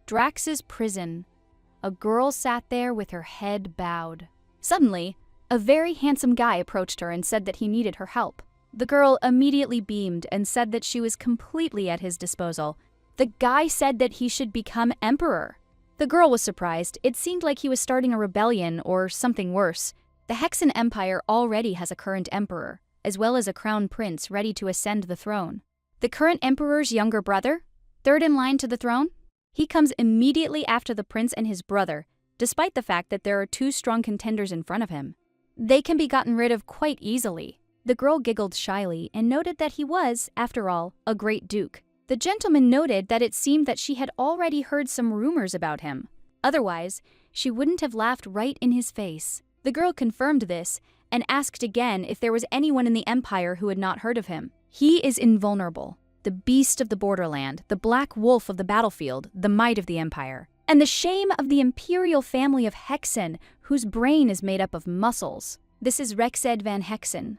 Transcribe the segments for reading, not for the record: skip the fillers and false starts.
Drax's prison. A girl sat there with her head bowed. Suddenly, a very handsome guy approached her and said that he needed her help. The girl immediately beamed and said that she was completely at his disposal. The guy said that he should become emperor. The girl was surprised. It seemed like he was starting a rebellion or something worse. The Hexen Empire already has a current emperor, as well as a crown prince ready to ascend the throne. The current emperor's younger brother, third in line to the throne, he comes immediately after the prince and his brother, despite the fact that there are two strong contenders in front of him. They can be gotten rid of quite easily. The girl giggled shyly and noted that he was, after all, a great duke. The gentleman noted that it seemed that she had already heard some rumors about him. Otherwise, she wouldn't have laughed right in his face. The girl confirmed this and asked again if there was anyone in the empire who had not heard of him. He is invulnerable, the beast of the borderland, the black wolf of the battlefield, the might of the empire, and the shame of the imperial family of Hexen, whose brain is made up of muscles. This is Rexed van Hexen.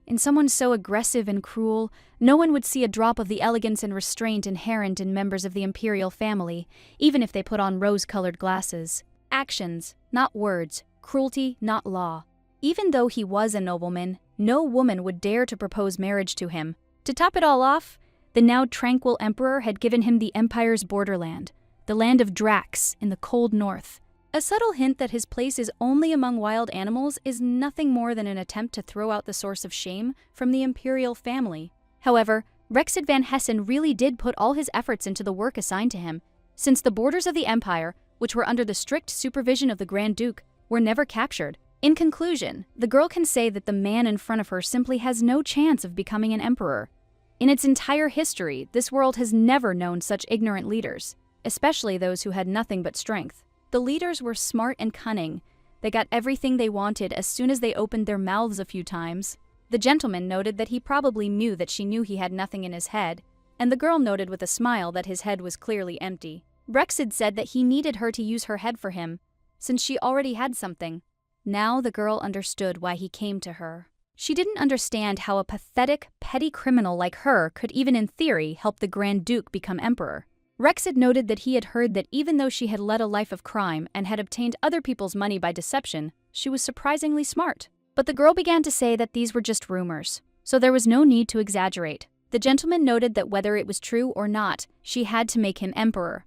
In someone so aggressive and cruel, no one would see a drop of the elegance and restraint inherent in members of the imperial family, even if they put on rose-colored glasses. Actions, not words. Cruelty, not law. Even though he was a nobleman, no woman would dare to propose marriage to him. To top it all off, the now tranquil emperor had given him the empire's borderland, the land of Drax in the cold north. A subtle hint that his place is only among wild animals is nothing more than an attempt to throw out the source of shame from the imperial family. However, Rexed van Hessen really did put all his efforts into the work assigned to him, since the borders of the empire, which were under the strict supervision of the Grand Duke, were never captured. In conclusion, the girl can say that the man in front of her simply has no chance of becoming an emperor. In its entire history, this world has never known such ignorant leaders, especially those who had nothing but strength. The leaders were smart and cunning. They got everything they wanted as soon as they opened their mouths a few times. The gentleman noted that he probably knew that she knew he had nothing in his head, and the girl noted with a smile that his head was clearly empty. Brexid said that he needed her to use her head for him, since she already had something. Now the girl understood why he came to her. She didn't understand how a pathetic, petty criminal like her could even in theory help the Grand Duke become emperor. Rex had noted that he had heard that even though she had led a life of crime and had obtained other people's money by deception, she was surprisingly smart. But the girl began to say that these were just rumors, so there was no need to exaggerate. The gentleman noted that whether it was true or not, she had to make him emperor.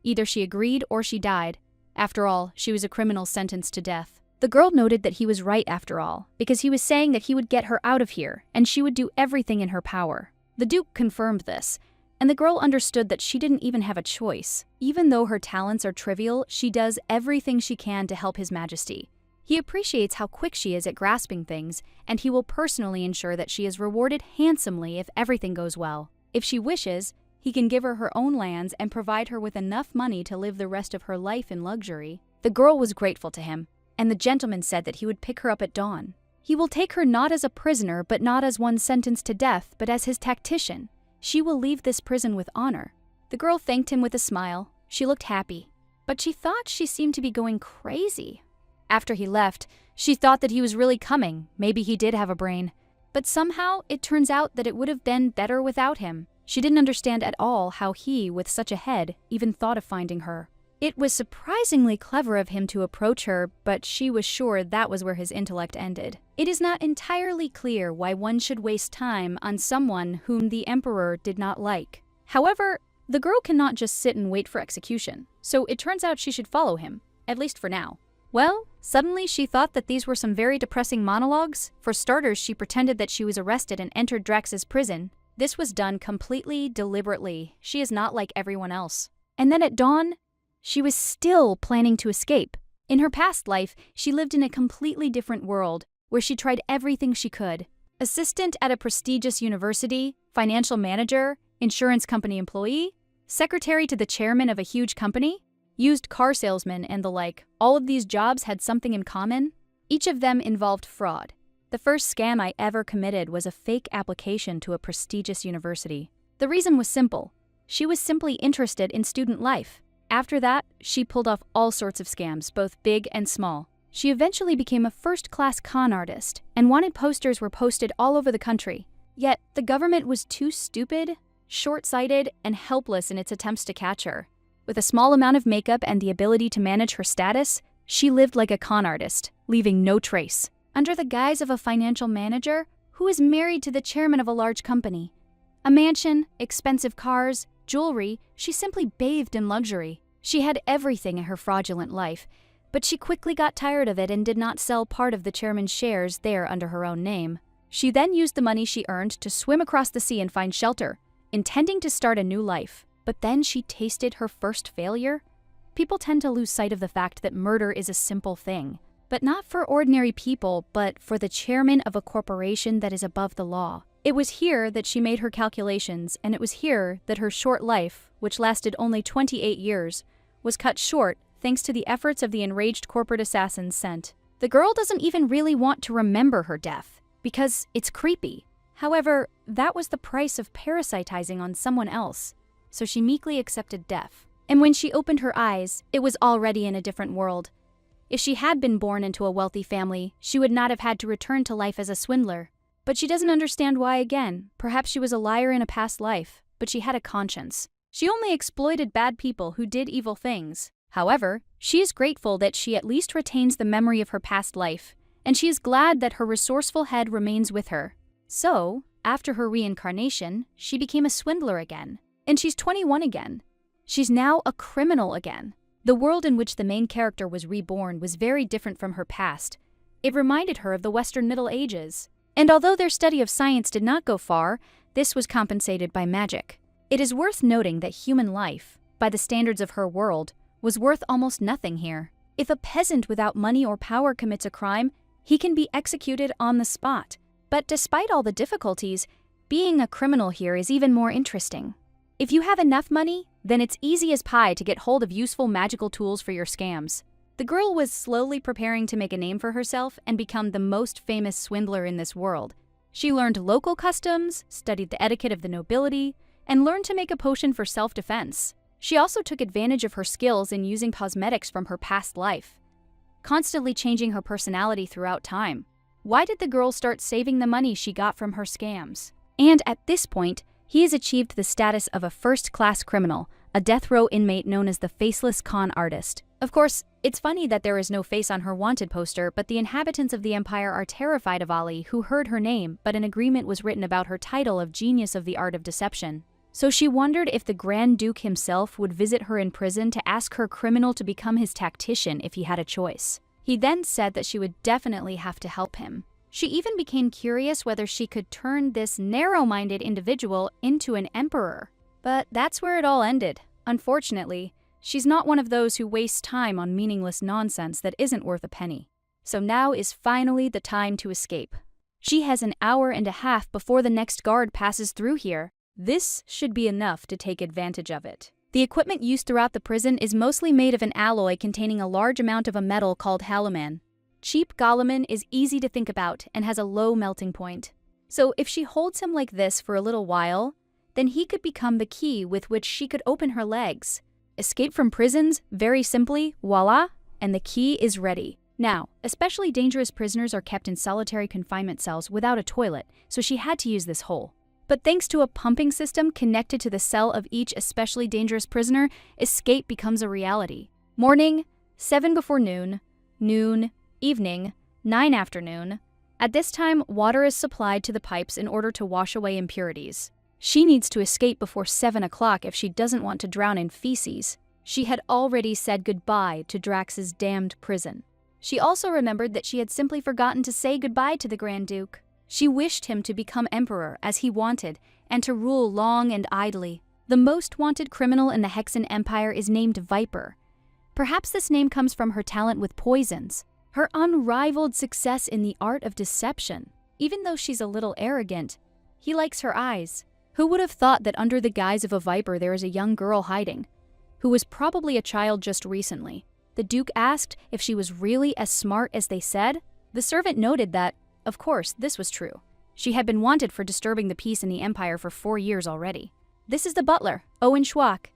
Either she agreed or she died. After all, she was a criminal sentenced to death. The girl noted that he was right after all, because he was saying that he would get her out of here, and she would do everything in her power. The Duke confirmed this, and the girl understood that she didn't even have a choice. Even though her talents are trivial, she does everything she can to help His Majesty. He appreciates how quick she is at grasping things, and he will personally ensure that she is rewarded handsomely if everything goes well. If she wishes, he can give her her own lands and provide her with enough money to live the rest of her life in luxury. The girl was grateful to him, and the gentleman said that he would pick her up at dawn. He will take her not as a prisoner, but not as one sentenced to death, but as his tactician. She will leave this prison with honor. The girl thanked him with a smile. She looked happy, but she thought she seemed to be going crazy. After he left, she thought that he was really coming. Maybe he did have a brain. But somehow, it turns out that it would have been better without him. She didn't understand at all how he, with such a head, even thought of finding her. It was surprisingly clever of him to approach her, but she was sure that was where his intellect ended. It is not entirely clear why one should waste time on someone whom the emperor did not like. However, the girl cannot just sit and wait for execution, so it turns out she should follow him, at least for now. Well, suddenly she thought that these were some very depressing monologues. For starters, she pretended that she was arrested and entered Drax's prison. This was done completely deliberately. She is not like everyone else. And then at dawn, she was still planning to escape. In her past life, she lived in a completely different world, where she tried everything she could. Assistant at a prestigious university, financial manager, insurance company employee, secretary to the chairman of a huge company, used car salesman, and the like. All of these jobs had something in common. Each of them involved fraud. The first scam I ever committed was a fake application to a prestigious university. The reason was simple. She was simply interested in student life. After that, she pulled off all sorts of scams, both big and small. She eventually became a first-class con artist, and wanted posters were posted all over the country. Yet, the government was too stupid, short-sighted, and helpless in its attempts to catch her. With a small amount of makeup and the ability to manage her status, she lived like a con artist, leaving no trace. Under the guise of a financial manager who is married to the chairman of a large company. A mansion, expensive cars, jewelry, she simply bathed in luxury. She had everything in her fraudulent life, but she quickly got tired of it and did not sell part of the chairman's shares there under her own name. She then used the money she earned to swim across the sea and find shelter, intending to start a new life. But then she tasted her first failure. People tend to lose sight of the fact that murder is a simple thing, but not for ordinary people, but for the chairman of a corporation that is above the law. It was here that she made her calculations, and it was here that her short life, which lasted only 28 years, was cut short thanks to the efforts of the enraged corporate assassins sent. The girl doesn't even really want to remember her death, because it's creepy. However, that was the price of parasitizing on someone else, so she meekly accepted death. And when she opened her eyes, it was already in a different world. If she had been born into a wealthy family, she would not have had to return to life as a swindler. But she doesn't understand why again. Perhaps she was a liar in a past life, but she had a conscience. She only exploited bad people who did evil things. However, she is grateful that she at least retains the memory of her past life, and she is glad that her resourceful head remains with her. So, after her reincarnation, she became a swindler again. And she's 21 again. She's now a criminal again. The world in which the main character was reborn was very different from her past. It reminded her of the Western Middle Ages. And although their study of science did not go far, this was compensated by magic. It is worth noting that human life, by the standards of her world, was worth almost nothing here. If a peasant without money or power commits a crime, he can be executed on the spot. But despite all the difficulties, being a criminal here is even more interesting. If you have enough money, then it's easy as pie to get hold of useful magical tools for your scams. The girl was slowly preparing to make a name for herself and become the most famous swindler in this world. She learned local customs, studied the etiquette of the nobility, and learned to make a potion for self-defense. She also took advantage of her skills in using cosmetics from her past life, constantly changing her personality throughout time. Why did the girl start saving the money she got from her scams? And at this point, he has achieved the status of a first-class criminal, a death row inmate known as the Faceless Con Artist. Of course, it's funny that there is no face on her wanted poster, but the inhabitants of the Empire are terrified of Ali, who heard her name, but an agreement was written about her title of Genius of the Art of Deception. So she wondered if the Grand Duke himself would visit her in prison to ask her criminal to become his tactician if he had a choice. He then said that she would definitely have to help him. She even became curious whether she could turn this narrow-minded individual into an emperor. But that's where it all ended. Unfortunately, she's not one of those who waste time on meaningless nonsense that isn't worth a penny. So now is finally the time to escape. She has an hour and a half before the next guard passes through here. This should be enough to take advantage of it. The equipment used throughout the prison is mostly made of an alloy containing a large amount of a metal called haloman. Cheap Goleman is easy to think about and has a low melting point. So if she holds him like this for a little while, then he could become the key with which she could open her legs. Escape from prisons, very simply, voila, and the key is ready. Now, especially dangerous prisoners are kept in solitary confinement cells without a toilet, so she had to use this hole. But thanks to a pumping system connected to the cell of each especially dangerous prisoner, escape becomes a reality. Morning, 7 before noon, noon, evening, 9 afternoon. At this time, water is supplied to the pipes in order to wash away impurities. She needs to escape before 7 o'clock if she doesn't want to drown in feces. She had already said goodbye to Drax's damned prison. She also remembered that she had simply forgotten to say goodbye to the Grand Duke. She wished him to become emperor as he wanted and to rule long and idly. The most wanted criminal in the Hexen Empire is named Viper. Perhaps this name comes from her talent with poisons. Her unrivaled success in the art of deception. Even though she's a little arrogant, he likes her eyes. Who would have thought that under the guise of a viper there is a young girl hiding, who was probably a child just recently? The Duke asked if she was really as smart as they said. The servant noted that, of course, this was true. She had been wanted for disturbing the peace in the Empire for 4 years already. This is the butler, Owen Schwach.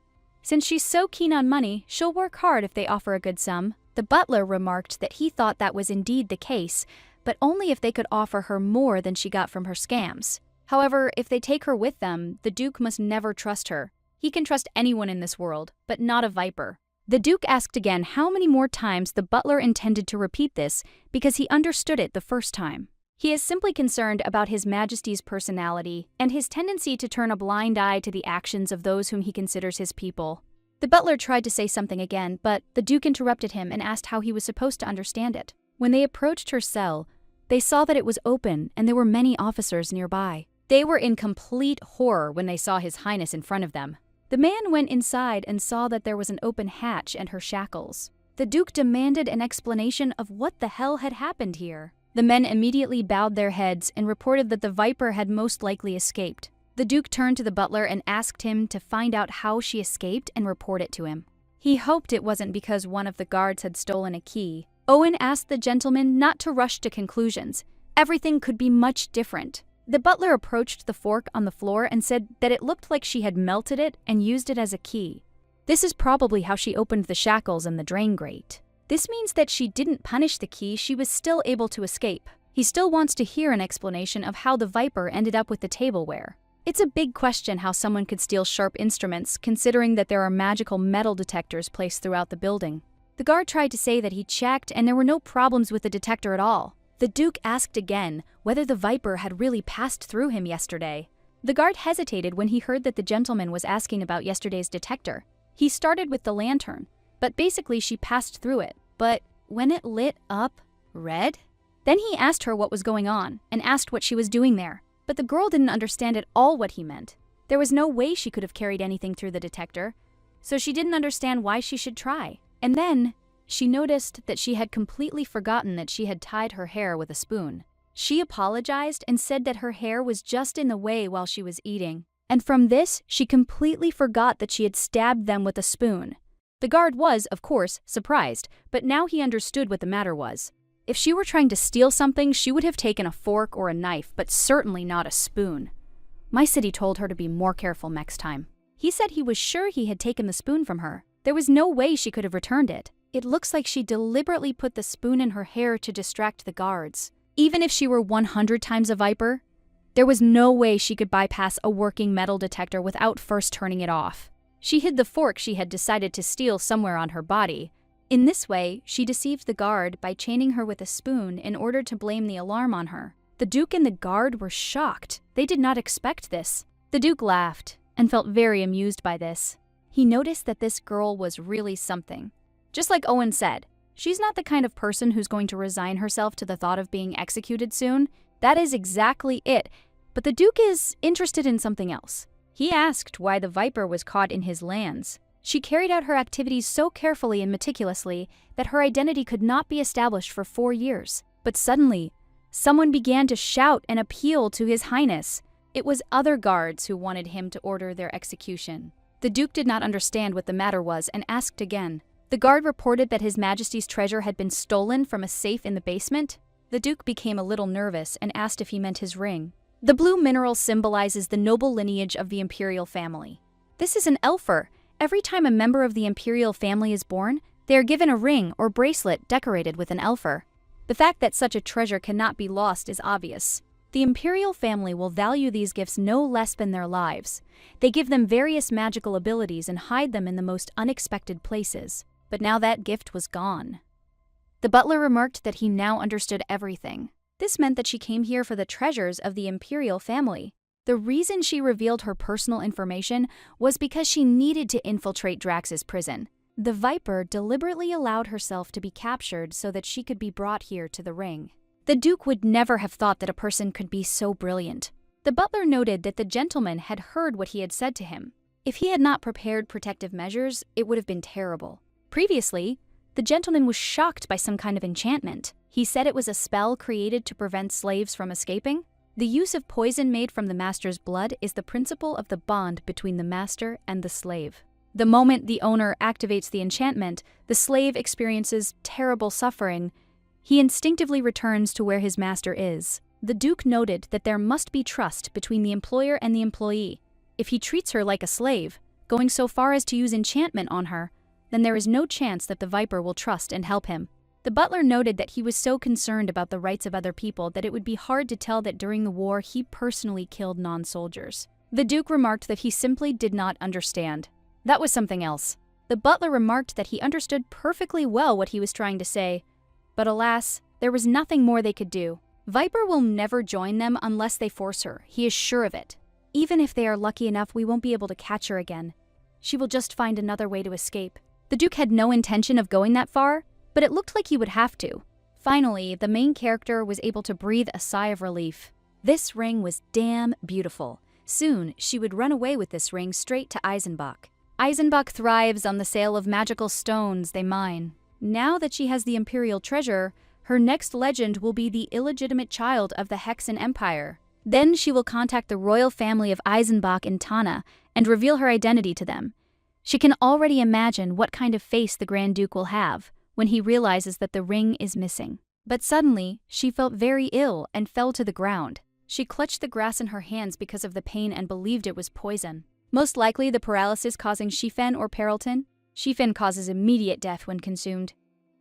Since she's so keen on money, she'll work hard if they offer a good sum. The butler remarked that he thought that was indeed the case, but only if they could offer her more than she got from her scams. However, if they take her with them, the Duke must never trust her. He can trust anyone in this world, but not a viper. The Duke asked again how many more times the butler intended to repeat this because he understood it the first time. He is simply concerned about His Majesty's personality and his tendency to turn a blind eye to the actions of those whom he considers his people. The butler tried to say something again, but the Duke interrupted him and asked how he was supposed to understand it. When they approached her cell, they saw that it was open and there were many officers nearby. They were in complete horror when they saw His Highness in front of them. The man went inside and saw that there was an open hatch and her shackles. The Duke demanded an explanation of what the hell had happened here. The men immediately bowed their heads and reported that the viper had most likely escaped. The Duke turned to the butler and asked him to find out how she escaped and report it to him. He hoped it wasn't because one of the guards had stolen a key. Owen asked the gentleman not to rush to conclusions. Everything could be much different. The butler approached the fork on the floor and said that it looked like she had melted it and used it as a key. This is probably how she opened the shackles and the drain grate. This means that she didn't punish the key, she was still able to escape. He still wants to hear an explanation of how the viper ended up with the tableware. It's a big question how someone could steal sharp instruments, considering that there are magical metal detectors placed throughout the building. The guard tried to say that he checked and there were no problems with the detector at all. The Duke asked again whether the viper had really passed through him yesterday. The guard hesitated when he heard that the gentleman was asking about yesterday's detector. He started with the lantern, but basically she passed through it. But when it lit up red? Then he asked her what was going on and asked what she was doing there. But the girl didn't understand at all what he meant. There was no way she could have carried anything through the detector, so she didn't understand why she should try. And then she noticed that she had completely forgotten that she had tied her hair with a spoon. She apologized and said that her hair was just in the way while she was eating. And from this, she completely forgot that she had stabbed them with a spoon. The guard was, of course, surprised, but now he understood what the matter was. If she were trying to steal something, she would have taken a fork or a knife, but certainly not a spoon. My city told her to be more careful next time. He said he was sure he had taken the spoon from her. There was no way she could have returned it. It looks like she deliberately put the spoon in her hair to distract the guards. Even if she were 100 times a viper, there was no way she could bypass a working metal detector without first turning it off. She hid the fork she had decided to steal somewhere on her body. In this way, she deceived the guard by chaining her with a spoon in order to blame the alarm on her. The Duke and the guard were shocked. They did not expect this. The Duke laughed and felt very amused by this. He noticed that this girl was really something. Just like Owen said, she's not the kind of person who's going to resign herself to the thought of being executed soon. That is exactly it. But the Duke is interested in something else. He asked why the viper was caught in his lands. She carried out her activities so carefully and meticulously that her identity could not be established for 4 years. But suddenly, someone began to shout and appeal to His Highness. It was other guards who wanted him to order their execution. The Duke did not understand what the matter was and asked again. The guard reported that His Majesty's treasure had been stolen from a safe in the basement. The Duke became a little nervous and asked if he meant his ring. The blue mineral symbolizes the noble lineage of the imperial family. This is an elfer. Every time a member of the imperial family is born, they are given a ring or bracelet decorated with an elfer. The fact that such a treasure cannot be lost is obvious. The imperial family will value these gifts no less than their lives. They give them various magical abilities and hide them in the most unexpected places. But now that gift was gone. The butler remarked that he now understood everything. This meant that she came here for the treasures of the imperial family. The reason she revealed her personal information was because she needed to infiltrate Drax's prison. The viper deliberately allowed herself to be captured so that she could be brought here to the ring. The Duke would never have thought that a person could be so brilliant. The butler noted that the gentleman had heard what he had said to him. If he had not prepared protective measures, it would have been terrible. Previously, the gentleman was shocked by some kind of enchantment. He said it was a spell created to prevent slaves from escaping. The use of poison made from the master's blood is the principle of the bond between the master and the slave. The moment the owner activates the enchantment, the slave experiences terrible suffering. He instinctively returns to where his master is. The Duke noted that there must be trust between the employer and the employee. If he treats her like a slave, going so far as to use enchantment on her, then there is no chance that the viper will trust and help him. The butler noted that he was so concerned about the rights of other people that it would be hard to tell that during the war he personally killed non-soldiers. The Duke remarked that he simply did not understand. That was something else. The butler remarked that he understood perfectly well what he was trying to say, but alas, there was nothing more they could do. Viper will never join them unless they force her, he is sure of it. Even if they are lucky enough, we won't be able to catch her again. She will just find another way to escape. The Duke had no intention of going that far, but it looked like he would have to. Finally, the main character was able to breathe a sigh of relief. This ring was damn beautiful. Soon, she would run away with this ring straight to Eisenbach. Eisenbach thrives on the sale of magical stones they mine. Now that she has the Imperial treasure, her next legend will be the illegitimate child of the Hexen Empire. Then she will contact the royal family of Eisenbach in Tana and reveal her identity to them. She can already imagine what kind of face the Grand Duke will have when he realizes that the ring is missing. But suddenly, she felt very ill and fell to the ground. She clutched the grass in her hands because of the pain and believed it was poison. Most likely the paralysis causing Shifen or Peraltin. Shifen causes immediate death when consumed.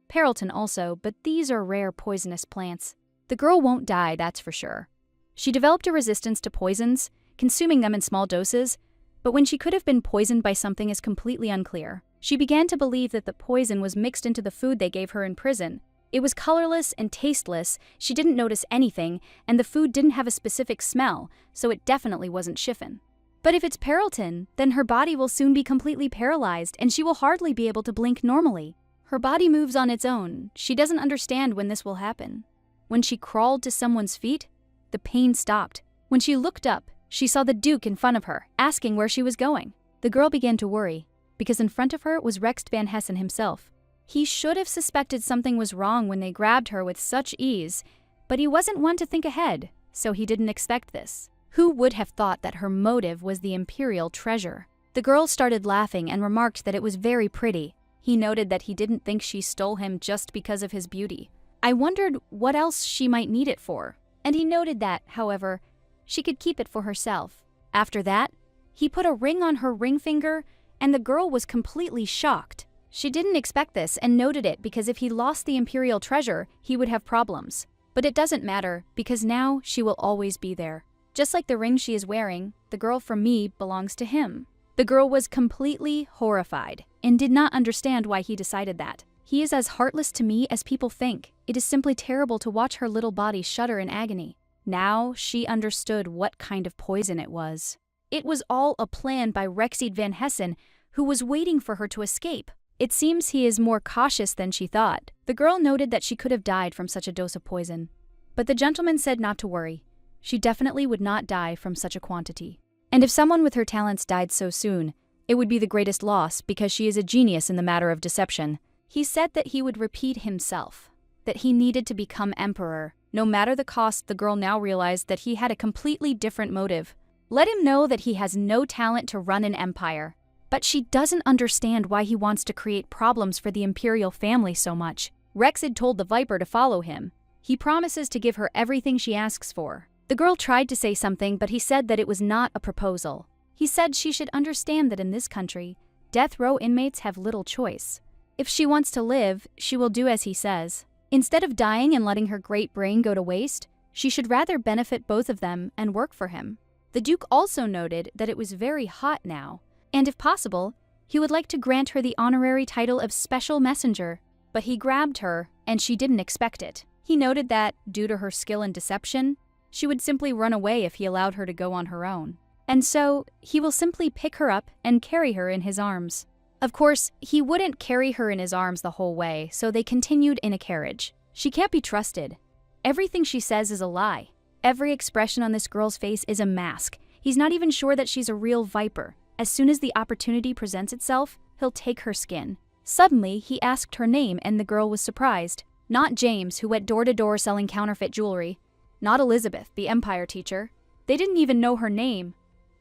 Peraltin also, but these are rare poisonous plants. The girl won't die, that's for sure. She developed a resistance to poisons, consuming them in small doses, but when she could have been poisoned by something is completely unclear. She began to believe that the poison was mixed into the food they gave her in prison. It was colorless and tasteless, she didn't notice anything, and the food didn't have a specific smell, so it definitely wasn't Shifen. But if it's Peraltin, then her body will soon be completely paralyzed and she will hardly be able to blink normally. Her body moves on its own. She doesn't understand when this will happen. When she crawled to someone's feet, the pain stopped. When she looked up, she saw the Duke in front of her, asking where she was going. The girl began to worry, because in front of her was Rex Van Hessen himself. He should have suspected something was wrong when they grabbed her with such ease, but he wasn't one to think ahead, so he didn't expect this. Who would have thought that her motive was the Imperial treasure? The girl started laughing and remarked that it was very pretty. He noted that he didn't think she stole him just because of his beauty. I wondered what else she might need it for, and he noted that, however, she could keep it for herself. After that, he put a ring on her ring finger, and the girl was completely shocked. She didn't expect this and noted it because if he lost the Imperial treasure, he would have problems. But it doesn't matter, because now she will always be there. Just like the ring she is wearing, the girl from me belongs to him. The girl was completely horrified and did not understand why he decided that. He is as heartless to me as people think. It is simply terrible to watch her little body shudder in agony. Now she understood what kind of poison it was. It was all a plan by Rexid Van Hessen, who was waiting for her to escape. It seems he is more cautious than she thought. The girl noted that she could have died from such a dose of poison. But the gentleman said not to worry. She definitely would not die from such a quantity. And if someone with her talents died so soon, it would be the greatest loss because she is a genius in the matter of deception. He said that he would repeat himself, that he needed to become emperor. No matter the cost, the girl now realized that he had a completely different motive. Let him know that he has no talent to run an empire. But she doesn't understand why he wants to create problems for the Imperial family so much. Rexid told the Viper to follow him. He promises to give her everything she asks for. The girl tried to say something, but he said that it was not a proposal. He said she should understand that in this country, death row inmates have little choice. If she wants to live, she will do as he says. Instead of dying and letting her great brain go to waste, she should rather benefit both of them and work for him. The Duke also noted that it was very hot now, and if possible, he would like to grant her the honorary title of Special Messenger. But he grabbed her, and she didn't expect it. He noted that, due to her skill in deception, she would simply run away if he allowed her to go on her own. And so, he will simply pick her up and carry her in his arms. Of course, he wouldn't carry her in his arms the whole way, so they continued in a carriage. She can't be trusted. Everything she says is a lie. Every expression on this girl's face is a mask. He's not even sure that she's a real viper. As soon as the opportunity presents itself, he'll take her skin. Suddenly, he asked her name and the girl was surprised. Not James, who went door to door selling counterfeit jewelry. Not Elizabeth, the Empire teacher. They didn't even know her name.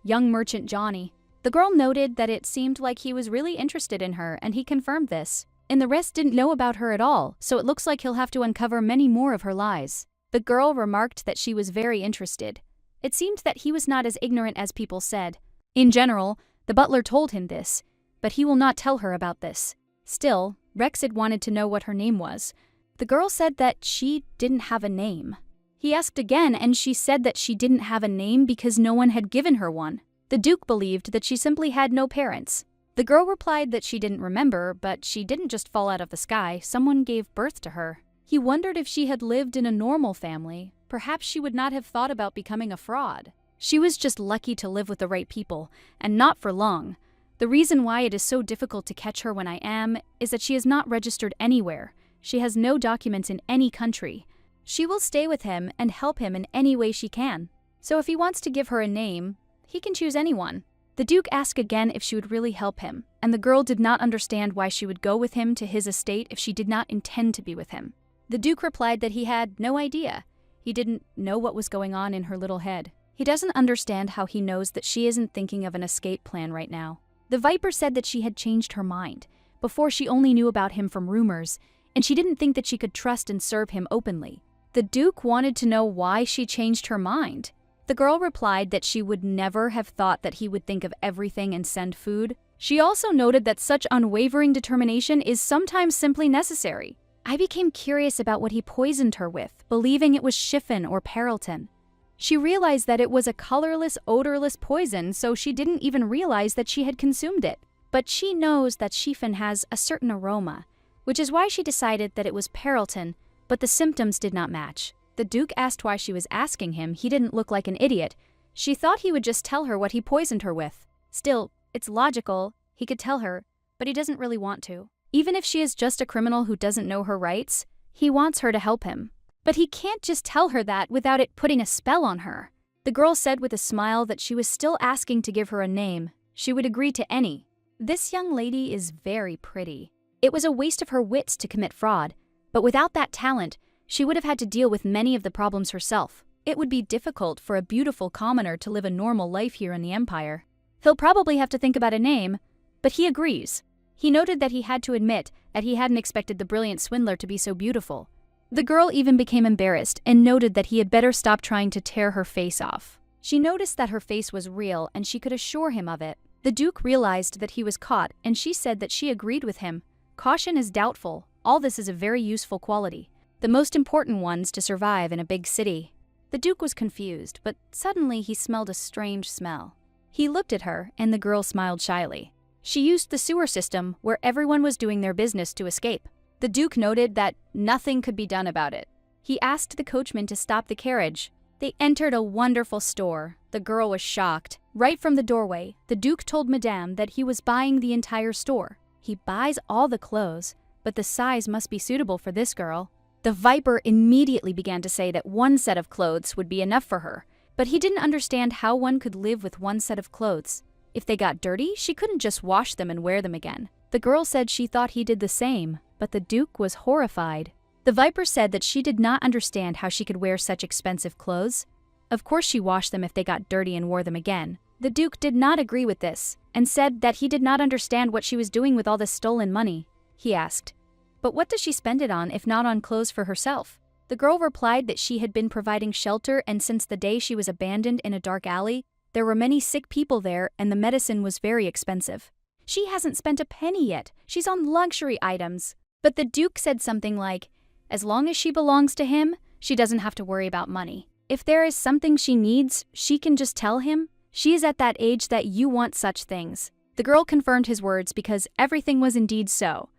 Young merchant Johnny. The girl noted that it seemed like he was really interested in her, and he confirmed this. And the rest didn't know about her at all, so it looks like he'll have to uncover many more of her lies. The girl remarked that she was very interested. It seemed that he was not as ignorant as people said. In general, the butler told him this, but he will not tell her about this. Still, Rexid wanted to know what her name was. The girl said that she didn't have a name. He asked again, and she said that she didn't have a name because no one had given her one. The Duke believed that she simply had no parents. The girl replied that she didn't remember, but she didn't just fall out of the sky, someone gave birth to her. He wondered if she had lived in a normal family, perhaps she would not have thought about becoming a fraud. She was just lucky to live with the right people, and not for long. The reason why it is so difficult to catch her when I am is that she is not registered anywhere. She has no documents in any country. She will stay with him and help him in any way she can. So if he wants to give her a name, he can choose anyone. The Duke asked again if she would really help him, and the girl did not understand why she would go with him to his estate if she did not intend to be with him. The Duke replied that he had no idea. He didn't know what was going on in her little head. He doesn't understand how he knows that she isn't thinking of an escape plan right now. The Viper said that she had changed her mind. Before, she only knew about him from rumors, and she didn't think that she could trust and serve him openly. The Duke wanted to know why she changed her mind. The girl replied that she would never have thought that he would think of everything and send food. She also noted that such unwavering determination is sometimes simply necessary. I became curious about what he poisoned her with, believing it was chiffon or Peralton. She realized that it was a colorless, odorless poison, so she didn't even realize that she had consumed it. But she knows that chiffon has a certain aroma, which is why she decided that it was Peralton, but the symptoms did not match. The Duke asked why she was asking him. He didn't look like an idiot. She thought he would just tell her what he poisoned her with. Still, it's logical. He could tell her, but he doesn't really want to. Even if she is just a criminal who doesn't know her rights, he wants her to help him. But he can't just tell her that without it putting a spell on her. The girl said with a smile that she was still asking to give her a name. She would agree to any. This young lady is very pretty. It was a waste of her wits to commit fraud, but without that talent, she would have had to deal with many of the problems herself. It would be difficult for a beautiful commoner to live a normal life here in the Empire. He'll probably have to think about a name, but he agrees. He noted that he had to admit that he hadn't expected the brilliant swindler to be so beautiful. The girl even became embarrassed and noted that he had better stop trying to tear her face off. She noticed that her face was real and she could assure him of it. The Duke realized that he was caught and she said that she agreed with him. Caution is doubtful. All this is a very useful quality. The most important ones to survive in a big city. The Duke was confused, but suddenly he smelled a strange smell. He looked at her and the girl smiled shyly. She used the sewer system where everyone was doing their business to escape. The Duke noted that nothing could be done about it. He asked the coachman to stop the carriage. They entered a wonderful store. The girl was shocked. Right from the doorway, the Duke told Madame that he was buying the entire store. He buys all the clothes, but the size must be suitable for this girl. The Viper immediately began to say that one set of clothes would be enough for her, but he didn't understand how one could live with one set of clothes. If they got dirty, she couldn't just wash them and wear them again. The girl said she thought he did the same, but the Duke was horrified. The Viper said that she did not understand how she could wear such expensive clothes. Of course she washed them if they got dirty and wore them again. The Duke did not agree with this, and said that he did not understand what she was doing with all this stolen money. He asked, "But what does she spend it on if not on clothes for herself?" The girl replied that she had been providing shelter, and since the day she was abandoned in a dark alley, there were many sick people there and the medicine was very expensive. She hasn't spent a penny yet. She's on luxury items. But the Duke said something like, as long as she belongs to him, she doesn't have to worry about money. If there is something she needs, she can just tell him. She is at that age that you want such things. The girl confirmed his words because everything was indeed so.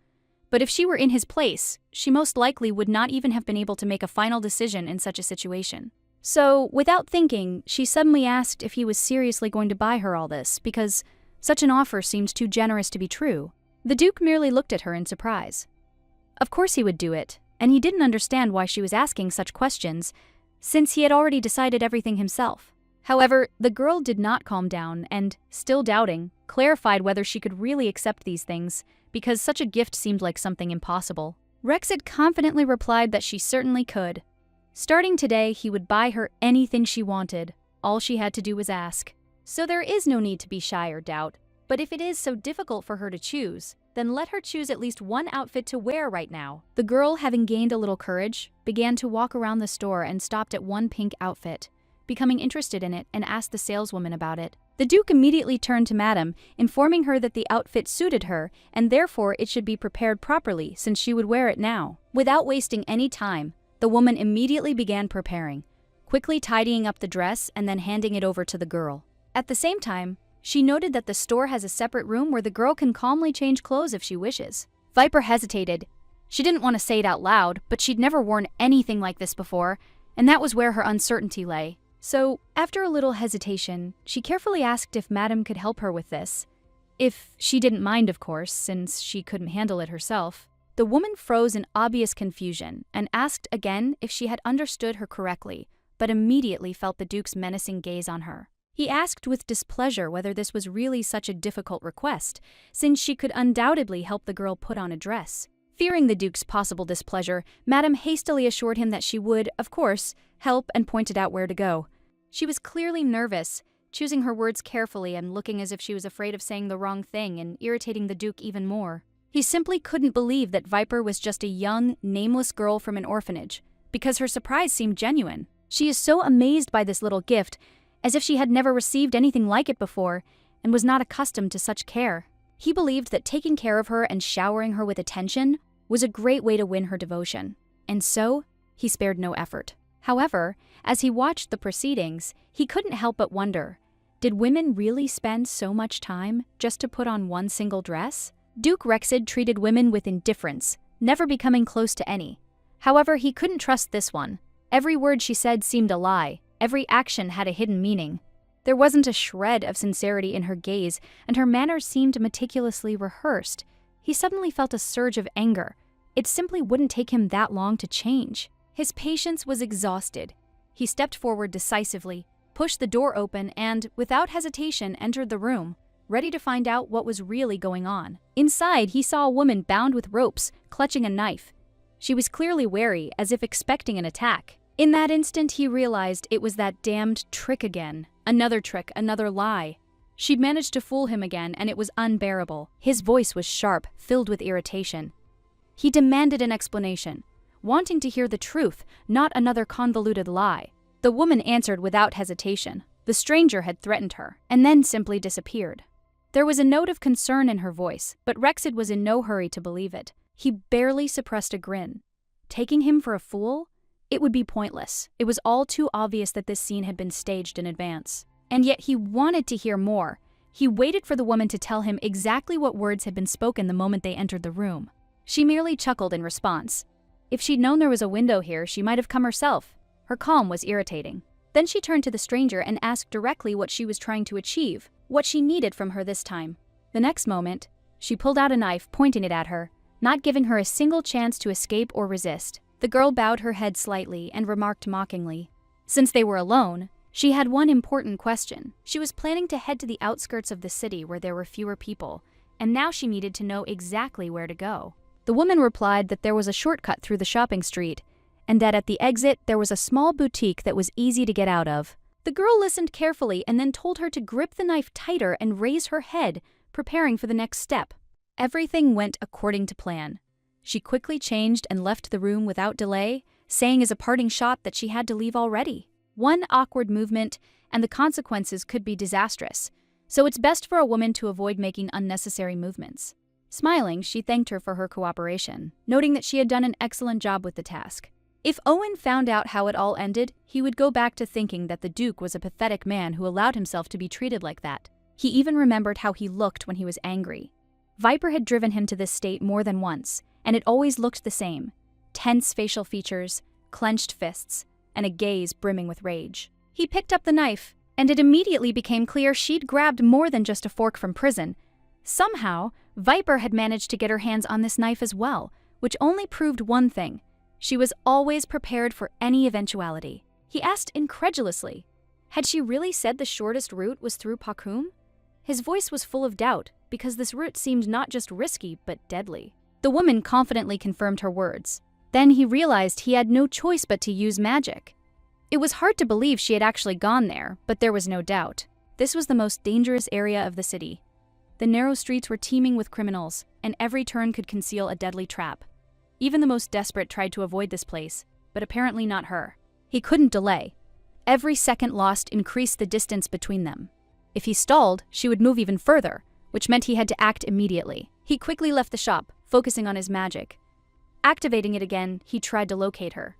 But if she were in his place, she most likely would not even have been able to make a final decision in such a situation. So, without thinking, she suddenly asked if he was seriously going to buy her all this, because such an offer seemed too generous to be true. The Duke merely looked at her in surprise. Of course he would do it, and he didn't understand why she was asking such questions, since he had already decided everything himself. However, the girl did not calm down and, still doubting, clarified whether she could really accept these things, because such a gift seemed like something impossible. Rex had confidently replied that she certainly could. Starting today, he would buy her anything she wanted. All she had to do was ask. So there is no need to be shy or doubt. But if it is so difficult for her to choose, then let her choose at least one outfit to wear right now. The girl, having gained a little courage, began to walk around the store and stopped at one pink outfit, becoming interested in it and asked the saleswoman about it. The Duke immediately turned to Madame, informing her that the outfit suited her and therefore it should be prepared properly since she would wear it now. Without wasting any time, the woman immediately began preparing, quickly tidying up the dress and then handing it over to the girl. At the same time, she noted that the store has a separate room where the girl can calmly change clothes if she wishes. Viper hesitated. She didn't want to say it out loud, but she'd never worn anything like this before, and that was where her uncertainty lay. So, after a little hesitation, she carefully asked if Madam could help her with this. If she didn't mind, of course, since she couldn't handle it herself. The woman froze in obvious confusion and asked again if she had understood her correctly, but immediately felt the Duke's menacing gaze on her. He asked with displeasure whether this was really such a difficult request, since she could undoubtedly help the girl put on a dress. Fearing the Duke's possible displeasure, Madame hastily assured him that she would, of course, help and pointed out where to go. She was clearly nervous, choosing her words carefully and looking as if she was afraid of saying the wrong thing and irritating the Duke even more. He simply couldn't believe that Viper was just a young, nameless girl from an orphanage, because her surprise seemed genuine. She is so amazed by this little gift, as if she had never received anything like it before, and was not accustomed to such care. He believed that taking care of her and showering her with attention was a great way to win her devotion, and so he spared no effort. However, as he watched the proceedings, he couldn't help but wonder, did women really spend so much time just to put on one single dress? Duke Rexid treated women with indifference, never becoming close to any. However, he couldn't trust this one. Every word she said seemed a lie. Every action had a hidden meaning. There wasn't a shred of sincerity in her gaze, and her manners seemed meticulously rehearsed. He suddenly felt a surge of anger. It simply wouldn't take him that long to change. His patience was exhausted. He stepped forward decisively, pushed the door open, and, without hesitation, entered the room, ready to find out what was really going on. Inside, he saw a woman bound with ropes, clutching a knife. She was clearly wary, as if expecting an attack. In that instant, he realized it was that damned trick again. Another trick, another lie. She'd managed to fool him again, and it was unbearable. His voice was sharp, filled with irritation. He demanded an explanation, wanting to hear the truth, not another convoluted lie. The woman answered without hesitation. The stranger had threatened her, and then simply disappeared. There was a note of concern in her voice, but Rexid was in no hurry to believe it. He barely suppressed a grin. Taking him for a fool? It would be pointless. It was all too obvious that this scene had been staged in advance. And yet he wanted to hear more. He waited for the woman to tell him exactly what words had been spoken the moment they entered the room. She merely chuckled in response. If she'd known there was a window here, she might have come herself. Her calm was irritating. Then she turned to the stranger and asked directly what she was trying to achieve, what she needed from her this time. The next moment, she pulled out a knife, pointing it at her, not giving her a single chance to escape or resist. The girl bowed her head slightly and remarked mockingly. Since they were alone, she had one important question. She was planning to head to the outskirts of the city where there were fewer people, and now she needed to know exactly where to go. The woman replied that there was a shortcut through the shopping street, and that at the exit there was a small boutique that was easy to get out of. The girl listened carefully and then told her to grip the knife tighter and raise her head, preparing for the next step. Everything went according to plan. She quickly changed and left the room without delay, saying as a parting shot that she had to leave already. One awkward movement, and the consequences could be disastrous, so it's best for a woman to avoid making unnecessary movements. Smiling, she thanked her for her cooperation, noting that she had done an excellent job with the task. If Owen found out how it all ended, he would go back to thinking that the Duke was a pathetic man who allowed himself to be treated like that. He even remembered how he looked when he was angry. Viper had driven him to this state more than once, and it always looked the same. Tense facial features, clenched fists, and a gaze brimming with rage. He picked up the knife, and it immediately became clear she'd grabbed more than just a fork from prison. Somehow, Viper had managed to get her hands on this knife as well, which only proved one thing. She was always prepared for any eventuality. He asked incredulously, had she really said the shortest route was through Pakum? His voice was full of doubt, because this route seemed not just risky, but deadly. The woman confidently confirmed her words. Then he realized he had no choice but to use magic. It was hard to believe she had actually gone there, but there was no doubt. This was the most dangerous area of the city. The narrow streets were teeming with criminals, and every turn could conceal a deadly trap. Even the most desperate tried to avoid this place, but apparently not her. He couldn't delay. Every second lost increased the distance between them. If he stalled, she would move even further, which meant he had to act immediately. He quickly left the shop, focusing on his magic. Activating it again, he tried to locate her.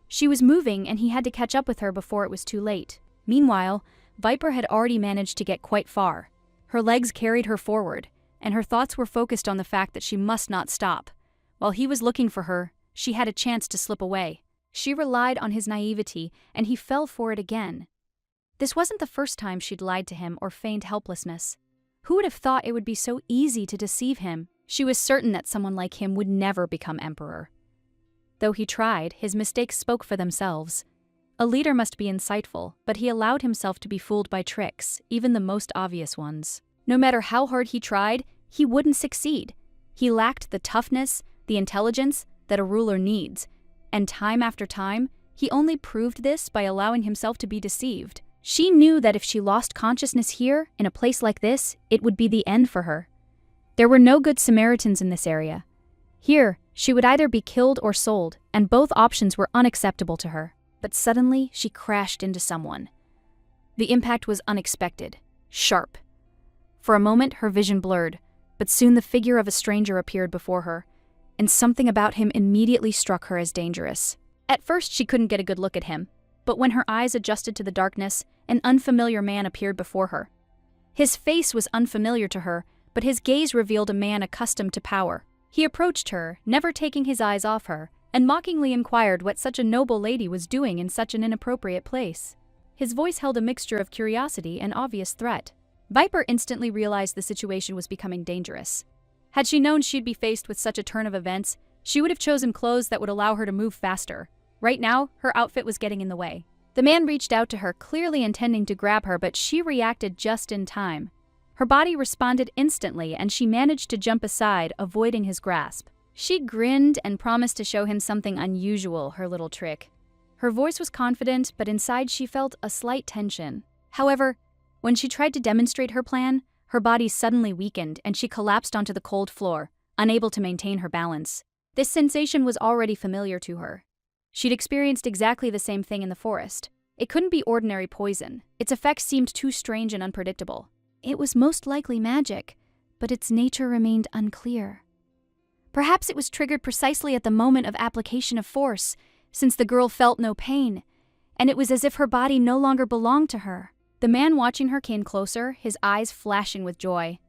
She was moving, and he had to catch up with her before it was too late. Meanwhile, Viper had already managed to get quite far. Her legs carried her forward, and her thoughts were focused on the fact that she must not stop. While he was looking for her, she had a chance to slip away. She relied on his naivety, and he fell for it again. This wasn't the first time she'd lied to him or feigned helplessness. Who would have thought it would be so easy to deceive him? She was certain that someone like him would never become emperor. Though he tried, his mistakes spoke for themselves. A leader must be insightful, but he allowed himself to be fooled by tricks, even the most obvious ones. No matter how hard he tried, he wouldn't succeed. He lacked the toughness, the intelligence that a ruler needs, and time after time, he only proved this by allowing himself to be deceived. She knew that if she lost consciousness here, in a place like this, it would be the end for her. There were no good Samaritans in this area. Here, she would either be killed or sold, and both options were unacceptable to her. But suddenly, she crashed into someone. The impact was unexpected, sharp. For a moment, her vision blurred, but soon the figure of a stranger appeared before her, and something about him immediately struck her as dangerous. At first, she couldn't get a good look at him, but when her eyes adjusted to the darkness, an unfamiliar man appeared before her. His face was unfamiliar to her, but his gaze revealed a man accustomed to power. He approached her, never taking his eyes off her, and mockingly inquired what such a noble lady was doing in such an inappropriate place. His voice held a mixture of curiosity and obvious threat. Viper instantly realized the situation was becoming dangerous. Had she known she'd be faced with such a turn of events, she would have chosen clothes that would allow her to move faster. Right now, her outfit was getting in the way. The man reached out to her, clearly intending to grab her, but she reacted just in time. Her body responded instantly, and she managed to jump aside, avoiding his grasp. She grinned and promised to show him something unusual, her little trick. Her voice was confident, but inside she felt a slight tension. However, when she tried to demonstrate her plan, her body suddenly weakened and she collapsed onto the cold floor, unable to maintain her balance. This sensation was already familiar to her. She'd experienced exactly the same thing in the forest. It couldn't be ordinary poison. Its effects seemed too strange and unpredictable. It was most likely magic, but its nature remained unclear. Perhaps it was triggered precisely at the moment of application of force, since the girl felt no pain, and it was as if her body no longer belonged to her. The man watching her came closer, his eyes flashing with joy.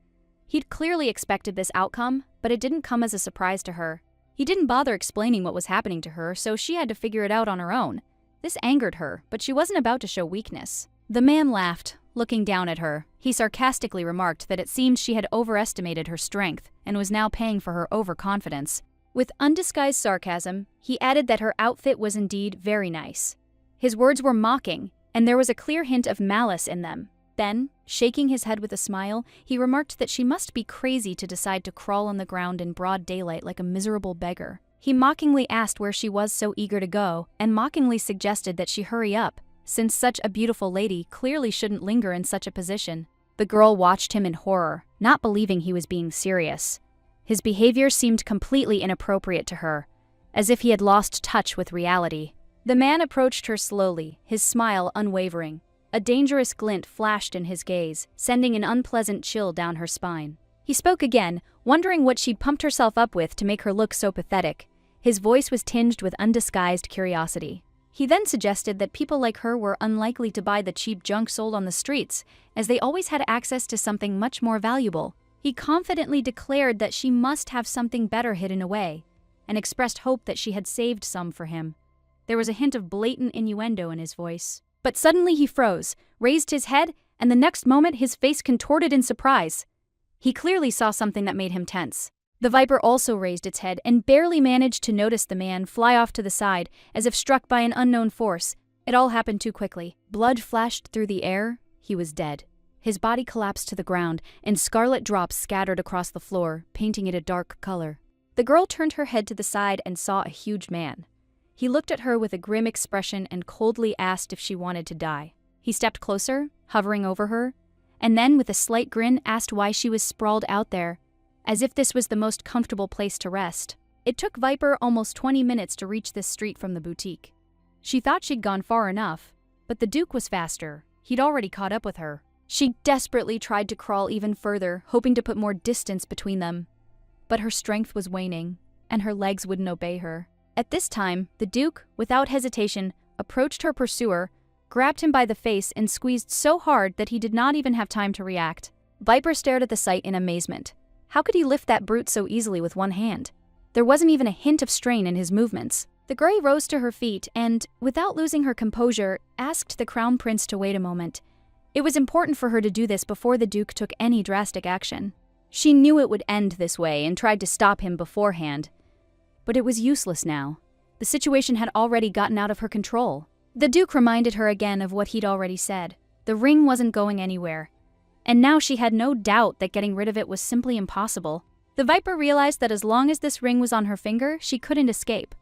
He'd clearly expected this outcome, but it didn't come as a surprise to her. He didn't bother explaining what was happening to her, so she had to figure it out on her own. This angered her, but she wasn't about to show weakness. The man laughed, looking down at her. He sarcastically remarked that it seemed she had overestimated her strength and was now paying for her overconfidence. With undisguised sarcasm, he added that her outfit was indeed very nice. His words were mocking, and there was a clear hint of malice in them. Then, shaking his head with a smile, he remarked that she must be crazy to decide to crawl on the ground in broad daylight like a miserable beggar. He mockingly asked where she was so eager to go, and mockingly suggested that she hurry up, since such a beautiful lady clearly shouldn't linger in such a position. The girl watched him in horror, not believing he was being serious. His behavior seemed completely inappropriate to her, as if he had lost touch with reality. The man approached her slowly, his smile unwavering. A dangerous glint flashed in his gaze, sending an unpleasant chill down her spine. He spoke again, wondering what she'd pumped herself up with to make her look so pathetic. His voice was tinged with undisguised curiosity. He then suggested that people like her were unlikely to buy the cheap junk sold on the streets, as they always had access to something much more valuable. He confidently declared that she must have something better hidden away, and expressed hope that she had saved some for him. There was a hint of blatant innuendo in his voice. But suddenly he froze, raised his head, and the next moment his face contorted in surprise. He clearly saw something that made him tense. The viper also raised its head and barely managed to notice the man fly off to the side, as if struck by an unknown force. It all happened too quickly. Blood flashed through the air. He was dead. His body collapsed to the ground, and scarlet drops scattered across the floor, painting it a dark color. The girl turned her head to the side and saw a huge man. He looked at her with a grim expression and coldly asked if she wanted to die. He stepped closer, hovering over her, and then, with a slight grin, asked why she was sprawled out there, as if this was the most comfortable place to rest. It took Viper almost 20 minutes to reach this street from the boutique. She thought she'd gone far enough, but the Duke was faster. He'd already caught up with her. She desperately tried to crawl even further, hoping to put more distance between them. But her strength was waning, and her legs wouldn't obey her. At this time, the Duke, without hesitation, approached her pursuer, grabbed him by the face and squeezed so hard that he did not even have time to react. Viper stared at the sight in amazement. How could he lift that brute so easily with one hand? There wasn't even a hint of strain in his movements. The Grey rose to her feet and, without losing her composure, asked the Crown Prince to wait a moment. It was important for her to do this before the Duke took any drastic action. She knew it would end this way and tried to stop him beforehand. But it was useless now. The situation had already gotten out of her control. The Duke reminded her again of what he'd already said. The ring wasn't going anywhere. And now she had no doubt that getting rid of it was simply impossible. The Viper realized that as long as this ring was on her finger, she couldn't escape.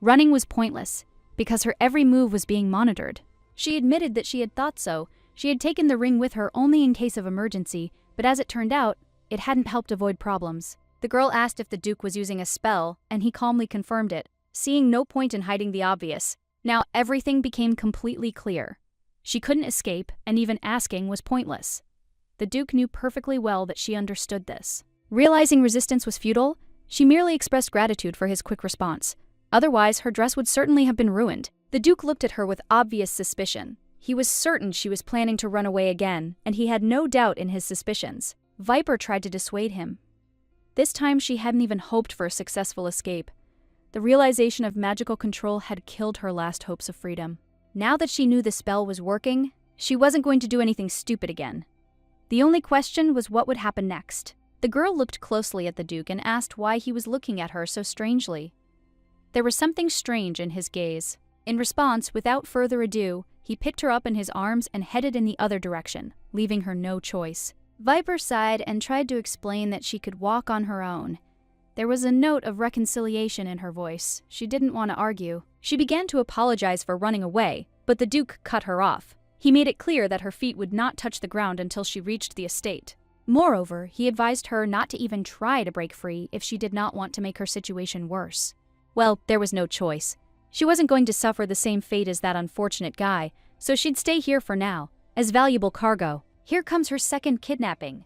Running was pointless, because her every move was being monitored. She admitted that she had thought so. She had taken the ring with her only in case of emergency, but as it turned out, it hadn't helped avoid problems. The girl asked if the Duke was using a spell, and he calmly confirmed it, seeing no point in hiding the obvious. Now everything became completely clear. She couldn't escape, and even asking was pointless. The Duke knew perfectly well that she understood this. Realizing resistance was futile, she merely expressed gratitude for his quick response. Otherwise, her dress would certainly have been ruined. The Duke looked at her with obvious suspicion. He was certain she was planning to run away again, and he had no doubt in his suspicions. Viper tried to dissuade him. This time she hadn't even hoped for a successful escape. The realization of magical control had killed her last hopes of freedom. Now that she knew the spell was working, she wasn't going to do anything stupid again. The only question was what would happen next. The girl looked closely at the Duke and asked why he was looking at her so strangely. There was something strange in his gaze. In response, without further ado, he picked her up in his arms and headed in the other direction, leaving her no choice. Viper sighed and tried to explain that she could walk on her own. There was a note of reconciliation in her voice. She didn't want to argue. She began to apologize for running away, but the Duke cut her off. He made it clear that her feet would not touch the ground until she reached the estate. Moreover, he advised her not to even try to break free if she did not want to make her situation worse. Well, there was no choice. She wasn't going to suffer the same fate as that unfortunate guy, so she'd stay here for now, as valuable cargo. Here comes her second kidnapping.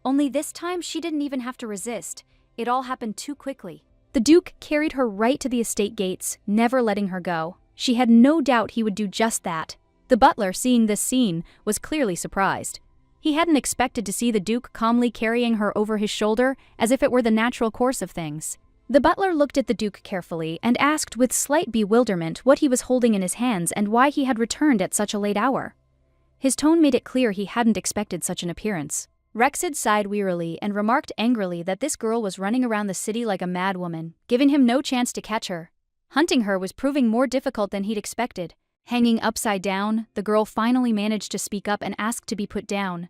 Only this time she didn't even have to resist. It all happened too quickly. The Duke carried her right to the estate gates, never letting her go. She had no doubt he would do just that. The butler, seeing this scene, was clearly surprised. He hadn't expected to see the Duke calmly carrying her over his shoulder as if it were the natural course of things. The butler looked at the Duke carefully and asked with slight bewilderment what he was holding in his hands and why he had returned at such a late hour. His tone made it clear he hadn't expected such an appearance. Rexid sighed wearily and remarked angrily that this girl was running around the city like a madwoman, giving him no chance to catch her. Hunting her was proving more difficult than he'd expected. Hanging upside down, the girl finally managed to speak up and ask to be put down.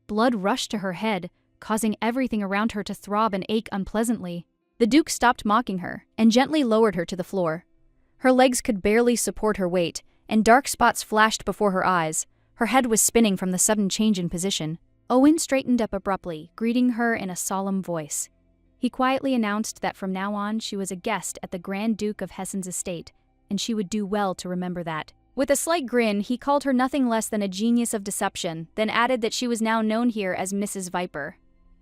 Blood rushed to her head, causing everything around her to throb and ache unpleasantly. The Duke stopped mocking her and gently lowered her to the floor. Her legs could barely support her weight, and dark spots flashed before her eyes. Her head was spinning from the sudden change in position. Owen straightened up abruptly, greeting her in a solemn voice. He quietly announced that from now on she was a guest at the Grand Duke of Hessen's estate, and she would do well to remember that. With a slight grin, he called her nothing less than a genius of deception, then added that she was now known here as Mrs. Viper.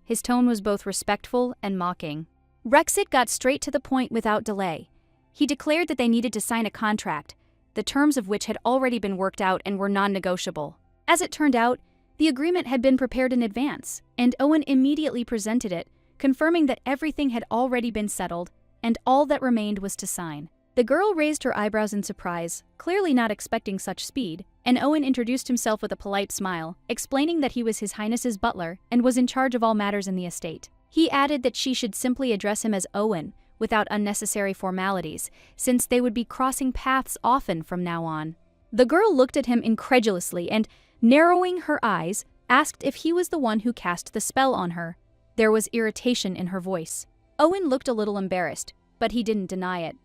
His tone was both respectful and mocking. Rexit got straight to the point without delay. He declared that they needed to sign a contract, the terms of which had already been worked out and were non-negotiable. As it turned out, the agreement had been prepared in advance, and Owen immediately presented it, confirming that everything had already been settled, and all that remained was to sign. The girl raised her eyebrows in surprise, clearly not expecting such speed, and Owen introduced himself with a polite smile, explaining that he was His Highness's butler and was in charge of all matters in the estate. He added that she should simply address him as Owen, without unnecessary formalities, since they would be crossing paths often from now on. The girl looked at him incredulously and, narrowing her eyes, asked if he was the one who cast the spell on her. There was irritation in her voice. Owen looked a little embarrassed, but he didn't deny it.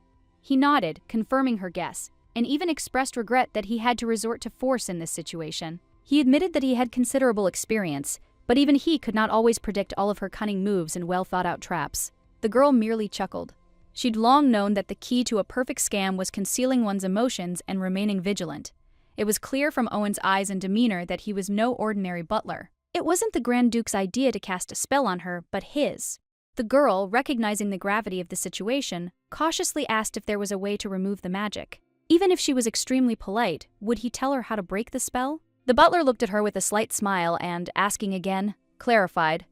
He nodded, confirming her guess, and even expressed regret that he had to resort to force in this situation. He admitted that he had considerable experience, but even he could not always predict all of her cunning moves and well-thought-out traps. The girl merely chuckled. She'd long known that the key to a perfect scam was concealing one's emotions and remaining vigilant. It was clear from Owen's eyes and demeanor that he was no ordinary butler. It wasn't the Grand Duke's idea to cast a spell on her, but his. The girl, recognizing the gravity of the situation, cautiously asked if there was a way to remove the magic. Even if she was extremely polite, would he tell her how to break the spell? The butler looked at her with a slight smile and, asking again, clarified.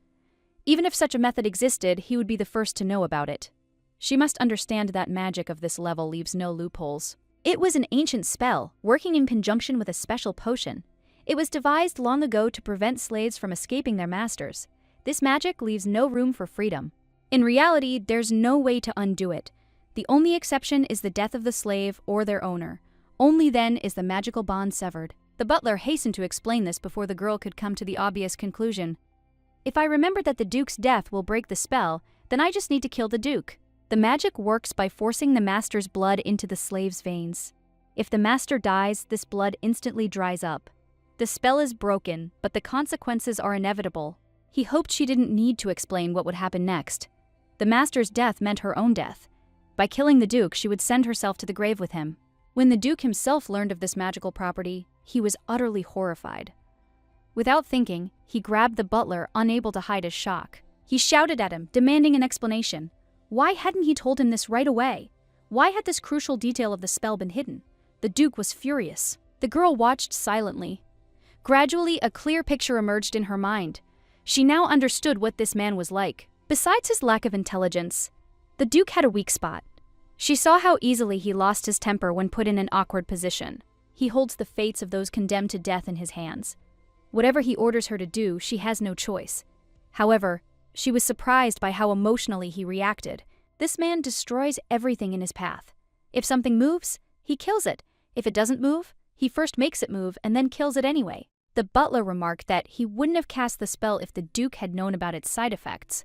Even if such a method existed, he would be the first to know about it. She must understand that magic of this level leaves no loopholes. It was an ancient spell, working in conjunction with a special potion. It was devised long ago to prevent slaves from escaping their masters. This magic leaves no room for freedom. In reality, there's no way to undo it. The only exception is the death of the slave or their owner. Only then is the magical bond severed. The butler hastened to explain this before the girl could come to the obvious conclusion. If I remember that the Duke's death will break the spell, then I just need to kill the Duke. The magic works by forcing the master's blood into the slave's veins. If the master dies, this blood instantly dries up. The spell is broken, but the consequences are inevitable. He hoped she didn't need to explain what would happen next. The master's death meant her own death. By killing the Duke, she would send herself to the grave with him. When the Duke himself learned of this magical property, he was utterly horrified. Without thinking, he grabbed the butler, unable to hide his shock. He shouted at him, demanding an explanation. Why hadn't he told him this right away? Why had this crucial detail of the spell been hidden? The Duke was furious. The girl watched silently. Gradually, a clear picture emerged in her mind. She now understood what this man was like. Besides his lack of intelligence, the Duke had a weak spot. She saw how easily he lost his temper when put in an awkward position. He holds the fates of those condemned to death in his hands. Whatever he orders her to do, she has no choice. However, she was surprised by how emotionally he reacted. This man destroys everything in his path. If something moves, he kills it. If it doesn't move, he first makes it move and then kills it anyway. The butler remarked that he wouldn't have cast the spell if the Duke had known about its side effects.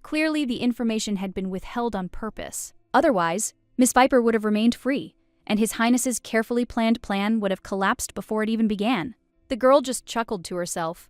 Clearly, the information had been withheld on purpose. Otherwise, Miss Viper would have remained free, and His Highness's carefully planned plan would have collapsed before it even began. The girl just chuckled to herself.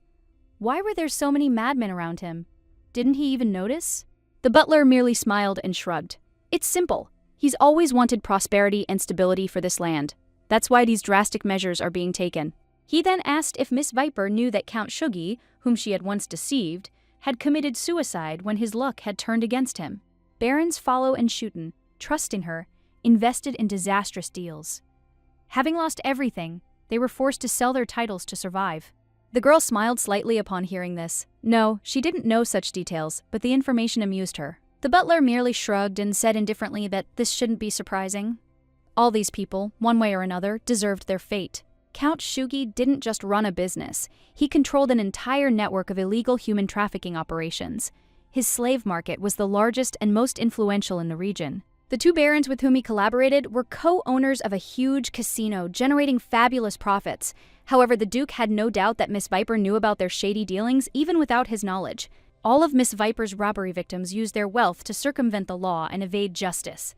Why were there so many madmen around him? Didn't he even notice? The butler merely smiled and shrugged. It's simple. He's always wanted prosperity and stability for this land. That's why these drastic measures are being taken. He then asked if Miss Viper knew that Count Shugi, whom she had once deceived, had committed suicide when his luck had turned against him. Barons Follow and Shooten, trusting her, invested in disastrous deals. Having lost everything, they were forced to sell their titles to survive. The girl smiled slightly upon hearing this. No, she didn't know such details, but the information amused her. The butler merely shrugged and said indifferently that this shouldn't be surprising. All these people, one way or another, deserved their fate. Count Shugi didn't just run a business. He controlled an entire network of illegal human trafficking operations. His slave market was the largest and most influential in the region. The two barons with whom he collaborated were co-owners of a huge casino generating fabulous profits. However, the Duke had no doubt that Miss Viper knew about their shady dealings even without his knowledge. All of Miss Viper's robbery victims used their wealth to circumvent the law and evade justice.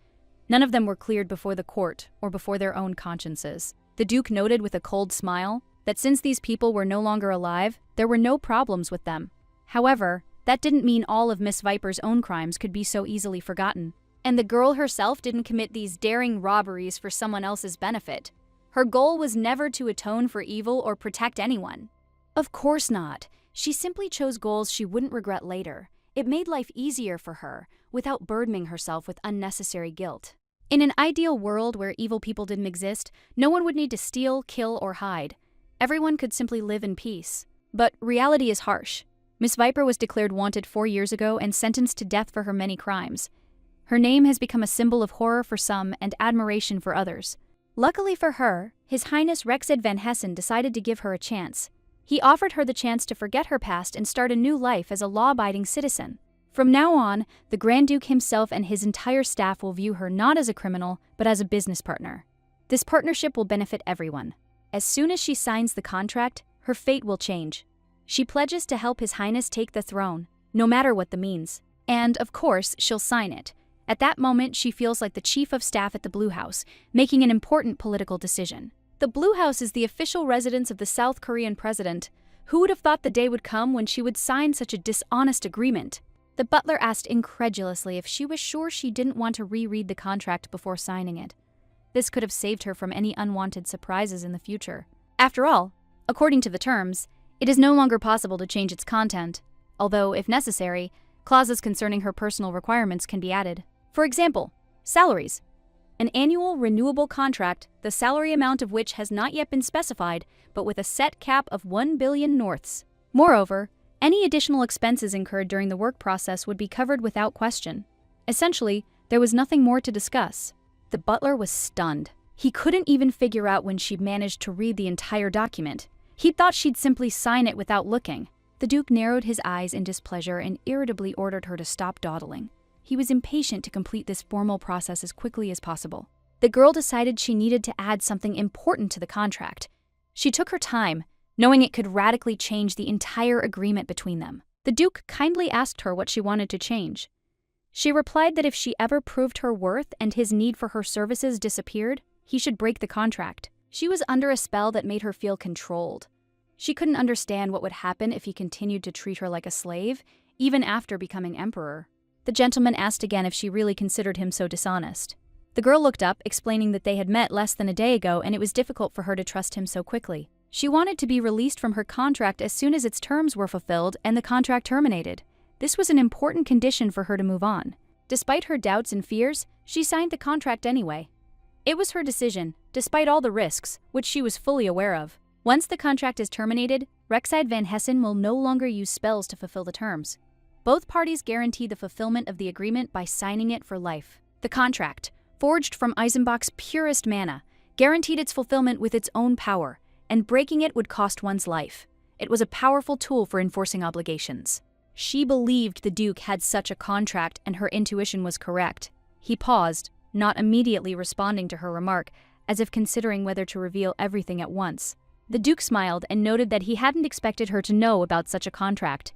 None of them were cleared before the court or before their own consciences. The Duke noted with a cold smile that since these people were no longer alive, there were no problems with them. However, that didn't mean all of Miss Viper's own crimes could be so easily forgotten. And the girl herself didn't commit these daring robberies for someone else's benefit. Her goal was never to atone for evil or protect anyone. Of course not. She simply chose goals she wouldn't regret later. It made life easier for her, without burdening herself with unnecessary guilt. In an ideal world where evil people didn't exist, no one would need to steal, kill, or hide. Everyone could simply live in peace. But reality is harsh. Miss Viper was declared wanted 4 years ago and sentenced to death for her many crimes. Her name has become a symbol of horror for some and admiration for others. Luckily for her, His Highness Rexed Van Hessen decided to give her a chance. He offered her the chance to forget her past and start a new life as a law-abiding citizen. From now on, the Grand Duke himself and his entire staff will view her not as a criminal, but as a business partner. This partnership will benefit everyone. As soon as she signs the contract, her fate will change. She pledges to help His Highness take the throne, no matter what the means. And, of course, she'll sign it. At that moment, she feels like the chief of staff at the Blue House, making an important political decision. The Blue House is the official residence of the South Korean president. Who would have thought the day would come when she would sign such a dishonest agreement? The butler asked incredulously if she was sure she didn't want to reread the contract before signing it. This could have saved her from any unwanted surprises in the future. After all, according to the terms, it is no longer possible to change its content, although, if necessary, clauses concerning her personal requirements can be added. For example, salaries. an annual renewable contract, the salary amount of which has not yet been specified, but with a set cap of 1 billion norths. Moreover, any additional expenses incurred during the work process would be covered without question. Essentially, there was nothing more to discuss. The butler was stunned. He couldn't even figure out when she'd managed to read the entire document. He thought she'd simply sign it without looking. The Duke narrowed his eyes in displeasure and irritably ordered her to stop dawdling. He was impatient to complete this formal process as quickly as possible. The girl decided she needed to add something important to the contract. She took her time, knowing it could radically change the entire agreement between them. The Duke kindly asked her what she wanted to change. She replied that if she ever proved her worth and his need for her services disappeared, he should break the contract. She was under a spell that made her feel controlled. She couldn't understand what would happen if he continued to treat her like a slave, even after becoming emperor. The gentleman asked again if she really considered him so dishonest. The girl looked up, explaining that they had met less than a day ago and it was difficult for her to trust him so quickly. She wanted to be released from her contract as soon as its terms were fulfilled and the contract terminated. This was an important condition for her to move on. Despite her doubts and fears, she signed the contract anyway. It was her decision, despite all the risks, which she was fully aware of. Once the contract is terminated, Rek'Sai Van Hessen will no longer use spells to fulfill the terms. Both parties guarantee the fulfillment of the agreement by signing it for life. The contract, forged from Eisenbach's purest mana, guaranteed its fulfillment with its own power, and breaking it would cost one's life. It was a powerful tool for enforcing obligations. She believed the Duke had such a contract and her intuition was correct. He paused, not immediately responding to her remark, as if considering whether to reveal everything at once. The Duke smiled and noted that he hadn't expected her to know about such a contract.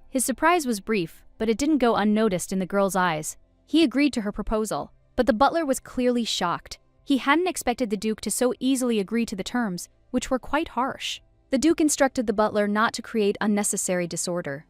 His surprise was brief, but it didn't go unnoticed in the girl's eyes. He agreed to her proposal, but the butler was clearly shocked. He hadn't expected the Duke to so easily agree to the terms, which were quite harsh. The Duke instructed the butler not to create unnecessary disorder.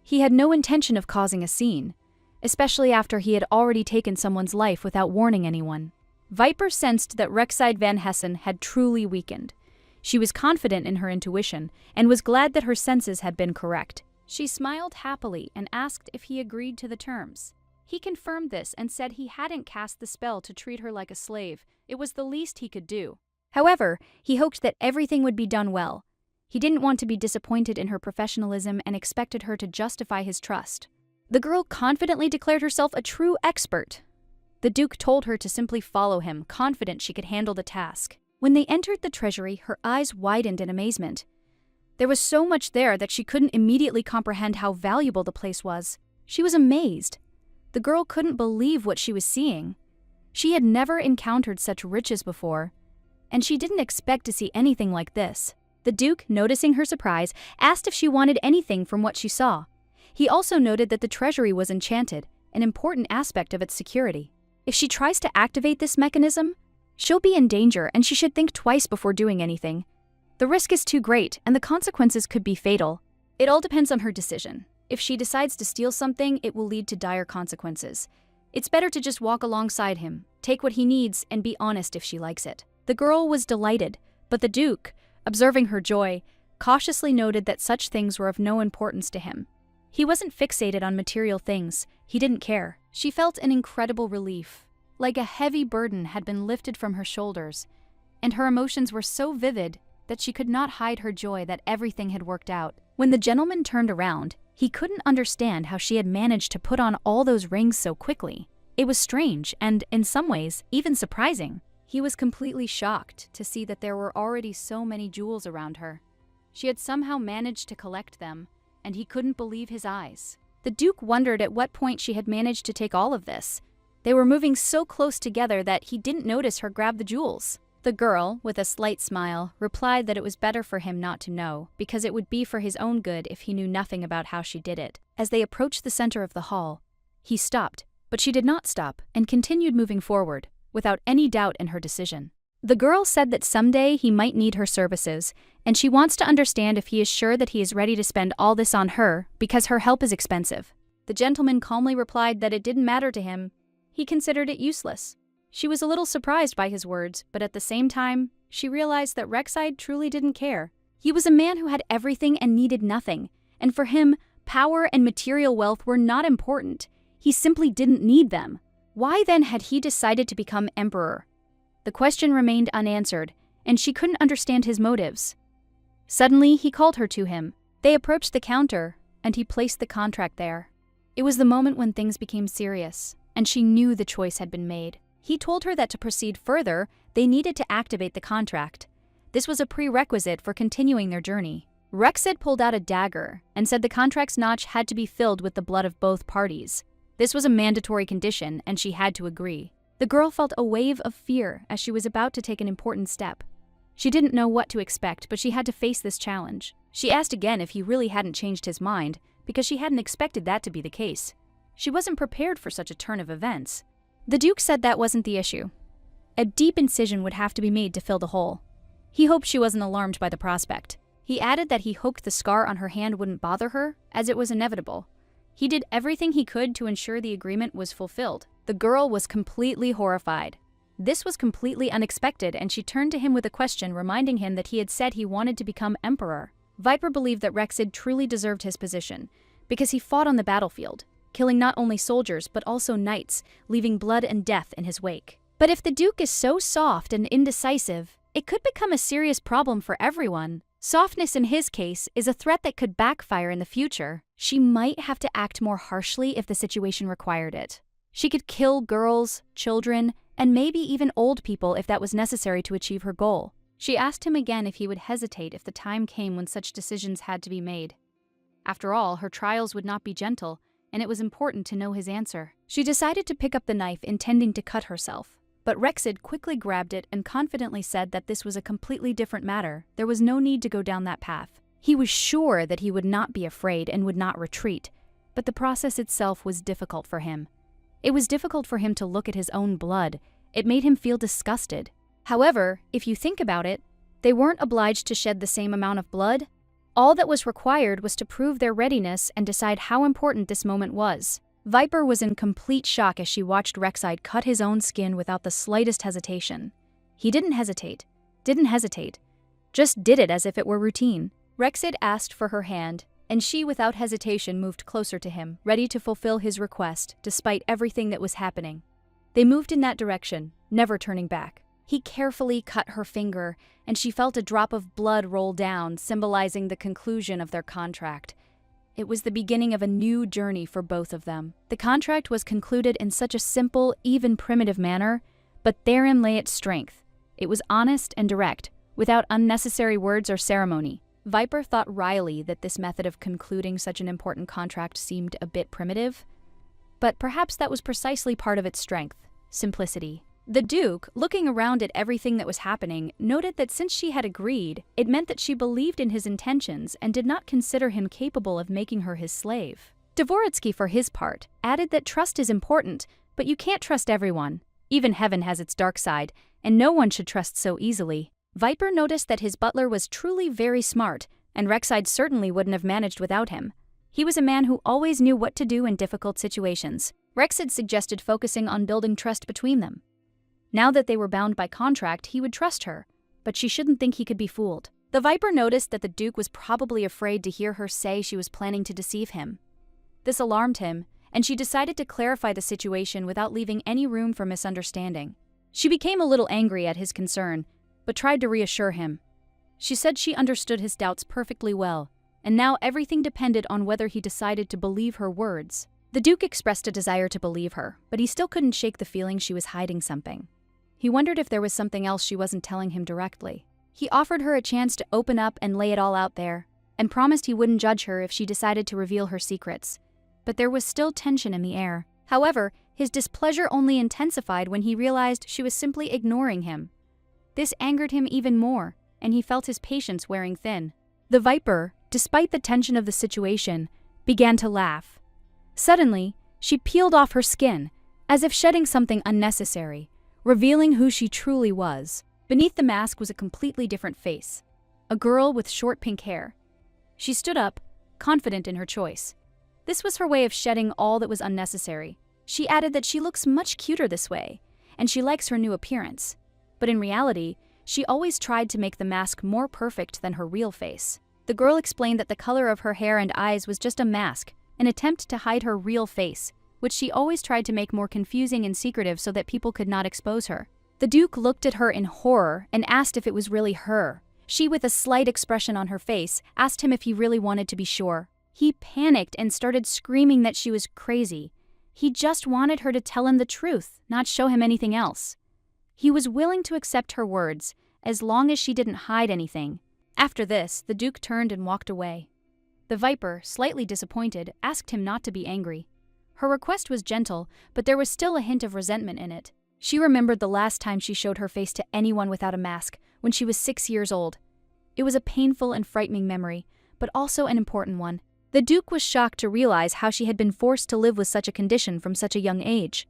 He had no intention of causing a scene, especially after he had already taken someone's life without warning anyone. Viper sensed that Rek'Sai Van Hessen had truly weakened. She was confident in her intuition and was glad that her senses had been correct. She smiled happily and asked if he agreed to the terms. He confirmed this and said he hadn't cast the spell to treat her like a slave. It was the least he could do. However, he hoped that everything would be done well. He didn't want to be disappointed in her professionalism and expected her to justify his trust. The girl confidently declared herself a true expert. The Duke told her to simply follow him, confident she could handle the task. When they entered the treasury, her eyes widened in amazement. There was so much there that she couldn't immediately comprehend how valuable the place was. She was amazed. The girl couldn't believe what she was seeing. She had never encountered such riches before, and she didn't expect to see anything like this. The Duke, noticing her surprise, asked if she wanted anything from what she saw. He also noted that the treasury was enchanted, an important aspect of its security. If she tries to activate this mechanism, she'll be in danger and she should think twice before doing anything. The risk is too great and the consequences could be fatal. It all depends on her decision. If she decides to steal something, it will lead to dire consequences. It's better to just walk alongside him, take what he needs, and be honest if she likes it. The girl was delighted, but the Duke, observing her joy, cautiously noted that such things were of no importance to him. He wasn't fixated on material things. He didn't care. She felt an incredible relief, like a heavy burden had been lifted from her shoulders, and her emotions were so vivid that she could not hide her joy that everything had worked out. When the gentleman turned around, he couldn't understand how she had managed to put on all those rings so quickly. It was strange and, in some ways, even surprising. He was completely shocked to see that there were already so many jewels around her. She had somehow managed to collect them, and he couldn't believe his eyes. The Duke wondered at what point she had managed to take all of this. They were moving so close together that he didn't notice her grab the jewels. The girl, with a slight smile, replied that it was better for him not to know, because it would be for his own good if he knew nothing about how she did it. As they approached the center of the hall, he stopped, but she did not stop and continued moving forward, without any doubt in her decision. The girl said that someday he might need her services, and she wants to understand if he is sure that he is ready to spend all this on her because her help is expensive. The gentleman calmly replied that it didn't matter to him. He considered it useless. She was a little surprised by his words, but at the same time, she realized that Rek'Sai truly didn't care. He was a man who had everything and needed nothing, and for him, power and material wealth were not important. He simply didn't need them. Why then had he decided to become emperor? The question remained unanswered, and she couldn't understand his motives. Suddenly, he called her to him. They approached the counter, and he placed the contract there. It was the moment when things became serious, and she knew the choice had been made. He told her that to proceed further, they needed to activate the contract. This was a prerequisite for continuing their journey. Rexid pulled out a dagger and said the contract's notch had to be filled with the blood of both parties. This was a mandatory condition, and she had to agree. The girl felt a wave of fear as she was about to take an important step. She didn't know what to expect, but she had to face this challenge. She asked again if he really hadn't changed his mind, because she hadn't expected that to be the case. She wasn't prepared for such a turn of events. The Duke said that wasn't the issue. A deep incision would have to be made to fill the hole. He hoped she wasn't alarmed by the prospect. He added that he hoped the scar on her hand wouldn't bother her, as it was inevitable. He did everything he could to ensure the agreement was fulfilled. The girl was completely horrified. This was completely unexpected, and she turned to him with a question, reminding him that he had said he wanted to become emperor. Viper believed that Rexid truly deserved his position, because he fought on the battlefield, killing not only soldiers but also knights, leaving blood and death in his wake. But if the Duke is so soft and indecisive, it could become a serious problem for everyone. Softness in his case is a threat that could backfire in the future. She might have to act more harshly if the situation required it. She could kill girls, children, and maybe even old people if that was necessary to achieve her goal. She asked him again if he would hesitate if the time came when such decisions had to be made. After all, her trials would not be gentle, and it was important to know his answer. She decided to pick up the knife, intending to cut herself. But Rexid quickly grabbed it and confidently said that this was a completely different matter. There was no need to go down that path. He was sure that he would not be afraid and would not retreat, but the process itself was difficult for him. It was difficult for him to look at his own blood. It made him feel disgusted. However, if you think about it, they weren't obliged to shed the same amount of blood. All that was required was to prove their readiness and decide how important this moment was. Viper was in complete shock as she watched Rexide cut his own skin without the slightest hesitation. He didn't hesitate, just did it as if it were routine. Rexid asked for her hand, and she without hesitation moved closer to him, ready to fulfill his request despite everything that was happening. They moved in that direction, never turning back. He carefully cut her finger, and she felt a drop of blood roll down, symbolizing the conclusion of their contract. It was the beginning of a new journey for both of them. The contract was concluded in such a simple, even primitive manner, but therein lay its strength. It was honest and direct, without unnecessary words or ceremony. Viper thought wryly that this method of concluding such an important contract seemed a bit primitive, but perhaps that was precisely part of its strength, simplicity. The Duke, looking around at everything that was happening, noted that since she had agreed, it meant that she believed in his intentions and did not consider him capable of making her his slave. Dvoretsky, for his part, added that trust is important, but you can't trust everyone. Even heaven has its dark side, and no one should trust so easily. Viper noticed that his butler was truly very smart, and Rexide certainly wouldn't have managed without him. He was a man who always knew what to do in difficult situations. Rexide suggested focusing on building trust between them. Now that they were bound by contract, he would trust her, but she shouldn't think he could be fooled. The Viper noticed that the Duke was probably afraid to hear her say she was planning to deceive him. This alarmed him, and she decided to clarify the situation without leaving any room for misunderstanding. She became a little angry at his concern, but tried to reassure him. She said she understood his doubts perfectly well, and now everything depended on whether he decided to believe her words. The Duke expressed a desire to believe her, but he still couldn't shake the feeling she was hiding something. He wondered if there was something else she wasn't telling him directly. He offered her a chance to open up and lay it all out there, and promised he wouldn't judge her if she decided to reveal her secrets. But there was still tension in the air. However, his displeasure only intensified when he realized she was simply ignoring him. This angered him even more, and he felt his patience wearing thin. The Viper, despite the tension of the situation, began to laugh. Suddenly, she peeled off her skin, as if shedding something unnecessary, revealing who she truly was. Beneath the mask was a completely different face, a girl with short pink hair. She stood up, confident in her choice. This was her way of shedding all that was unnecessary. She added that she looks much cuter this way, and she likes her new appearance. But in reality, she always tried to make the mask more perfect than her real face. The girl explained that the color of her hair and eyes was just a mask, an attempt to hide her real face, which she always tried to make more confusing and secretive so that people could not expose her. The Duke looked at her in horror and asked if it was really her. She, with a slight expression on her face, asked him if he really wanted to be sure. He panicked and started screaming that she was crazy. He just wanted her to tell him the truth, not show him anything else. He was willing to accept her words, as long as she didn't hide anything. After this, the Duke turned and walked away. The Viper, slightly disappointed, asked him not to be angry. Her request was gentle, but there was still a hint of resentment in it. She remembered the last time she showed her face to anyone without a mask, when she was 6 years old. It was a painful and frightening memory, but also an important one. The Duke was shocked to realize how she had been forced to live with such a condition from such a young age.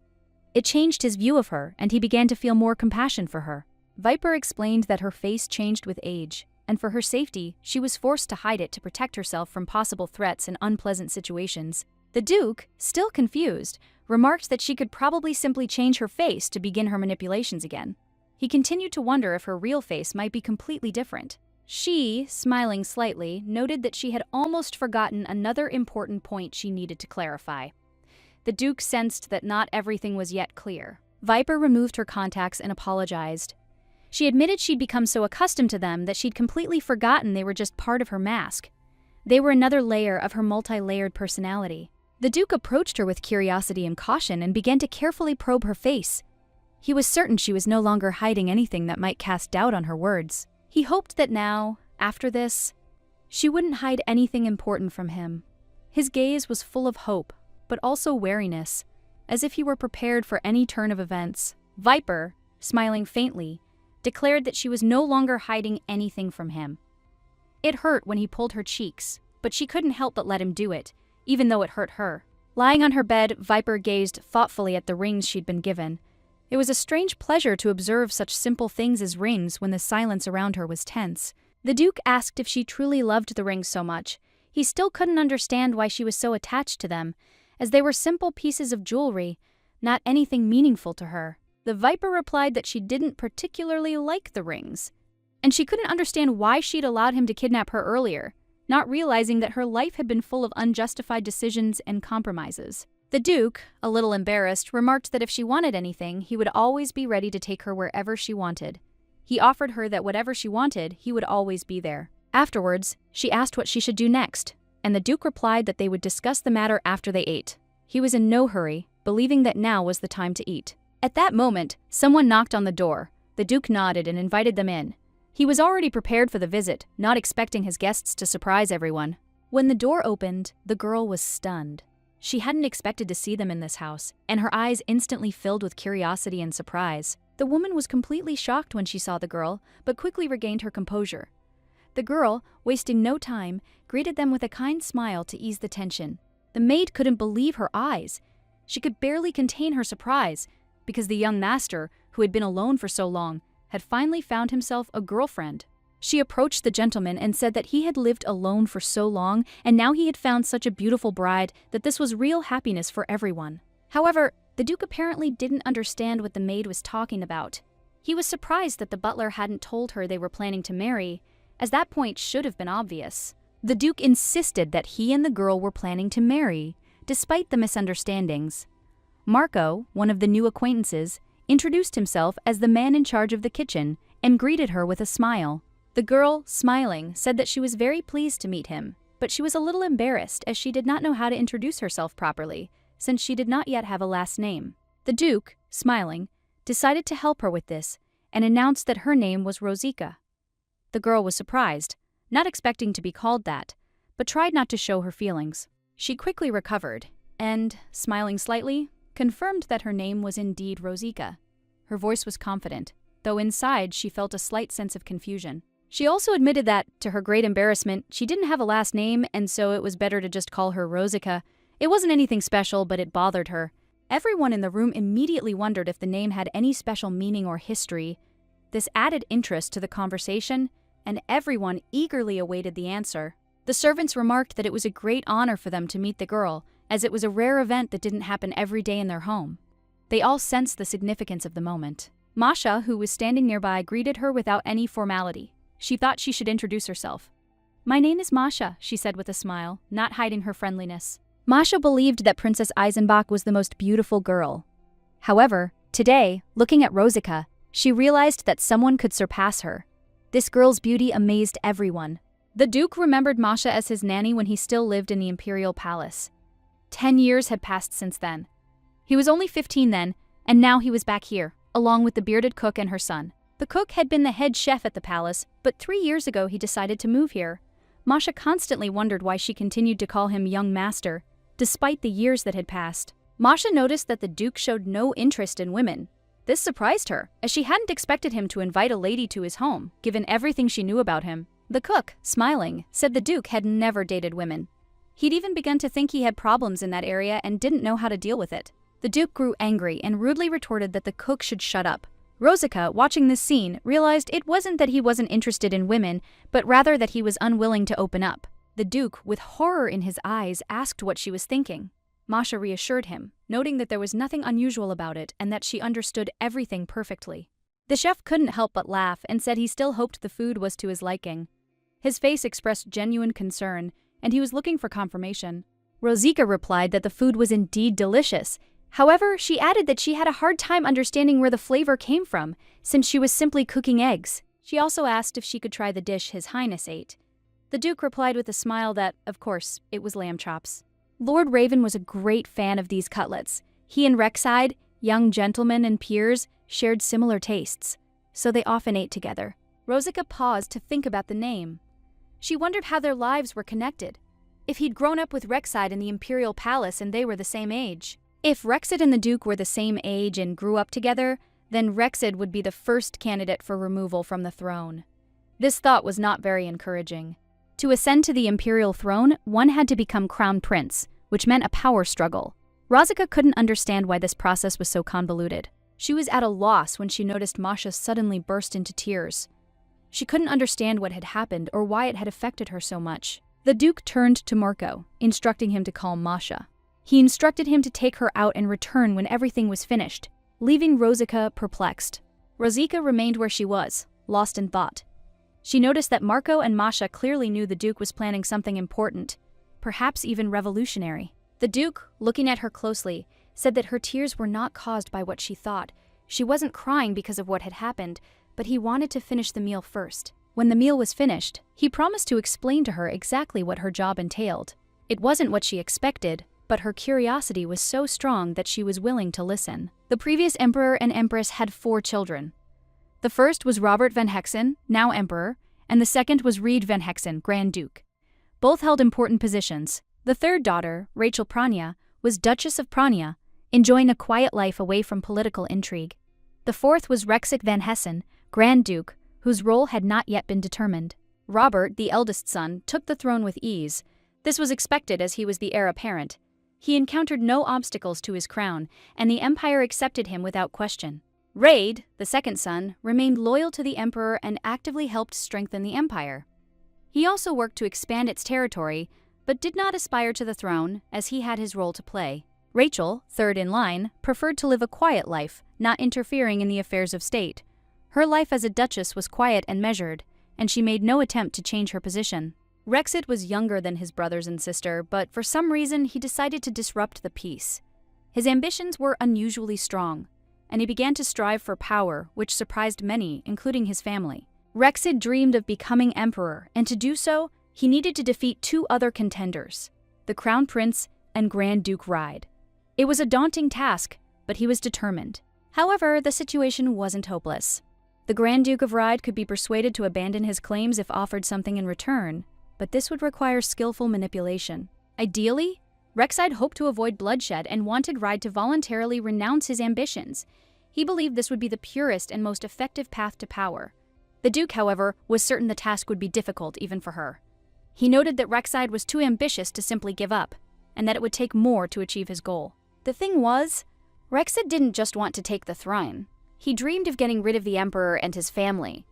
It changed his view of her, and he began to feel more compassion for her. Viper explained that her face changed with age, and for her safety, she was forced to hide it to protect herself from possible threats and unpleasant situations. The Duke, still confused, remarked that she could probably simply change her face to begin her manipulations again. He continued to wonder if her real face might be completely different. She, smiling slightly, noted that she had almost forgotten another important point she needed to clarify. The Duke sensed that not everything was yet clear. Viper removed her contacts and apologized. She admitted she'd become so accustomed to them that she'd completely forgotten they were just part of her mask. They were another layer of her multi-layered personality. The Duke approached her with curiosity and caution and began to carefully probe her face. He was certain she was no longer hiding anything that might cast doubt on her words. He hoped that now, after this, she wouldn't hide anything important from him. His gaze was full of hope, but also wariness, as if he were prepared for any turn of events. Viper, smiling faintly, declared that she was no longer hiding anything from him. It hurt when he pulled her cheeks, but she couldn't help but let him do it, even though it hurt her. Lying on her bed, Viper gazed thoughtfully at the rings she'd been given. It was a strange pleasure to observe such simple things as rings when the silence around her was tense. The Duke asked if she truly loved the rings so much. He still couldn't understand why she was so attached to them, as they were simple pieces of jewelry, not anything meaningful to her. The Viper replied that she didn't particularly like the rings, and she couldn't understand why she'd allowed him to kidnap her earlier, not realizing that her life had been full of unjustified decisions and compromises. The Duke, a little embarrassed, remarked that if she wanted anything, he would always be ready to take her wherever she wanted. He offered her that whatever she wanted, he would always be there. Afterwards, she asked what she should do next, and the Duke replied that they would discuss the matter after they ate. He was in no hurry, believing that now was the time to eat. At that moment, someone knocked on the door. The Duke nodded and invited them in. He was already prepared for the visit, not expecting his guests to surprise everyone. When the door opened, the girl was stunned. She hadn't expected to see them in this house, and her eyes instantly filled with curiosity and surprise. The woman was completely shocked when she saw the girl, but quickly regained her composure. The girl, wasting no time, greeted them with a kind smile to ease the tension. The maid couldn't believe her eyes. She could barely contain her surprise, because the young master, who had been alone for so long, had finally found himself a girlfriend. She approached the gentleman and said that he had lived alone for so long, and now he had found such a beautiful bride that this was real happiness for everyone. However, the Duke apparently didn't understand what the maid was talking about. He was surprised that the butler hadn't told her they were planning to marry, as that point should have been obvious. The Duke insisted that he and the girl were planning to marry, despite the misunderstandings. Marco, one of the new acquaintances, introduced himself as the man in charge of the kitchen and greeted her with a smile. The girl, smiling, said that she was very pleased to meet him, but she was a little embarrassed as she did not know how to introduce herself properly, since she did not yet have a last name. The Duke, smiling, decided to help her with this and announced that her name was Rosika. The girl was surprised, not expecting to be called that, but tried not to show her feelings. She quickly recovered and, smiling slightly, confirmed that her name was indeed Rosika. Her voice was confident, though inside she felt a slight sense of confusion. She also admitted that, to her great embarrassment, she didn't have a last name, and so it was better to just call her Rosika. It wasn't anything special, but it bothered her. Everyone in the room immediately wondered if the name had any special meaning or history. This added interest to the conversation, and everyone eagerly awaited the answer. The servants remarked that it was a great honor for them to meet the girl, as it was a rare event that didn't happen every day in their home. They all sensed the significance of the moment. Masha, who was standing nearby, greeted her without any formality. She thought she should introduce herself. "My name is Masha," she said with a smile, not hiding her friendliness. Masha believed that Princess Eisenbach was the most beautiful girl. However, today, looking at Rosica, she realized that someone could surpass her. This girl's beauty amazed everyone. The Duke remembered Masha as his nanny when he still lived in the imperial palace. 10 years had passed since then. He was only 15 then, and now he was back here, along with the bearded cook and her son. The cook had been the head chef at the palace, but 3 years ago he decided to move here. Masha constantly wondered why she continued to call him young master, despite the years that had passed. Masha noticed that the Duke showed no interest in women. This surprised her, as she hadn't expected him to invite a lady to his home, given everything she knew about him. The cook, smiling, said the Duke had never dated women. He'd even begun to think he had problems in that area and didn't know how to deal with it. The Duke grew angry and rudely retorted that the cook should shut up. Rosica, watching this scene, realized it wasn't that he wasn't interested in women, but rather that he was unwilling to open up. The Duke, with horror in his eyes, asked what she was thinking. Masha reassured him, noting that there was nothing unusual about it and that she understood everything perfectly. The chef couldn't help but laugh and said he still hoped the food was to his liking. His face expressed genuine concern, and he was looking for confirmation. Rosica replied that the food was indeed delicious. However, she added that she had a hard time understanding where the flavor came from, since she was simply cooking eggs. She also asked if she could try the dish His Highness ate. The Duke replied with a smile that, of course, it was lamb chops. Lord Raven was a great fan of these cutlets. He and Rexide, young gentlemen and peers, shared similar tastes, so they often ate together. Rosica paused to think about the name. She wondered how their lives were connected. If he'd grown up with Rexide in the Imperial Palace and they were the same age. If Rexide and the Duke were the same age and grew up together, then Rexide would be the first candidate for removal from the throne. This thought was not very encouraging. To ascend to the imperial throne, one had to become crown prince, which meant a power struggle. Rosica couldn't understand why this process was so convoluted. She was at a loss when she noticed Masha suddenly burst into tears. She couldn't understand what had happened or why it had affected her so much. The Duke turned to Marco, instructing him to calm Masha. He instructed him to take her out and return when everything was finished, leaving Rosica perplexed. Rosica remained where she was, lost in thought. She noticed that Marco and Masha clearly knew the Duke was planning something important, perhaps even revolutionary. The Duke, looking at her closely, said that her tears were not caused by what she thought. She wasn't crying because of what had happened, but he wanted to finish the meal first. When the meal was finished, he promised to explain to her exactly what her job entailed. It wasn't what she expected, but her curiosity was so strong that she was willing to listen. The previous emperor and empress had 4 children. The first was Robert van Hexen, now emperor, and the second was Reed van Hexen, Grand Duke. Both held important positions. The third daughter, Rachel Prania, was Duchess of Prania, enjoying a quiet life away from political intrigue. The fourth was Rexit van Hessen, Grand Duke, whose role had not yet been determined. Robert, the eldest son, took the throne with ease. This was expected as he was the heir apparent. He encountered no obstacles to his crown, and the empire accepted him without question. Raid, the second son, remained loyal to the emperor and actively helped strengthen the empire. He also worked to expand its territory, but did not aspire to the throne, as he had his role to play. Rachel, third in line, preferred to live a quiet life, not interfering in the affairs of state. Her life as a duchess was quiet and measured, and she made no attempt to change her position. Rexit was younger than his brothers and sister, but for some reason he decided to disrupt the peace. His ambitions were unusually strong, and he began to strive for power, which surprised many, including his family. Rexit dreamed of becoming emperor, and to do so, he needed to defeat 2 other contenders, the Crown Prince and Grand Duke Ride. It was a daunting task, but he was determined. However, the situation wasn't hopeless. The Grand Duke of Ride could be persuaded to abandon his claims if offered something in return, but this would require skillful manipulation. Ideally, Rexide hoped to avoid bloodshed and wanted Ride to voluntarily renounce his ambitions. He believed this would be the purest and most effective path to power. The Duke, however, was certain the task would be difficult even for her. He noted that Rexide was too ambitious to simply give up, and that it would take more to achieve his goal. The thing was, Rexide didn't just want to take the throne. He dreamed of getting rid of the emperor and his family.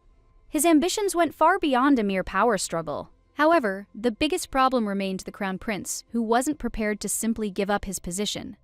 His ambitions went far beyond a mere power struggle. However, the biggest problem remained the Crown Prince, who wasn't prepared to simply give up his position.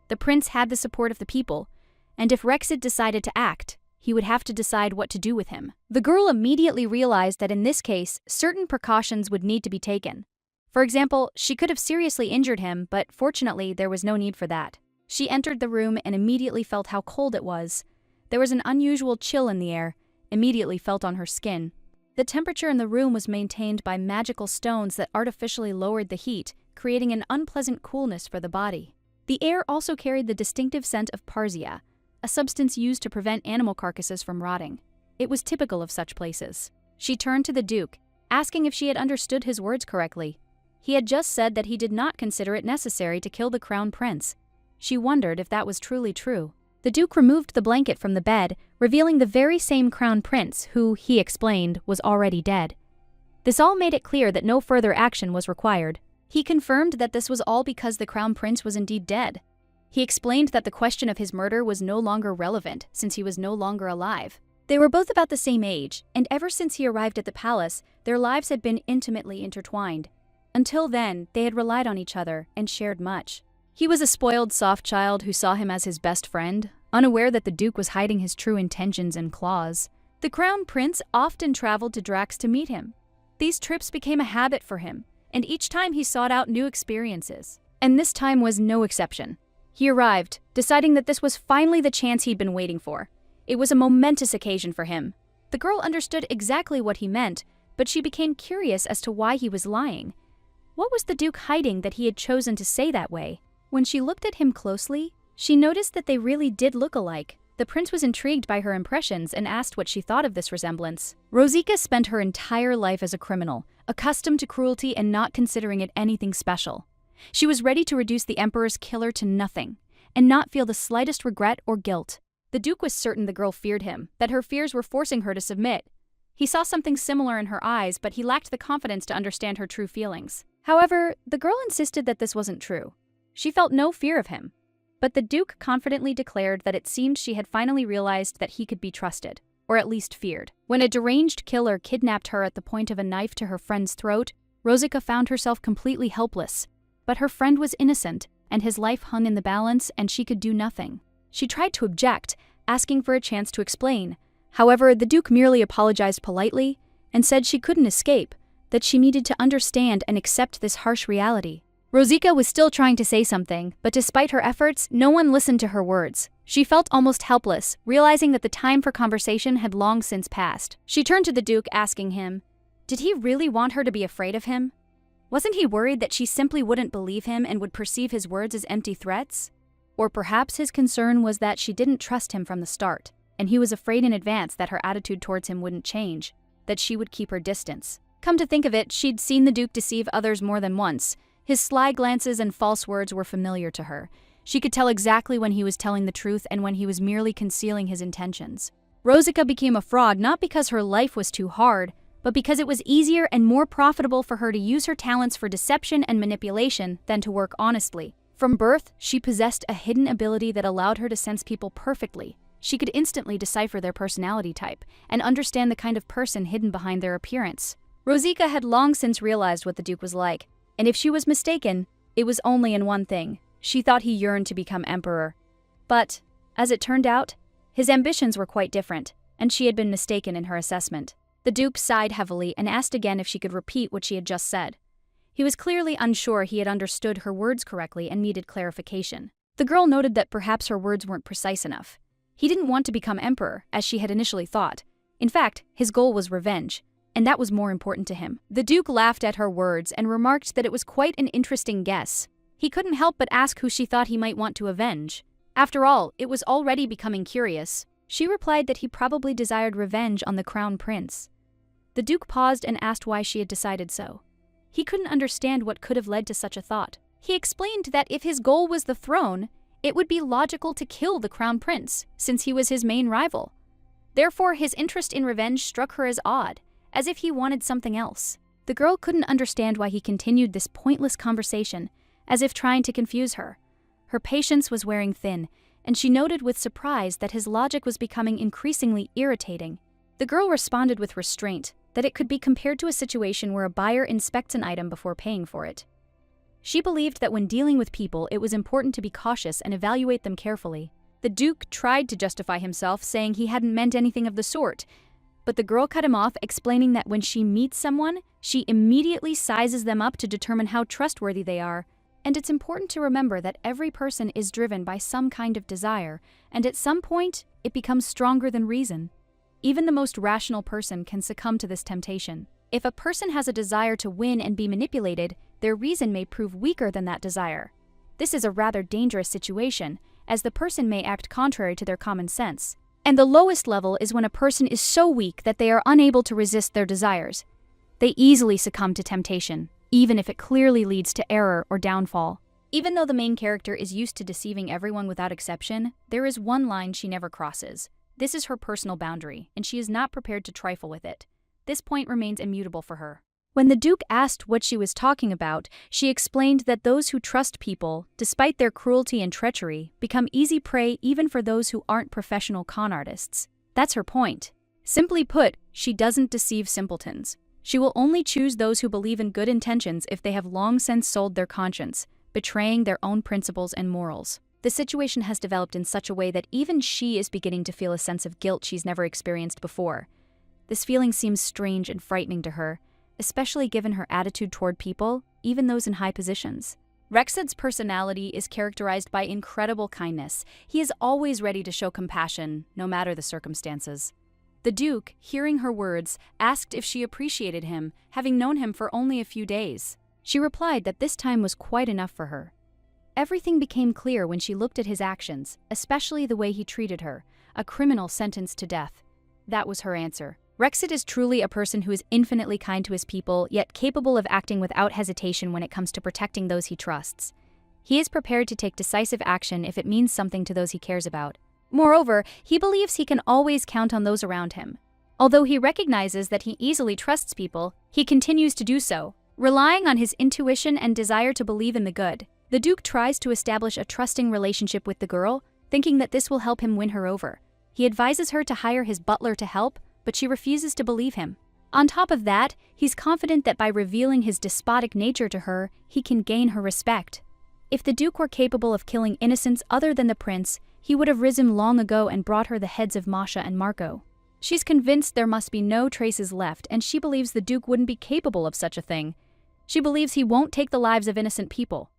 The prince had the support of the people, and if Rexit decided to act, he would have to decide what to do with him. The girl immediately realized that in this case, certain precautions would need to be taken. For example, she could have seriously injured him, but fortunately there was no need for that. She entered the room and immediately felt how cold it was. There was an unusual chill in the air, immediately felt on her skin. The temperature in the room was maintained by magical stones that artificially lowered the heat, creating an unpleasant coolness for the body. The air also carried the distinctive scent of parsia, a substance used to prevent animal carcasses from rotting. It was typical of such places. She turned to the Duke, asking if she had understood his words correctly. He had just said that he did not consider it necessary to kill the Crown Prince. She wondered if that was truly true. The Duke removed the blanket from the bed, revealing the very same Crown Prince who, he explained, was already dead. This all made it clear that no further action was required. He confirmed that this was all because the Crown Prince was indeed dead. He explained that the question of his murder was no longer relevant since he was no longer alive. They were both about the same age, and ever since he arrived at the palace, their lives had been intimately intertwined. Until then, they had relied on each other and shared much. He was a spoiled, soft child who saw him as his best friend, unaware that the Duke was hiding his true intentions and claws. The Crown Prince often traveled to Drax to meet him. These trips became a habit for him, and each time he sought out new experiences. And this time was no exception. He arrived, deciding that this was finally the chance he'd been waiting for. It was a momentous occasion for him. The girl understood exactly what he meant, but she became curious as to why he was lying. What was the Duke hiding that he had chosen to say that way? When she looked at him closely, she noticed that they really did look alike. The prince was intrigued by her impressions and asked what she thought of this resemblance. Rosika spent her entire life as a criminal, accustomed to cruelty and not considering it anything special. She was ready to reduce the Emperor's killer to nothing, and not feel the slightest regret or guilt. The Duke was certain the girl feared him, that her fears were forcing her to submit. He saw something similar in her eyes, but he lacked the confidence to understand her true feelings. However, the girl insisted that this wasn't true. She felt no fear of him. But the Duke confidently declared that it seemed she had finally realized that he could be trusted, or at least feared. When a deranged killer kidnapped her at the point of a knife to her friend's throat, Rosika found herself completely helpless. But her friend was innocent, and his life hung in the balance, and she could do nothing. She tried to object, asking for a chance to explain. However, the Duke merely apologized politely and said she couldn't escape, that she needed to understand and accept this harsh reality. Rosika was still trying to say something, but despite her efforts, no one listened to her words. She felt almost helpless, realizing that the time for conversation had long since passed. She turned to the Duke, asking him, did he really want her to be afraid of him? Wasn't he worried that she simply wouldn't believe him and would perceive his words as empty threats? Or perhaps his concern was that she didn't trust him from the start, and he was afraid in advance that her attitude towards him wouldn't change, that she would keep her distance. Come to think of it, she'd seen the Duke deceive others more than once. His sly glances and false words were familiar to her. She could tell exactly when he was telling the truth and when he was merely concealing his intentions. Rosika became a fraud not because her life was too hard, but because it was easier and more profitable for her to use her talents for deception and manipulation than to work honestly. From birth, she possessed a hidden ability that allowed her to sense people perfectly. She could instantly decipher their personality type and understand the kind of person hidden behind their appearance. Rosika had long since realized what the Duke was like. And if she was mistaken, it was only in one thing. She thought he yearned to become emperor. But, as it turned out, his ambitions were quite different, and she had been mistaken in her assessment. The Duke sighed heavily and asked again if she could repeat what she had just said. He was clearly unsure he had understood her words correctly and needed clarification. The girl noted that perhaps her words weren't precise enough. He didn't want to become emperor, as she had initially thought. In fact, his goal was revenge. And that was more important to him. The Duke laughed at her words and remarked that it was quite an interesting guess. He couldn't help but ask who she thought he might want to avenge. After all, it was already becoming curious. She replied that he probably desired revenge on the Crown Prince. The Duke paused and asked why she had decided so. He couldn't understand what could have led to such a thought. He explained that if his goal was the throne, it would be logical to kill the Crown Prince, since he was his main rival. Therefore, his interest in revenge struck her as odd, as if he wanted something else. The girl couldn't understand why he continued this pointless conversation, as if trying to confuse her. Her patience was wearing thin, and she noted with surprise that his logic was becoming increasingly irritating. The girl responded with restraint, that it could be compared to a situation where a buyer inspects an item before paying for it. She believed that when dealing with people, it was important to be cautious and evaluate them carefully. The Duke tried to justify himself, saying he hadn't meant anything of the sort, But the girl cut him off, explaining that when she meets someone, she immediately sizes them up to determine how trustworthy they are. And it's important to remember that every person is driven by some kind of desire, and at some point, it becomes stronger than reason. Even the most rational person can succumb to this temptation. If a person has a desire to win and be manipulated, their reason may prove weaker than that desire. This is a rather dangerous situation, as the person may act contrary to their common sense. And the lowest level is when a person is so weak that they are unable to resist their desires. They easily succumb to temptation, even if it clearly leads to error or downfall. Even though the main character is used to deceiving everyone without exception, there is one line she never crosses. This is her personal boundary, and she is not prepared to trifle with it. This point remains immutable for her. When the Duke asked what she was talking about, she explained that those who trust people, despite their cruelty and treachery, become easy prey even for those who aren't professional con artists. That's her point. Simply put, she doesn't deceive simpletons. She will only choose those who believe in good intentions if they have long since sold their conscience, betraying their own principles and morals. The situation has developed in such a way that even she is beginning to feel a sense of guilt she's never experienced before. This feeling seems strange and frightening to her, especially given her attitude toward people, even those in high positions. Rexid's personality is characterized by incredible kindness. He is always ready to show compassion, no matter the circumstances. The Duke, hearing her words, asked if she appreciated him, having known him for only a few days. She replied that this time was quite enough for her. Everything became clear when she looked at his actions, especially the way he treated her, a criminal sentenced to death. That was her answer. Rexid is truly a person who is infinitely kind to his people, yet capable of acting without hesitation when it comes to protecting those he trusts. He is prepared to take decisive action if it means something to those he cares about. Moreover, he believes he can always count on those around him. Although he recognizes that he easily trusts people, he continues to do so, relying on his intuition and desire to believe in the good. The Duke tries to establish a trusting relationship with the girl, thinking that this will help him win her over. He advises her to hire his butler to help, but she refuses to believe him. On top of that, he's confident that by revealing his despotic nature to her, he can gain her respect. If the Duke were capable of killing innocents other than the prince, he would have risen long ago and brought her the heads of Masha and Marco. She's convinced there must be no traces left, and she believes the Duke wouldn't be capable of such a thing. She believes he won't take the lives of innocent people.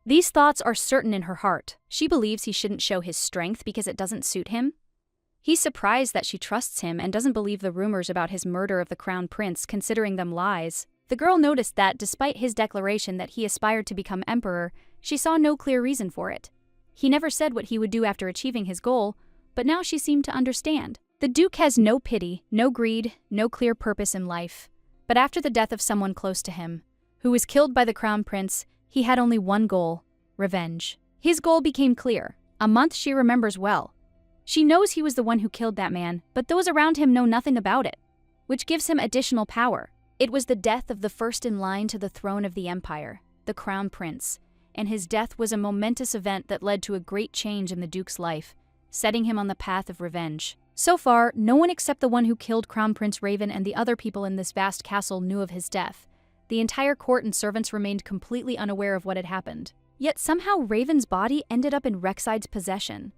These thoughts are certain in her heart. She believes he shouldn't show his strength because it doesn't suit him. He's surprised that she trusts him and doesn't believe the rumors about his murder of the crown prince, considering them lies. The girl noticed that, despite his declaration that he aspired to become emperor, she saw no clear reason for it. He never said what he would do after achieving his goal, but now she seemed to understand. The Duke has no pity, no greed, no clear purpose in life. But after the death of someone close to him, who was killed by the crown prince, he had only one goal: revenge. His goal became clear, a month she remembers well. She knows he was the one who killed that man, but those around him know nothing about it, which gives him additional power. It was the death of the first in line to the throne of the empire, the crown prince, and his death was a momentous event that led to a great change in the Duke's life, setting him on the path of revenge. So far, no one except the one who killed Crown Prince Raven and the other people in this vast castle knew of his death. The entire court and servants remained completely unaware of what had happened. Yet somehow Raven's body ended up in Rexide's possession.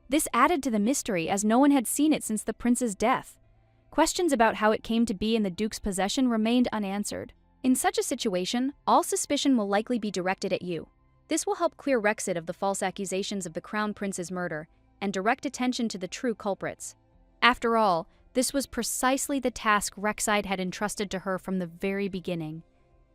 This added to the mystery, as no one had seen it since the prince's death. Questions about how it came to be in the Duke's possession remained unanswered. In such a situation, all suspicion will likely be directed at you. This will help clear Rexid of the false accusations of the Crown Prince's murder and direct attention to the true culprits. After all, this was precisely the task Rexide had entrusted to her from the very beginning.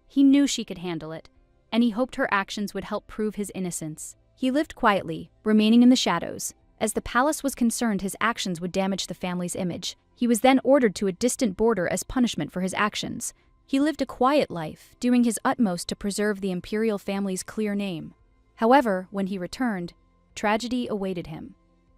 He knew she could handle it, and he hoped her actions would help prove his innocence. He lived quietly, remaining in the shadows. As the palace was concerned his actions would damage the family's image, he was then ordered to a distant border as punishment for his actions. He lived a quiet life, doing his utmost to preserve the imperial family's clear name. However, when he returned, tragedy awaited him.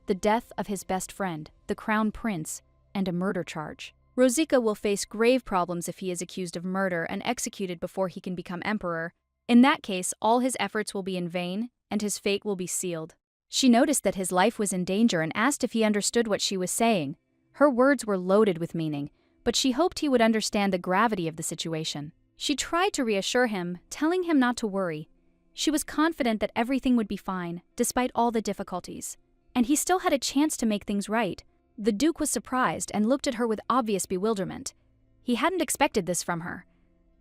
The death of his best friend, the crown prince, and a murder charge. Rosica will face grave problems if he is accused of murder and executed before he can become emperor. In that case, all his efforts will be in vain, and his fate will be sealed. She noticed that his life was in danger and asked if he understood what she was saying. Her words were loaded with meaning, but she hoped he would understand the gravity of the situation. She tried to reassure him, telling him not to worry. She was confident that everything would be fine, despite all the difficulties. And he still had a chance to make things right. The Duke was surprised and looked at her with obvious bewilderment. He hadn't expected this from her.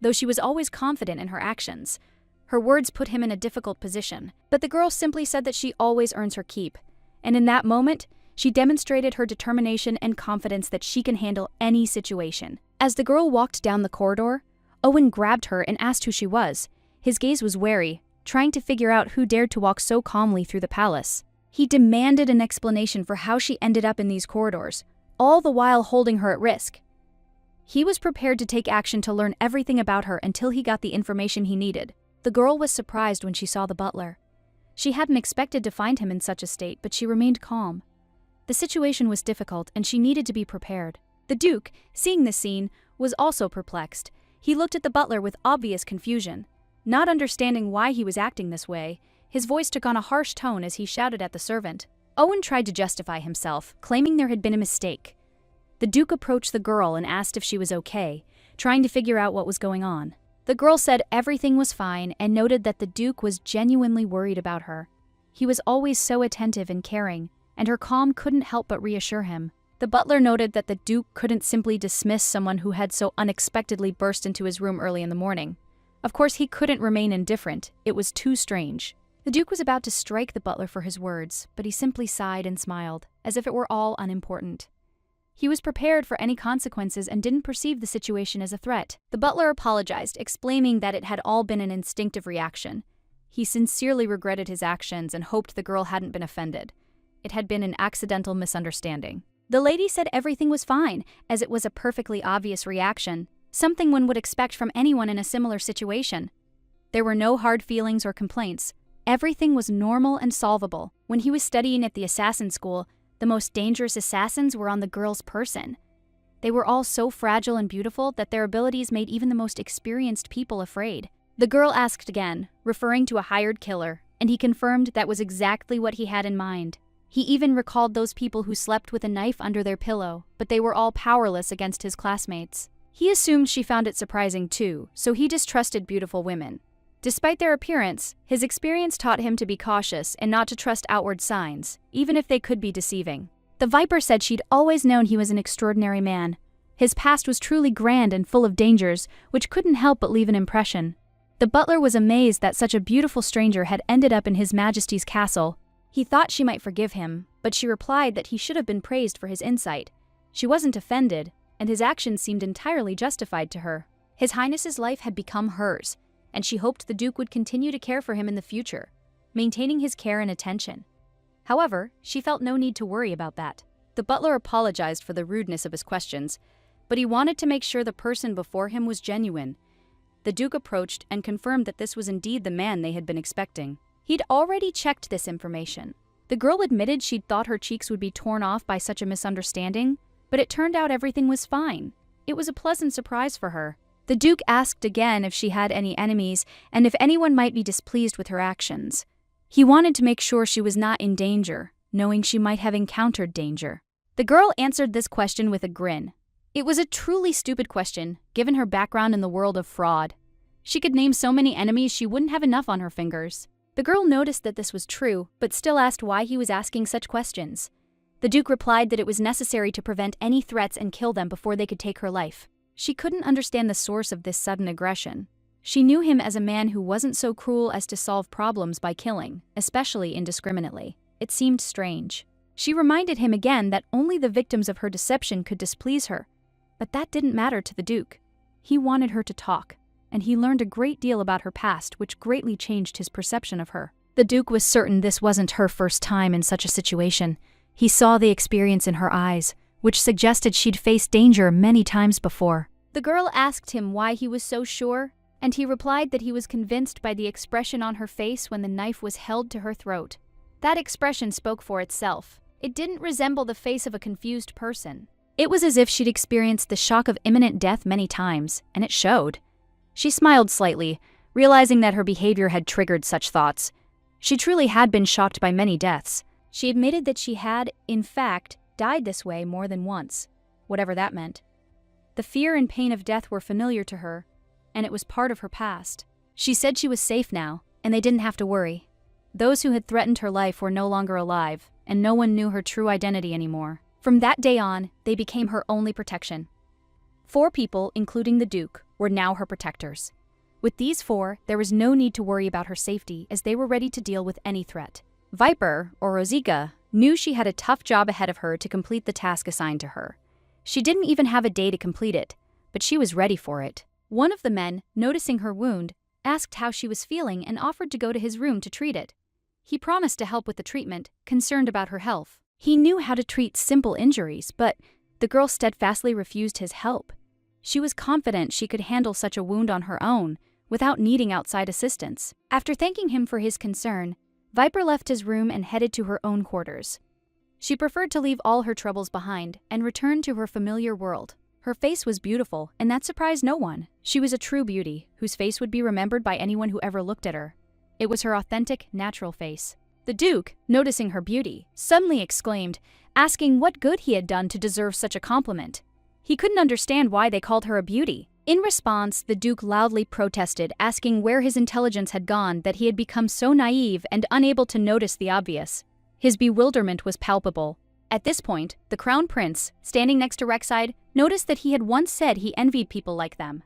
Though she was always confident in her actions, her words put him in a difficult position. But the girl simply said that she always earns her keep, and in that moment, she demonstrated her determination and confidence that she can handle any situation. As the girl walked down the corridor, Owen grabbed her and asked who she was. His gaze was wary, trying to figure out who dared to walk so calmly through the palace. He demanded an explanation for how she ended up in these corridors, all the while holding her at risk. He was prepared to take action to learn everything about her until he got the information he needed. The girl was surprised when she saw the butler. She hadn't expected to find him in such a state, but she remained calm. The situation was difficult, and she needed to be prepared. The Duke, seeing this scene, was also perplexed. He looked at the butler with obvious confusion. Not understanding why he was acting this way, his voice took on a harsh tone as he shouted at the servant. Owen tried to justify himself, claiming there had been a mistake. The Duke approached the girl and asked if she was okay, trying to figure out what was going on. The girl said everything was fine and noted that the Duke was genuinely worried about her. He was always so attentive and caring, and her calm couldn't help but reassure him. The butler noted that the Duke couldn't simply dismiss someone who had so unexpectedly burst into his room early in the morning. Of course, he couldn't remain indifferent. It was too strange. The Duke was about to strike the butler for his words, but he simply sighed and smiled, as if it were all unimportant. He was prepared for any consequences and didn't perceive the situation as a threat. The butler apologized, explaining that it had all been an instinctive reaction. He sincerely regretted his actions and hoped the girl hadn't been offended. It had been an accidental misunderstanding. The lady said everything was fine, as it was a perfectly obvious reaction, something one would expect from anyone in a similar situation. There were no hard feelings or complaints. Everything was normal and solvable. When he was studying at the assassin school, the most dangerous assassins were on the girl's person. They were all so fragile and beautiful that their abilities made even the most experienced people afraid. The girl asked again, referring to a hired killer, and he confirmed that was exactly what he had in mind. He even recalled those people who slept with a knife under their pillow, but they were all powerless against his classmates. He assumed she found it surprising too, so he distrusted beautiful women. Despite their appearance, his experience taught him to be cautious and not to trust outward signs, even if they could be deceiving. The Viper said she'd always known he was an extraordinary man. His past was truly grand and full of dangers, which couldn't help but leave an impression. The butler was amazed that such a beautiful stranger had ended up in His Majesty's castle. He thought she might forgive him, but she replied that he should have been praised for his insight. She wasn't offended, and his actions seemed entirely justified to her. His Highness's life had become hers, and she hoped the Duke would continue to care for him in the future, maintaining his care and attention. However, she felt no need to worry about that. The butler apologized for the rudeness of his questions, but he wanted to make sure the person before him was genuine. The Duke approached and confirmed that this was indeed the man they had been expecting. He'd already checked this information. The girl admitted she'd thought her cheeks would be torn off by such a misunderstanding, but it turned out everything was fine. It was a pleasant surprise for her. The Duke asked again if she had any enemies and if anyone might be displeased with her actions. He wanted to make sure she was not in danger, knowing she might have encountered danger. The girl answered this question with a grin. It was a truly stupid question, given her background in the world of fraud. She could name so many enemies she wouldn't have enough on her fingers. The girl noticed that this was true, but still asked why he was asking such questions. The Duke replied that it was necessary to prevent any threats and kill them before they could take her life. She couldn't understand the source of this sudden aggression. She knew him as a man who wasn't so cruel as to solve problems by killing, especially indiscriminately. It seemed strange. She reminded him again that only the victims of her deception could displease her. But that didn't matter to the Duke. He wanted her to talk, and he learned a great deal about her past, which greatly changed his perception of her. The Duke was certain this wasn't her first time in such a situation. He saw the experience in her eyes, which suggested she'd faced danger many times before. The girl asked him why he was so sure, and he replied that he was convinced by the expression on her face when the knife was held to her throat. That expression spoke for itself. It didn't resemble the face of a confused person. It was as if she'd experienced the shock of imminent death many times, and it showed. She smiled slightly, realizing that her behavior had triggered such thoughts. She truly had been shocked by many deaths. She admitted that she had, in fact, died this way more than once, whatever that meant. The fear and pain of death were familiar to her, and it was part of her past. She said she was safe now, and they didn't have to worry. Those who had threatened her life were no longer alive, and no one knew her true identity anymore. From that day on, they became her only protection. 4 people, including the Duke, were now her protectors. With these 4, there was no need to worry about her safety as they were ready to deal with any threat. Viper, or Rosica, knew she had a tough job ahead of her to complete the task assigned to her. She didn't even have a day to complete it, but she was ready for it. One of the men, noticing her wound, asked how she was feeling and offered to go to his room to treat it. He promised to help with the treatment, concerned about her health. He knew how to treat simple injuries, but the girl steadfastly refused his help. She was confident she could handle such a wound on her own, without needing outside assistance. After thanking him for his concern, Viper left his room and headed to her own quarters. She preferred to leave all her troubles behind and return to her familiar world. Her face was beautiful, and that surprised no one. She was a true beauty, whose face would be remembered by anyone who ever looked at her. It was her authentic, natural face. The Duke, noticing her beauty, suddenly exclaimed, asking what good he had done to deserve such a compliment. He couldn't understand why they called her a beauty. In response, the Duke loudly protested, asking where his intelligence had gone that he had become so naive and unable to notice the obvious. His bewilderment was palpable. At this point, the Crown Prince, standing next to Rek'Sai, noticed that he had once said he envied people like them.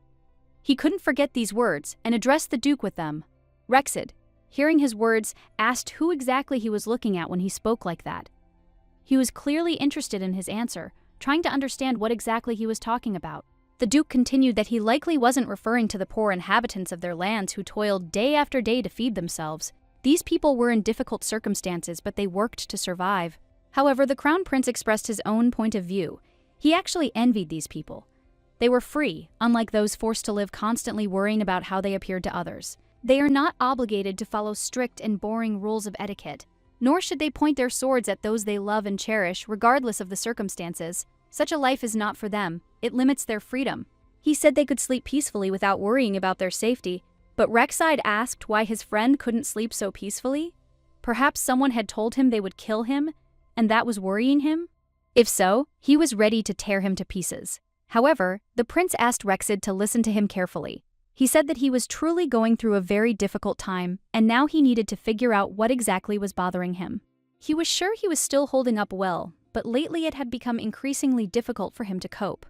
He couldn't forget these words and addressed the Duke with them. Rek'Sai, hearing his words, asked who exactly he was looking at when he spoke like that. He was clearly interested in his answer, trying to understand what exactly he was talking about. The Duke continued that he likely wasn't referring to the poor inhabitants of their lands who toiled day after day to feed themselves. These people were in difficult circumstances, but they worked to survive. However, the Crown Prince expressed his own point of view. He actually envied these people. They were free, unlike those forced to live constantly worrying about how they appeared to others. They are not obligated to follow strict and boring rules of etiquette, nor should they point their swords at those they love and cherish, regardless of the circumstances. Such a life is not for them. It limits their freedom. He said they could sleep peacefully without worrying about their safety, but Rek'Sai asked why his friend couldn't sleep so peacefully. Perhaps someone had told him they would kill him, and that was worrying him? If so, he was ready to tear him to pieces. However, the prince asked Rek'Sai to listen to him carefully. He said that he was truly going through a very difficult time, and now he needed to figure out what exactly was bothering him. He was sure he was still holding up well, but lately it had become increasingly difficult for him to cope.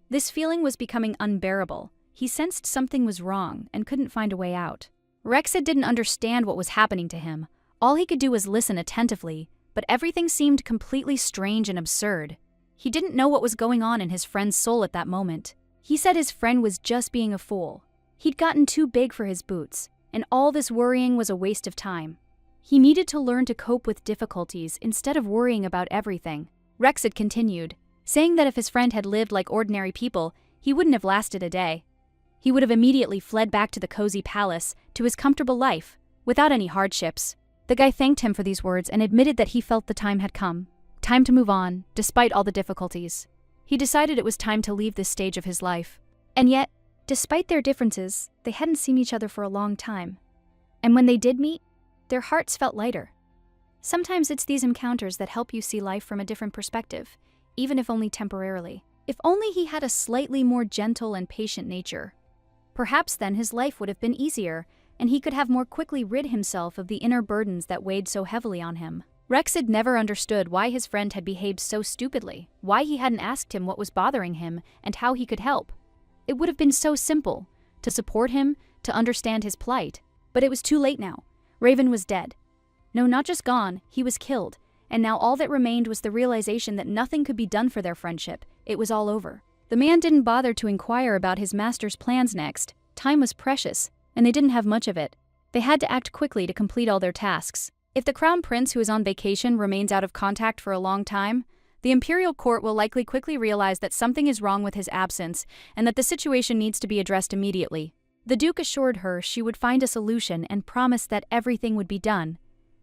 This feeling was becoming unbearable. He sensed something was wrong and couldn't find a way out. Rek'Sai didn't understand what was happening to him. All he could do was listen attentively, but everything seemed completely strange and absurd. He didn't know what was going on in his friend's soul at that moment. He said his friend was just being a fool. He'd gotten too big for his boots, and all this worrying was a waste of time. He needed to learn to cope with difficulties instead of worrying about everything. Rek'Sai continued, saying that if his friend had lived like ordinary people, he wouldn't have lasted a day. He would have immediately fled back to the cozy palace, to his comfortable life, without any hardships. The guy thanked him for these words and admitted that he felt the time had come. Time to move on, despite all the difficulties. He decided it was time to leave this stage of his life. And yet, despite their differences, they hadn't seen each other for a long time. And when they did meet, their hearts felt lighter. Sometimes it's these encounters that help you see life from a different perspective, even if only temporarily. If only he had a slightly more gentle and patient nature. Perhaps then his life would have been easier, and he could have more quickly rid himself of the inner burdens that weighed so heavily on him. Rek'Sai never understood why his friend had behaved so stupidly, why he hadn't asked him what was bothering him, and how he could help. It would have been so simple, to support him, to understand his plight. But it was too late now. Raven was dead. No, not just gone, he was killed, and now all that remained was the realization that nothing could be done for their friendship. It was all over. The man didn't bother to inquire about his master's plans next. Time was precious, and they didn't have much of it. They had to act quickly to complete all their tasks. If the Crown Prince who is on vacation remains out of contact for a long time, the Imperial Court will likely quickly realize that something is wrong with his absence and that the situation needs to be addressed immediately. The Duke assured her she would find a solution and promised that everything would be done.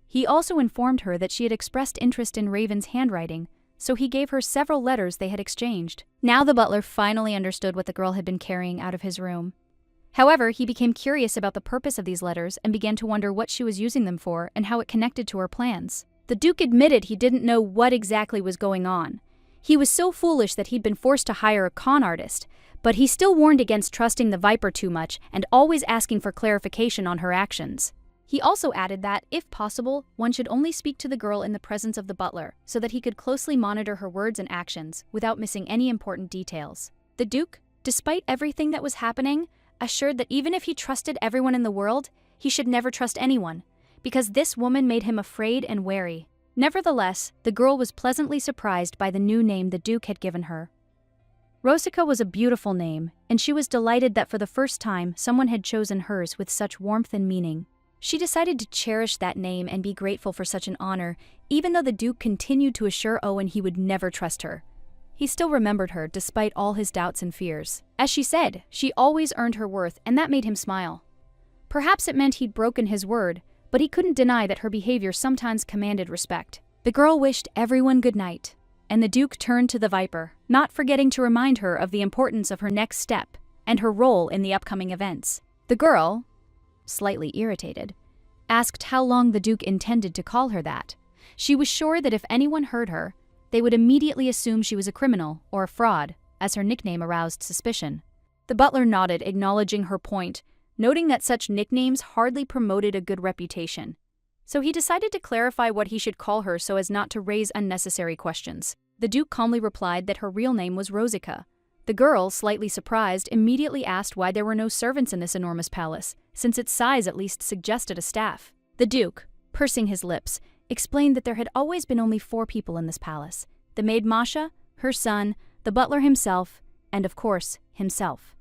He also informed her that she had expressed interest in Raven's handwriting, so he gave her several letters they had exchanged. Now the butler finally understood what the girl had been carrying out of his room. However, he became curious about the purpose of these letters and began to wonder what she was using them for and how it connected to her plans. The Duke admitted he didn't know what exactly was going on. He was so foolish that he'd been forced to hire a con artist, but he still warned against trusting the Viper too much and always asking for clarification on her actions. He also added that, if possible, one should only speak to the girl in the presence of the butler, so that he could closely monitor her words and actions without missing any important details. The Duke, despite everything that was happening, assured that even if he trusted everyone in the world, he should never trust anyone, because this woman made him afraid and wary. Nevertheless, the girl was pleasantly surprised by the new name the Duke had given her. Rosica was a beautiful name, and she was delighted that for the first time someone had chosen hers with such warmth and meaning. She decided to cherish that name and be grateful for such an honor, even though the Duke continued to assure Owen he would never trust her. He still remembered her despite all his doubts and fears. As she said, she always earned her worth, and that made him smile. Perhaps it meant he'd broken his word, but he couldn't deny that her behavior sometimes commanded respect. The girl wished everyone good night, and the Duke turned to the Viper, not forgetting to remind her of the importance of her next step and her role in the upcoming events. The girl, slightly irritated, asked how long the Duke intended to call her that. She was sure that if anyone heard her, they would immediately assume she was a criminal or a fraud, as her nickname aroused suspicion. The butler nodded, acknowledging her point, noting that such nicknames hardly promoted a good reputation. So he decided to clarify what he should call her so as not to raise unnecessary questions. The Duke calmly replied that her real name was Rosica. The girl, slightly surprised, immediately asked why there were no servants in this enormous palace, since its size at least suggested a staff. The Duke, pursing his lips, explained that there had always been only 4 people in this palace: the maid Masha, her son, the butler himself, and of course, himself.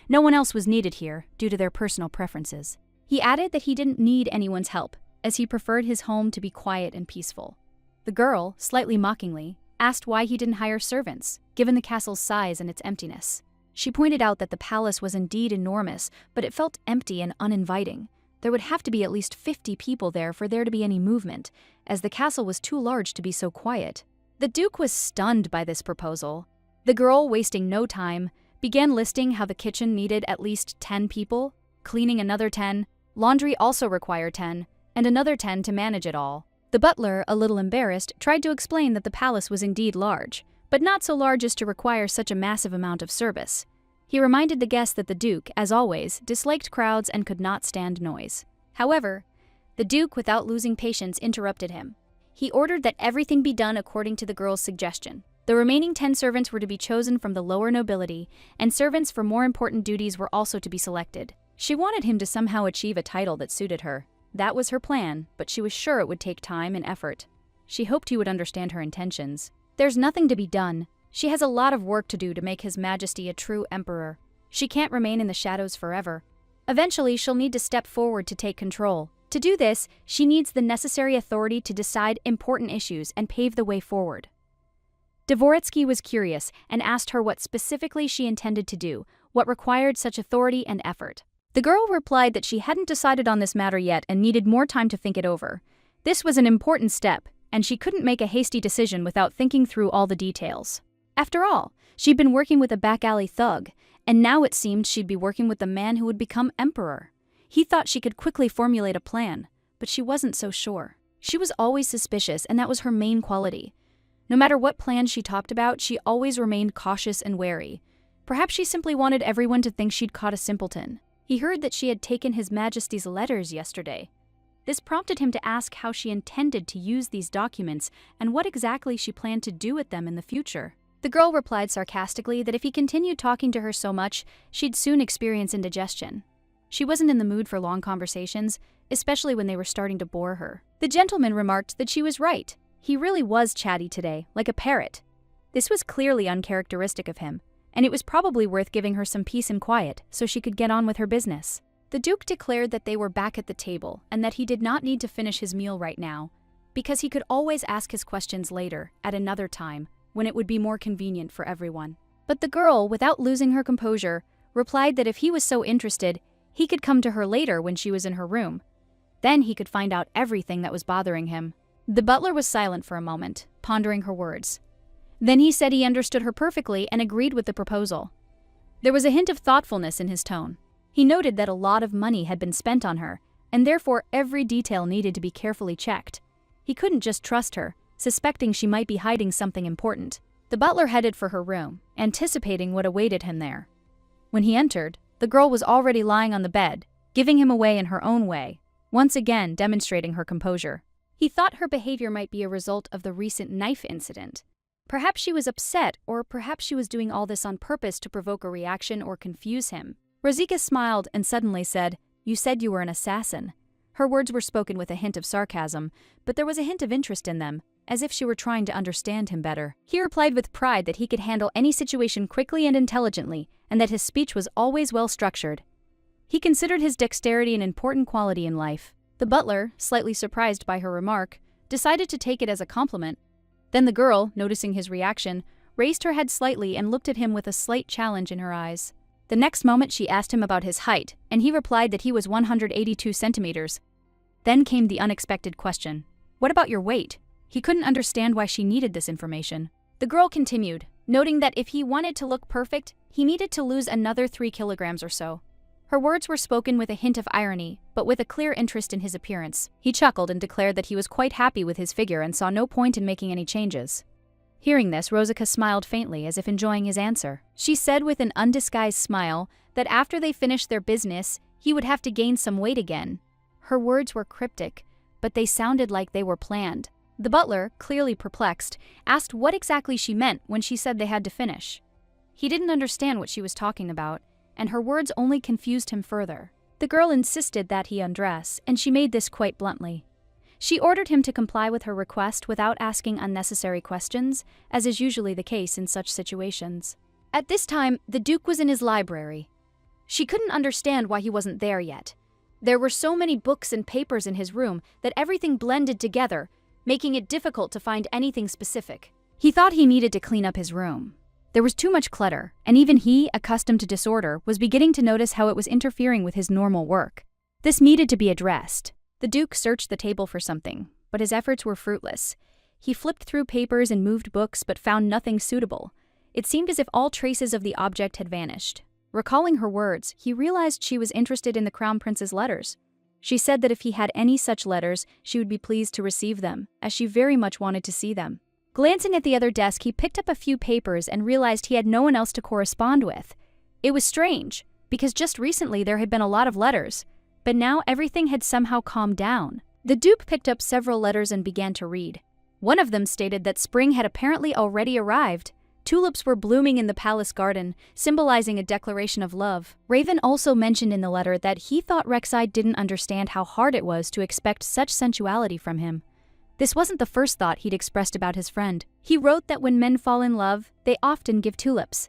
No one else was needed here, due to their personal preferences. He added that he didn't need anyone's help, as he preferred his home to be quiet and peaceful. The girl, slightly mockingly, asked why he didn't hire servants, given the castle's size and its emptiness. She pointed out that the palace was indeed enormous, but it felt empty and uninviting. There would have to be at least 50 people there for there to be any movement, as the castle was too large to be so quiet. The Duke was stunned by this proposal. The girl, wasting no time, began listing how the kitchen needed at least 10 people, cleaning another 10, laundry also required 10, and another 10 to manage it all. The butler, a little embarrassed, tried to explain that the palace was indeed large, but not so large as to require such a massive amount of service. He reminded the guests that the Duke, as always, disliked crowds and could not stand noise. However, the Duke, without losing patience, interrupted him. He ordered that everything be done according to the girl's suggestion. The remaining 10 servants were to be chosen from the lower nobility, and servants for more important duties were also to be selected. She wanted him to somehow achieve a title that suited her. That was her plan, but she was sure it would take time and effort. She hoped he would understand her intentions. There's nothing to be done. She has a lot of work to do to make His Majesty a true emperor. She can't remain in the shadows forever. Eventually, she'll need to step forward to take control. To do this, she needs the necessary authority to decide important issues and pave the way forward. Dvoretsky was curious and asked her what specifically she intended to do, what required such authority and effort. The girl replied that she hadn't decided on this matter yet and needed more time to think it over. This was an important step, and she couldn't make a hasty decision without thinking through all the details. After all, she'd been working with a back-alley thug, and now it seemed she'd be working with the man who would become emperor. He thought she could quickly formulate a plan, but she wasn't so sure. She was always suspicious, and that was her main quality. No matter what plan she talked about, she always remained cautious and wary. Perhaps she simply wanted everyone to think she'd caught a simpleton. He heard that she had taken His Majesty's letters yesterday. This prompted him to ask how she intended to use these documents and what exactly she planned to do with them in the future. The girl replied sarcastically that if he continued talking to her so much, she'd soon experience indigestion. She wasn't in the mood for long conversations, especially when they were starting to bore her. The gentleman remarked that she was right. He really was chatty today, like a parrot. This was clearly uncharacteristic of him, and it was probably worth giving her some peace and quiet so she could get on with her business. The Duke declared that they were back at the table and that he did not need to finish his meal right now, because he could always ask his questions later, at another time, when it would be more convenient for everyone. But the girl, without losing her composure, replied that if he was so interested, he could come to her later when she was in her room. Then he could find out everything that was bothering him. The butler was silent for a moment, pondering her words. Then he said he understood her perfectly and agreed with the proposal. There was a hint of thoughtfulness in his tone. He noted that a lot of money had been spent on her, and therefore every detail needed to be carefully checked. He couldn't just trust her, suspecting she might be hiding something important. The butler headed for her room, anticipating what awaited him there. When he entered, the girl was already lying on the bed, giving him away in her own way. once again demonstrating her composure. He thought her behavior might be a result of the recent knife incident. Perhaps she was upset, or perhaps she was doing all this on purpose to provoke a reaction or confuse him. Rosika smiled and suddenly said, "You said you were an assassin." Her words were spoken with a hint of sarcasm, but there was a hint of interest in them, as if she were trying to understand him better. He replied with pride that he could handle any situation quickly and intelligently, and that his speech was always well structured. He considered his dexterity an important quality in life. The butler, slightly surprised by her remark, decided to take it as a compliment. Then the girl, noticing his reaction, raised her head slightly and looked at him with a slight challenge in her eyes. The next moment she asked him about his height, and he replied that he was 182 centimeters. Then came the unexpected question. "What about your weight?" He couldn't understand why she needed this information. The girl continued, noting that if he wanted to look perfect, he needed to lose another 3 kilograms or so. Her words were spoken with a hint of irony, but with a clear interest in his appearance. He chuckled and declared that he was quite happy with his figure and saw no point in making any changes. Hearing this, Rosika smiled faintly as if enjoying his answer. She said with an undisguised smile that after they finished their business, he would have to gain some weight again. Her words were cryptic, but they sounded like they were planned. The butler, clearly perplexed, asked what exactly she meant when she said they had to finish. He didn't understand what she was talking about, and her words only confused him further. The girl insisted that he undress, and she made this quite bluntly. She ordered him to comply with her request without asking unnecessary questions, as is usually the case in such situations. At this time, the Duke was in his library. She couldn't understand why he wasn't there yet. There were so many books and papers in his room that everything blended together, making it difficult to find anything specific. He thought he needed to clean up his room. There was too much clutter, and even he, accustomed to disorder, was beginning to notice how it was interfering with his normal work. This needed to be addressed. The Duke searched the table for something, but his efforts were fruitless. He flipped through papers and moved books, but found nothing suitable. It seemed as if all traces of the object had vanished. Recalling her words, he realized she was interested in the Crown Prince's letters. She said that if he had any such letters, she would be pleased to receive them, as she very much wanted to see them. Glancing at the other desk, he picked up a few papers and realized he had no one else to correspond with. It was strange, because just recently there had been a lot of letters, but now everything had somehow calmed down. The Duke picked up several letters and began to read. One of them stated that spring had apparently already arrived. Tulips were blooming in the palace garden, symbolizing a declaration of love. Raven also mentioned in the letter that he thought Rek'Sai didn't understand how hard it was to expect such sensuality from him. This wasn't the first thought he'd expressed about his friend. He wrote that when men fall in love, they often give tulips.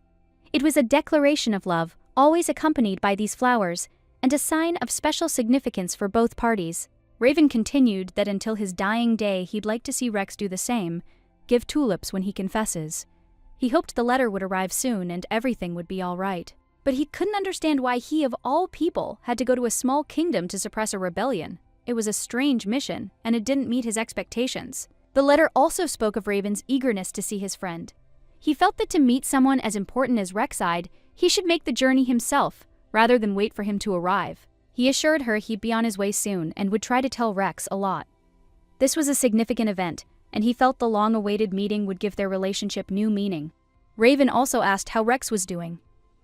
It was a declaration of love, always accompanied by these flowers, and a sign of special significance for both parties. Raven continued that until his dying day he'd like to see Rex do the same, give tulips when he confesses. He hoped the letter would arrive soon and everything would be all right. But he couldn't understand why he, of all people, had to go to a small kingdom to suppress a rebellion. It was a strange mission, and it didn't meet his expectations. The letter also spoke of Raven's eagerness to see his friend. He felt that to meet someone as important as Rek'Sai, he should make the journey himself, rather than wait for him to arrive. He assured her he'd be on his way soon and would try to tell Rex a lot. This was a significant event, and he felt the long-awaited meeting would give their relationship new meaning. Raven also asked how Rex was doing.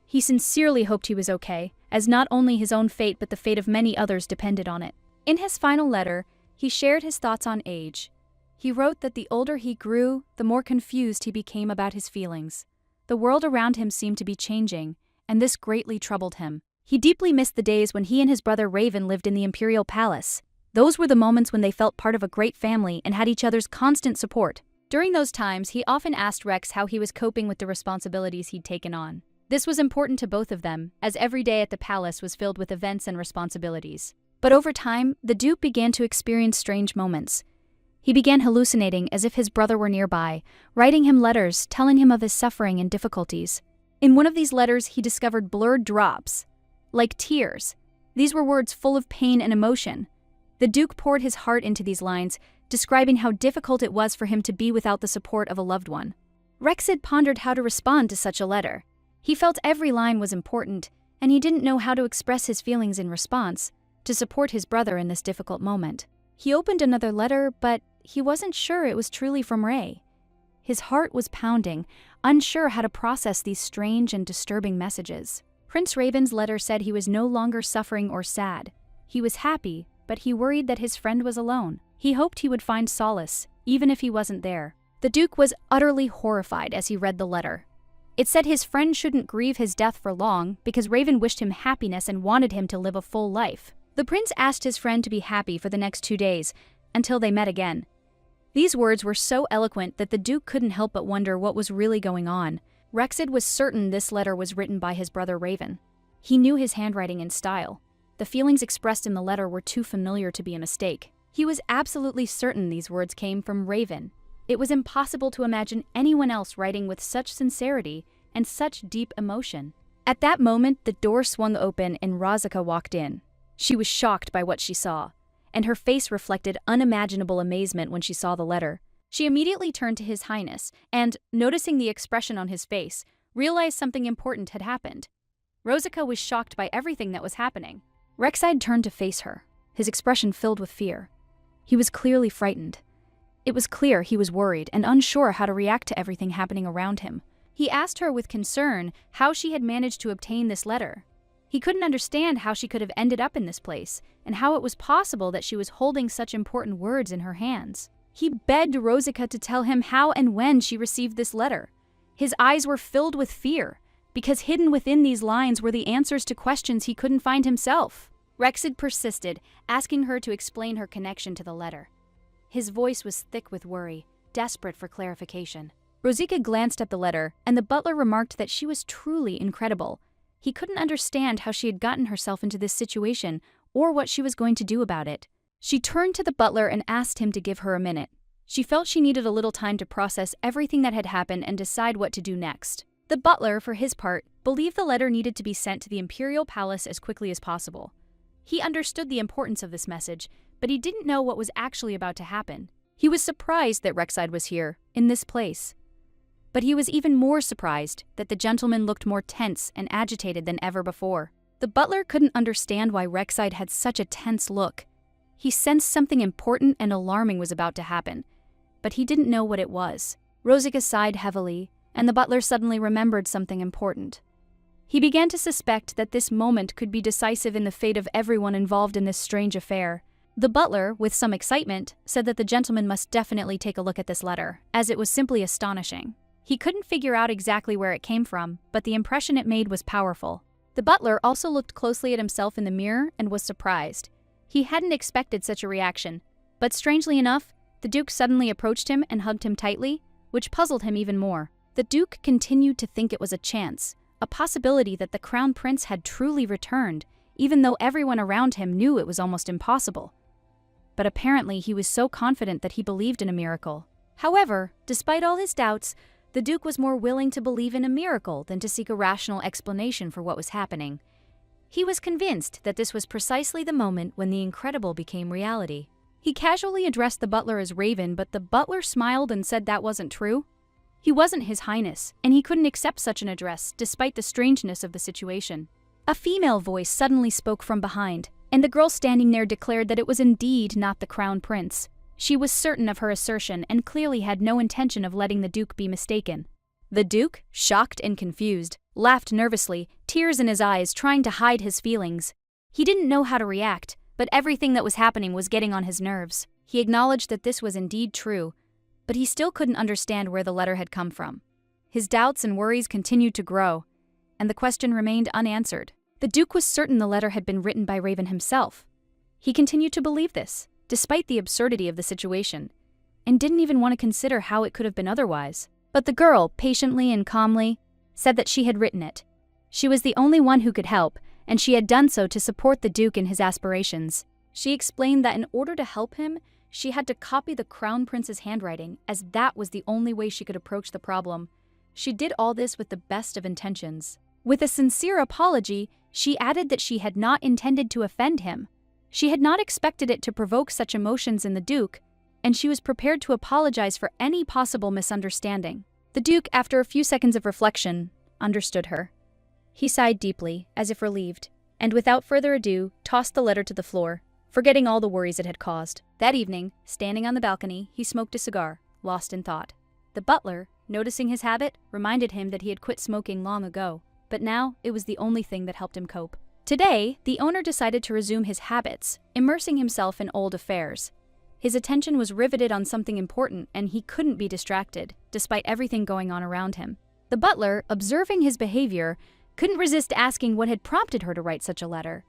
He sincerely hoped he was okay, as not only his own fate but the fate of many others depended on it. In his final letter, he shared his thoughts on age. He wrote that the older he grew, the more confused he became about his feelings. The world around him seemed to be changing, and this greatly troubled him. He deeply missed the days when he and his brother Raven lived in the Imperial Palace. Those were the moments when they felt part of a great family and had each other's constant support. During those times, he often asked Rex how he was coping with the responsibilities he'd taken on. This was important to both of them, as every day at the palace was filled with events and responsibilities. But over time, the Duke began to experience strange moments. He began hallucinating as if his brother were nearby, writing him letters telling him of his suffering and difficulties. In one of these letters, he discovered blurred drops, like tears. These were words full of pain and emotion. The Duke poured his heart into these lines, describing how difficult it was for him to be without the support of a loved one. Rex had pondered how to respond to such a letter. He felt every line was important, and he didn't know how to express his feelings in response, to support his brother in this difficult moment. He opened another letter, but he wasn't sure it was truly from Ray. His heart was pounding, unsure how to process these strange and disturbing messages. Prince Raven's letter said he was no longer suffering or sad. He was happy, but he worried that his friend was alone. He hoped he would find solace, even if he wasn't there. The Duke was utterly horrified as he read the letter. It said his friend shouldn't grieve his death for long because Raven wished him happiness and wanted him to live a full life. The prince asked his friend to be happy for the next 2 days, until they met again. These words were so eloquent that the Duke couldn't help but wonder what was really going on. Rexid was certain this letter was written by his brother Raven. He knew his handwriting and style. The feelings expressed in the letter were too familiar to be a mistake. He was absolutely certain these words came from Raven. It was impossible to imagine anyone else writing with such sincerity and such deep emotion. At that moment, the door swung open and Rozika walked in. She was shocked by what she saw, and her face reflected unimaginable amazement when she saw the letter. She immediately turned to His Highness and, noticing the expression on his face, realized something important had happened. Rozika was shocked by everything that was happening. Rexide turned to face her, his expression filled with fear. He was clearly frightened. It was clear he was worried and unsure how to react to everything happening around him. He asked her with concern how she had managed to obtain this letter. He couldn't understand how she could have ended up in this place, and how it was possible that she was holding such important words in her hands. He begged Rozika to tell him how and when she received this letter. His eyes were filled with fear, because hidden within these lines were the answers to questions he couldn't find himself. Rexid persisted, asking her to explain her connection to the letter. His voice was thick with worry, desperate for clarification. Rozika glanced at the letter, and the butler remarked that she was truly incredible. He couldn't understand how she had gotten herself into this situation, or what she was going to do about it. She turned to the butler and asked him to give her a minute. She felt she needed a little time to process everything that had happened and decide what to do next. The butler, for his part, believed the letter needed to be sent to the imperial palace as quickly as possible. He understood the importance of this message, but he didn't know what was actually about to happen. He was surprised that Rexide was here, in this place. But he was even more surprised that the gentleman looked more tense and agitated than ever before. The butler couldn't understand why Rexide had such a tense look. He sensed something important and alarming was about to happen, but he didn't know what it was. Rozika sighed heavily, and the butler suddenly remembered something important. He began to suspect that this moment could be decisive in the fate of everyone involved in this strange affair. The butler, with some excitement, said that the gentleman must definitely take a look at this letter, as it was simply astonishing. He couldn't figure out exactly where it came from, but the impression it made was powerful. The butler also looked closely at himself in the mirror and was surprised. He hadn't expected such a reaction, but strangely enough, the Duke suddenly approached him and hugged him tightly, which puzzled him even more. The Duke continued to think it was a chance, a possibility that the Crown Prince had truly returned, even though everyone around him knew it was almost impossible. But apparently he was so confident that he believed in a miracle. However, despite all his doubts, the Duke was more willing to believe in a miracle than to seek a rational explanation for what was happening. He was convinced that this was precisely the moment when the incredible became reality. He casually addressed the butler as Raven, but the butler smiled and said that wasn't true. He wasn't His Highness, and he couldn't accept such an address despite the strangeness of the situation. A female voice suddenly spoke from behind, and the girl standing there declared that it was indeed not the Crown Prince. She was certain of her assertion and clearly had no intention of letting the Duke be mistaken. The Duke, shocked and confused, laughed nervously, tears in his eyes, trying to hide his feelings. He didn't know how to react, but everything that was happening was getting on his nerves. He acknowledged that this was indeed true, but he still couldn't understand where the letter had come from. His doubts and worries continued to grow, and the question remained unanswered. The Duke was certain the letter had been written by Raven himself. He continued to believe this, despite the absurdity of the situation, and didn't even want to consider how it could have been otherwise. But the girl, patiently and calmly, said that she had written it. She was the only one who could help, and she had done so to support the Duke in his aspirations. She explained that in order to help him, she had to copy the Crown Prince's handwriting, as that was the only way she could approach the problem. She did all this with the best of intentions. With a sincere apology, she added that she had not intended to offend him. She had not expected it to provoke such emotions in the Duke, and she was prepared to apologize for any possible misunderstanding. The Duke, after a few seconds of reflection, understood her. He sighed deeply, as if relieved, and without further ado, tossed the letter to the floor, forgetting all the worries it had caused. That evening, standing on the balcony, he smoked a cigar, lost in thought. The butler, noticing his habit, reminded him that he had quit smoking long ago, but now it was the only thing that helped him cope. Today, the owner decided to resume his habits, immersing himself in old affairs. His attention was riveted on something important, and he couldn't be distracted, despite everything going on around him. The butler, observing his behavior, couldn't resist asking what had prompted her to write such a letter.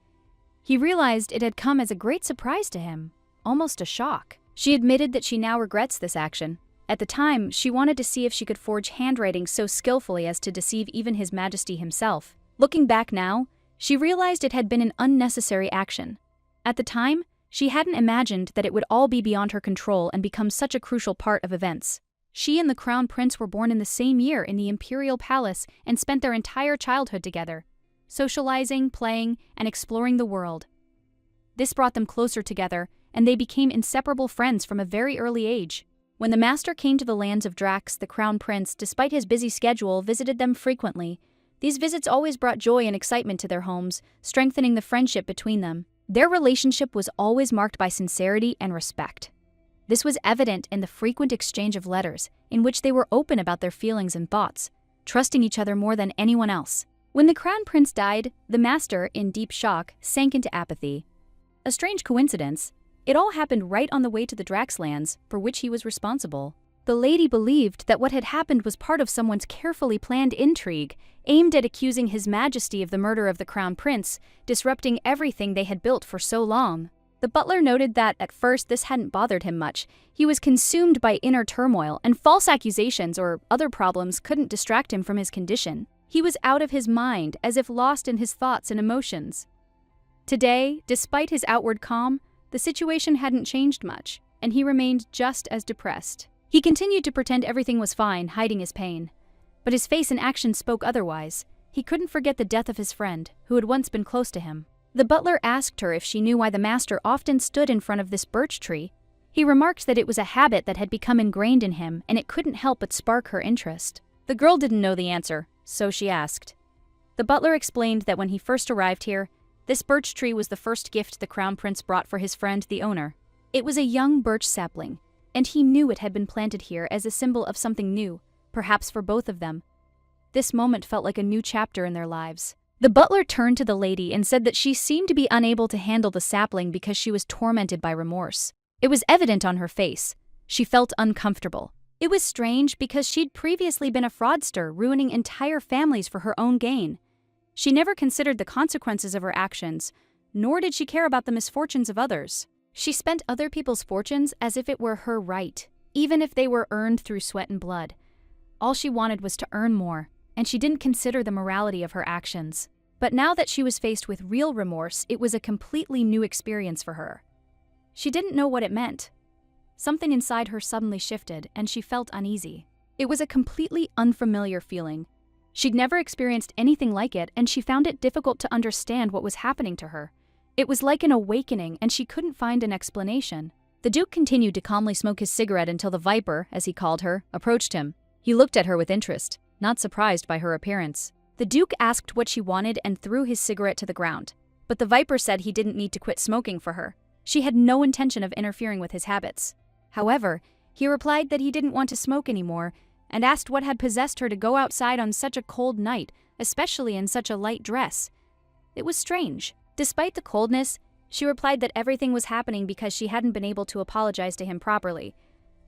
He realized it had come as a great surprise to him, almost a shock. She admitted that she now regrets this action. At the time, she wanted to see if she could forge handwriting so skillfully as to deceive even His Majesty himself. Looking back now, she realized it had been an unnecessary action. At the time, she hadn't imagined that it would all be beyond her control and become such a crucial part of events. She and the Crown Prince were born in the same year in the Imperial Palace and spent their entire childhood together, socializing, playing, and exploring the world. This brought them closer together, and they became inseparable friends from a very early age. When the master came to the lands of Drax, the Crown Prince, despite his busy schedule, visited them frequently. These visits always brought joy and excitement to their homes, strengthening the friendship between them. Their relationship was always marked by sincerity and respect. This was evident in the frequent exchange of letters, in which they were open about their feelings and thoughts, trusting each other more than anyone else. When the Crown Prince died, the master, in deep shock, sank into apathy. A strange coincidence. It all happened right on the way to the Draxlands, for which he was responsible. The lady believed that what had happened was part of someone's carefully planned intrigue, aimed at accusing His Majesty of the murder of the Crown Prince, disrupting everything they had built for so long. The butler noted that, at first, this hadn't bothered him much. He was consumed by inner turmoil, and false accusations or other problems couldn't distract him from his condition. He was out of his mind, as if lost in his thoughts and emotions. Today, despite his outward calm, the situation hadn't changed much, and he remained just as depressed. He continued to pretend everything was fine, hiding his pain. But his face and actions spoke otherwise. He couldn't forget the death of his friend, who had once been close to him. The butler asked her if she knew why the master often stood in front of this birch tree. He remarked that it was a habit that had become ingrained in him, and it couldn't help but spark her interest. The girl didn't know the answer, so she asked. The butler explained that when he first arrived here, this birch tree was the first gift the Crown Prince brought for his friend, the owner. It was a young birch sapling, and he knew it had been planted here as a symbol of something new, perhaps for both of them. This moment felt like a new chapter in their lives. The butler turned to the lady and said that she seemed to be unable to handle the sapling because she was tormented by remorse. It was evident on her face. She felt uncomfortable. It was strange because she'd previously been a fraudster, ruining entire families for her own gain. She never considered the consequences of her actions, nor did she care about the misfortunes of others. She spent other people's fortunes as if it were her right, even if they were earned through sweat and blood. All she wanted was to earn more, and she didn't consider the morality of her actions. But now that she was faced with real remorse, it was a completely new experience for her. She didn't know what it meant. Something inside her suddenly shifted, and she felt uneasy. It was a completely unfamiliar feeling. She'd never experienced anything like it, and she found it difficult to understand what was happening to her. It was like an awakening, and she couldn't find an explanation. The Duke continued to calmly smoke his cigarette until the Viper, as he called her, approached him. He looked at her with interest, not surprised by her appearance. The Duke asked what she wanted and threw his cigarette to the ground, but the Viper said he didn't need to quit smoking for her. She had no intention of interfering with his habits. However, he replied that he didn't want to smoke anymore, and asked what had possessed her to go outside on such a cold night, especially in such a light dress. It was strange. Despite the coldness, she replied that everything was happening because she hadn't been able to apologize to him properly.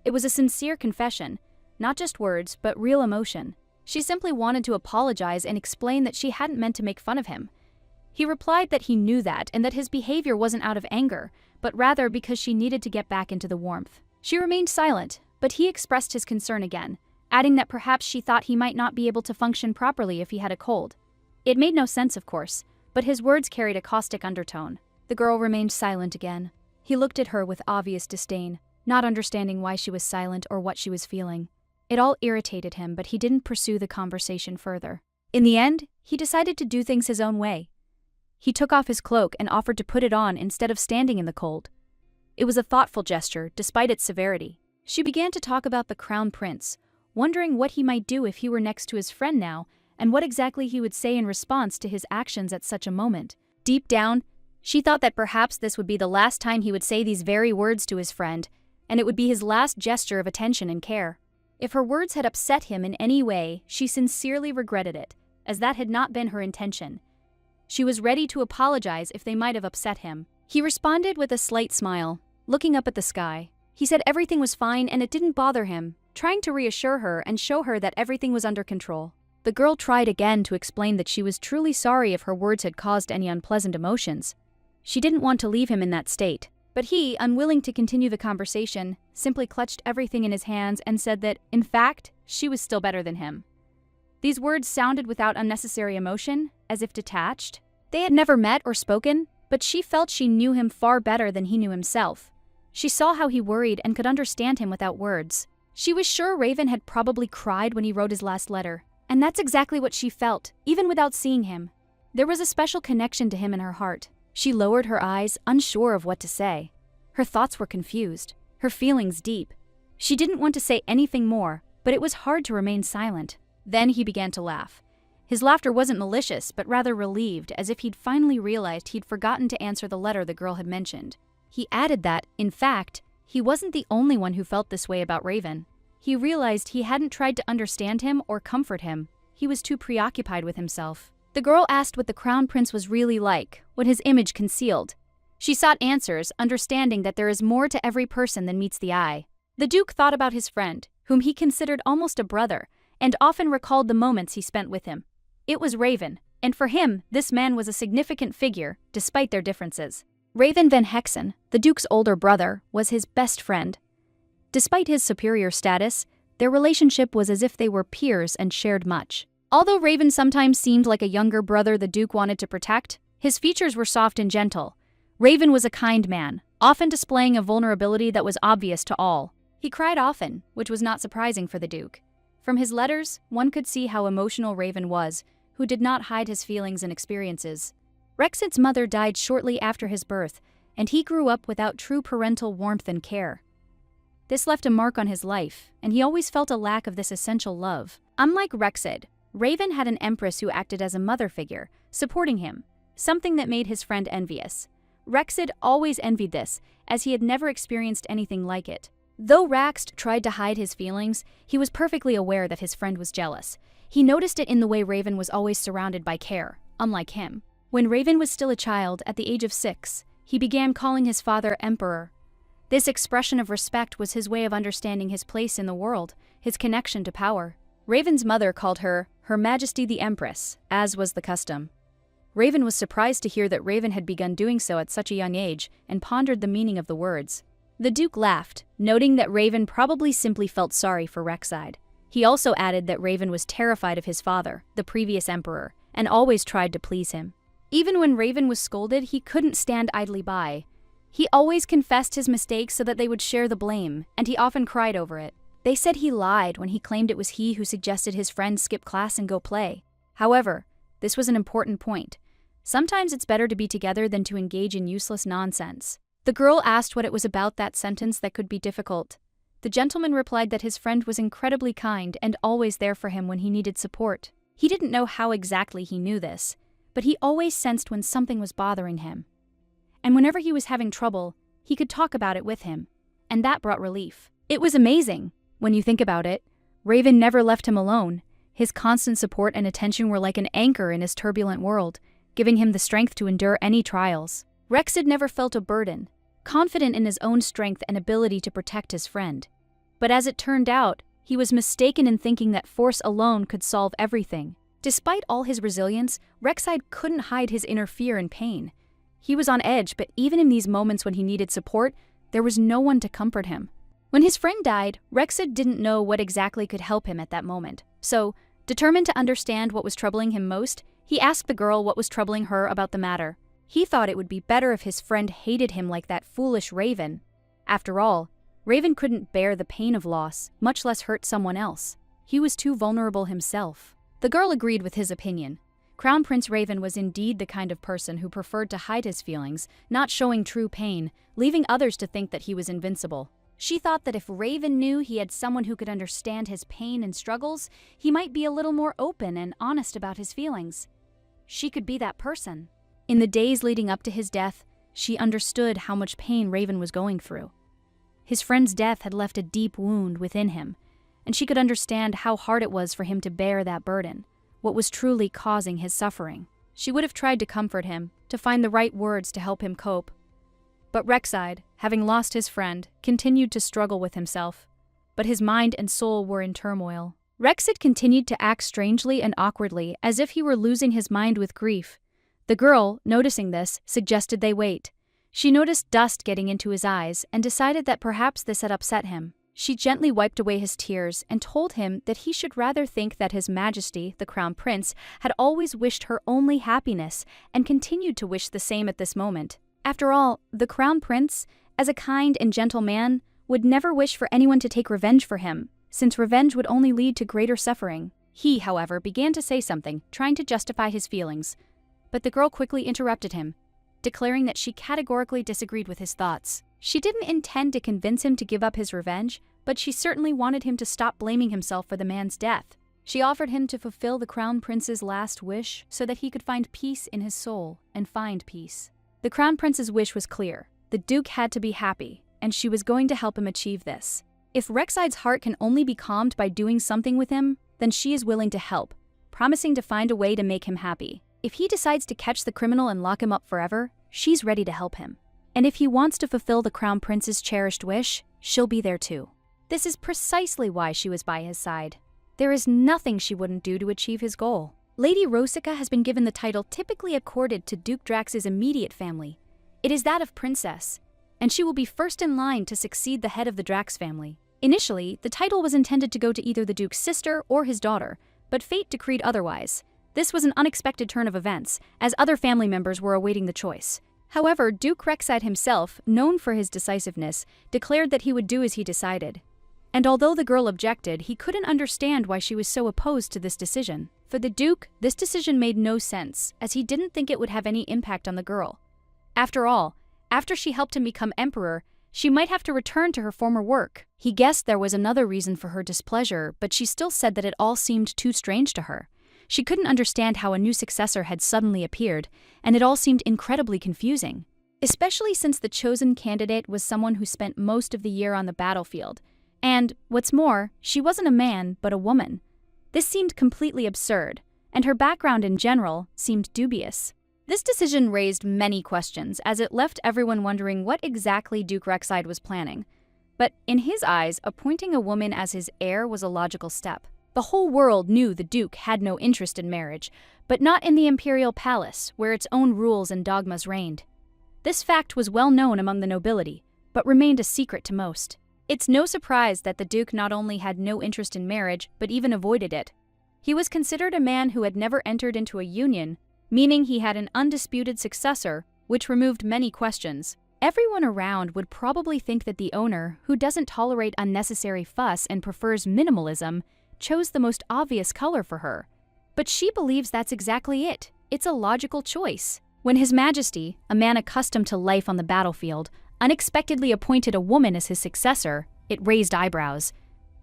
It was a sincere confession, not just words, but real emotion. She simply wanted to apologize and explain that she hadn't meant to make fun of him. He replied that he knew that and that his behavior wasn't out of anger, but rather because she needed to get back into the warmth. She remained silent, but he expressed his concern again, adding that perhaps she thought he might not be able to function properly if he had a cold. It made no sense, of course, but his words carried a caustic undertone. The girl remained silent again. He looked at her with obvious disdain, not understanding why she was silent or what she was feeling. It all irritated him, but he didn't pursue the conversation further. In the end, he decided to do things his own way. He took off his cloak and offered to put it on instead of standing in the cold. It was a thoughtful gesture, despite its severity. She began to talk about the Crown Prince, wondering what he might do if he were next to his friend now, and what exactly he would say in response to his actions at such a moment. Deep down, she thought that perhaps this would be the last time he would say these very words to his friend, and it would be his last gesture of attention and care. If her words had upset him in any way, she sincerely regretted it, as that had not been her intention. She was ready to apologize if they might have upset him. He responded with a slight smile, looking up at the sky. He said everything was fine and it didn't bother him, trying to reassure her and show her that everything was under control. The girl tried again to explain that she was truly sorry if her words had caused any unpleasant emotions. She didn't want to leave him in that state, but he, unwilling to continue the conversation, simply clutched everything in his hands and said that, in fact, she was still better than him. These words sounded without unnecessary emotion, as if detached. They had never met or spoken, but she felt she knew him far better than he knew himself. She saw how he worried and could understand him without words. She was sure Raven had probably cried when he wrote his last letter, and that's exactly what she felt, even without seeing him. There was a special connection to him in her heart. She lowered her eyes, unsure of what to say. Her thoughts were confused, her feelings deep. She didn't want to say anything more, but it was hard to remain silent. Then he began to laugh. His laughter wasn't malicious, but rather relieved, as if he'd finally realized he'd forgotten to answer the letter the girl had mentioned. He added that, in fact, he wasn't the only one who felt this way about Raven. He realized he hadn't tried to understand him or comfort him. He was too preoccupied with himself. The girl asked what the crown prince was really like, what his image concealed. She sought answers, understanding that there is more to every person than meets the eye. The Duke thought about his friend, whom he considered almost a brother, and often recalled the moments he spent with him. It was Raven, and for him, this man was a significant figure, despite their differences. Raven van Hexen, the Duke's older brother, was his best friend. Despite his superior status, their relationship was as if they were peers and shared much. Although Raven sometimes seemed like a younger brother the Duke wanted to protect, his features were soft and gentle. Raven was a kind man, often displaying a vulnerability that was obvious to all. He cried often, which was not surprising for the Duke. From his letters, one could see how emotional Raven was, who did not hide his feelings and experiences. Rexid's mother died shortly after his birth, and he grew up without true parental warmth and care. This left a mark on his life, and he always felt a lack of this essential love. Unlike Rexid, Raven had an empress who acted as a mother figure, supporting him, something that made his friend envious. Rexid always envied this, as he had never experienced anything like it. Though Raxt tried to hide his feelings, he was perfectly aware that his friend was jealous. He noticed it in the way Raven was always surrounded by care, unlike him. When Raven was still a child, at the age of 6, he began calling his father Emperor. This expression of respect was his way of understanding his place in the world, his connection to power. Raven's mother called her Her Majesty the Empress, as was the custom. Raven was surprised to hear that Raven had begun doing so at such a young age and pondered the meaning of the words. The Duke laughed, noting that Raven probably simply felt sorry for Rexide. He also added that Raven was terrified of his father, the previous emperor, and always tried to please him. Even when Raven was scolded, he couldn't stand idly by. He always confessed his mistakes so that they would share the blame, and he often cried over it. They said he lied when he claimed it was he who suggested his friends skip class and go play. However, this was an important point. Sometimes it's better to be together than to engage in useless nonsense. The girl asked what it was about that sentence that could be difficult. The gentleman replied that his friend was incredibly kind and always there for him when he needed support. He didn't know how exactly he knew this, but he always sensed when something was bothering him. And whenever he was having trouble, he could talk about it with him, and that brought relief. It was amazing. When you think about it, Raven never left him alone. His constant support and attention were like an anchor in his turbulent world, giving him the strength to endure any trials. Rexid never felt a burden, confident in his own strength and ability to protect his friend. But as it turned out, he was mistaken in thinking that force alone could solve everything. Despite all his resilience, Rexide couldn't hide his inner fear and pain. He was on edge, but even in these moments when he needed support, there was no one to comfort him. When his friend died, Rexid didn't know what exactly could help him at that moment. So, determined to understand what was troubling him most, he asked the girl what was troubling her about the matter. He thought it would be better if his friend hated him like that foolish Raven. After all, Raven couldn't bear the pain of loss, much less hurt someone else. He was too vulnerable himself. The girl agreed with his opinion. Crown Prince Raven was indeed the kind of person who preferred to hide his feelings, not showing true pain, leaving others to think that he was invincible. She thought that if Raven knew he had someone who could understand his pain and struggles, he might be a little more open and honest about his feelings. She could be that person. In the days leading up to his death, she understood how much pain Raven was going through. His friend's death had left a deep wound within him, and she could understand how hard it was for him to bear that burden, what was truly causing his suffering. She would have tried to comfort him, to find the right words to help him cope. But Rek'Sai, having lost his friend, continued to struggle with himself. But his mind and soul were in turmoil. Rek'Sai continued to act strangely and awkwardly, as if he were losing his mind with grief. The girl, noticing this, suggested they wait. She noticed dust getting into his eyes and decided that perhaps this had upset him. She gently wiped away his tears and told him that he should rather think that His Majesty, the Crown Prince, had always wished her only happiness and continued to wish the same at this moment. After all, the Crown Prince, as a kind and gentle man, would never wish for anyone to take revenge for him, since revenge would only lead to greater suffering. He, however, began to say something, trying to justify his feelings. But the girl quickly interrupted him, declaring that she categorically disagreed with his thoughts. She didn't intend to convince him to give up his revenge, but she certainly wanted him to stop blaming himself for the man's death. She offered him to fulfill the Crown Prince's last wish so that he could find peace in his soul and find peace. The Crown Prince's wish was clear. The Duke had to be happy, and she was going to help him achieve this. If Rek'Sai's heart can only be calmed by doing something with him, then she is willing to help, promising to find a way to make him happy. If he decides to catch the criminal and lock him up forever, she's ready to help him. And if he wants to fulfill the Crown Prince's cherished wish, she'll be there too. This is precisely why she was by his side. There is nothing she wouldn't do to achieve his goal. Lady Rosica has been given the title typically accorded to Duke Drax's immediate family. It is that of Princess, and she will be first in line to succeed the head of the Drax family. Initially, the title was intended to go to either the Duke's sister or his daughter, but fate decreed otherwise. This was an unexpected turn of events, as other family members were awaiting the choice. However, Duke Rek'Sai himself, known for his decisiveness, declared that he would do as he decided. And although the girl objected, he couldn't understand why she was so opposed to this decision. For the Duke, this decision made no sense, as he didn't think it would have any impact on the girl. After all, after she helped him become emperor, she might have to return to her former work. He guessed there was another reason for her displeasure, but she still said that it all seemed too strange to her. She couldn't understand how a new successor had suddenly appeared, and it all seemed incredibly confusing. Especially since the chosen candidate was someone who spent most of the year on the battlefield. And, what's more, she wasn't a man, but a woman. This seemed completely absurd, and her background in general seemed dubious. This decision raised many questions, as it left everyone wondering what exactly Duke Rek'Sai was planning. But in his eyes, appointing a woman as his heir was a logical step. The whole world knew the Duke had no interest in marriage, but not in the imperial palace, where its own rules and dogmas reigned. This fact was well known among the nobility, but remained a secret to most. It's no surprise that the Duke not only had no interest in marriage, but even avoided it. He was considered a man who had never entered into a union, meaning he had an undisputed successor, which removed many questions. Everyone around would probably think that the owner, who doesn't tolerate unnecessary fuss and prefers minimalism, chose the most obvious color for her. But she believes that's exactly it. It's a logical choice. When His Majesty, a man accustomed to life on the battlefield, unexpectedly appointed a woman as his successor, it raised eyebrows.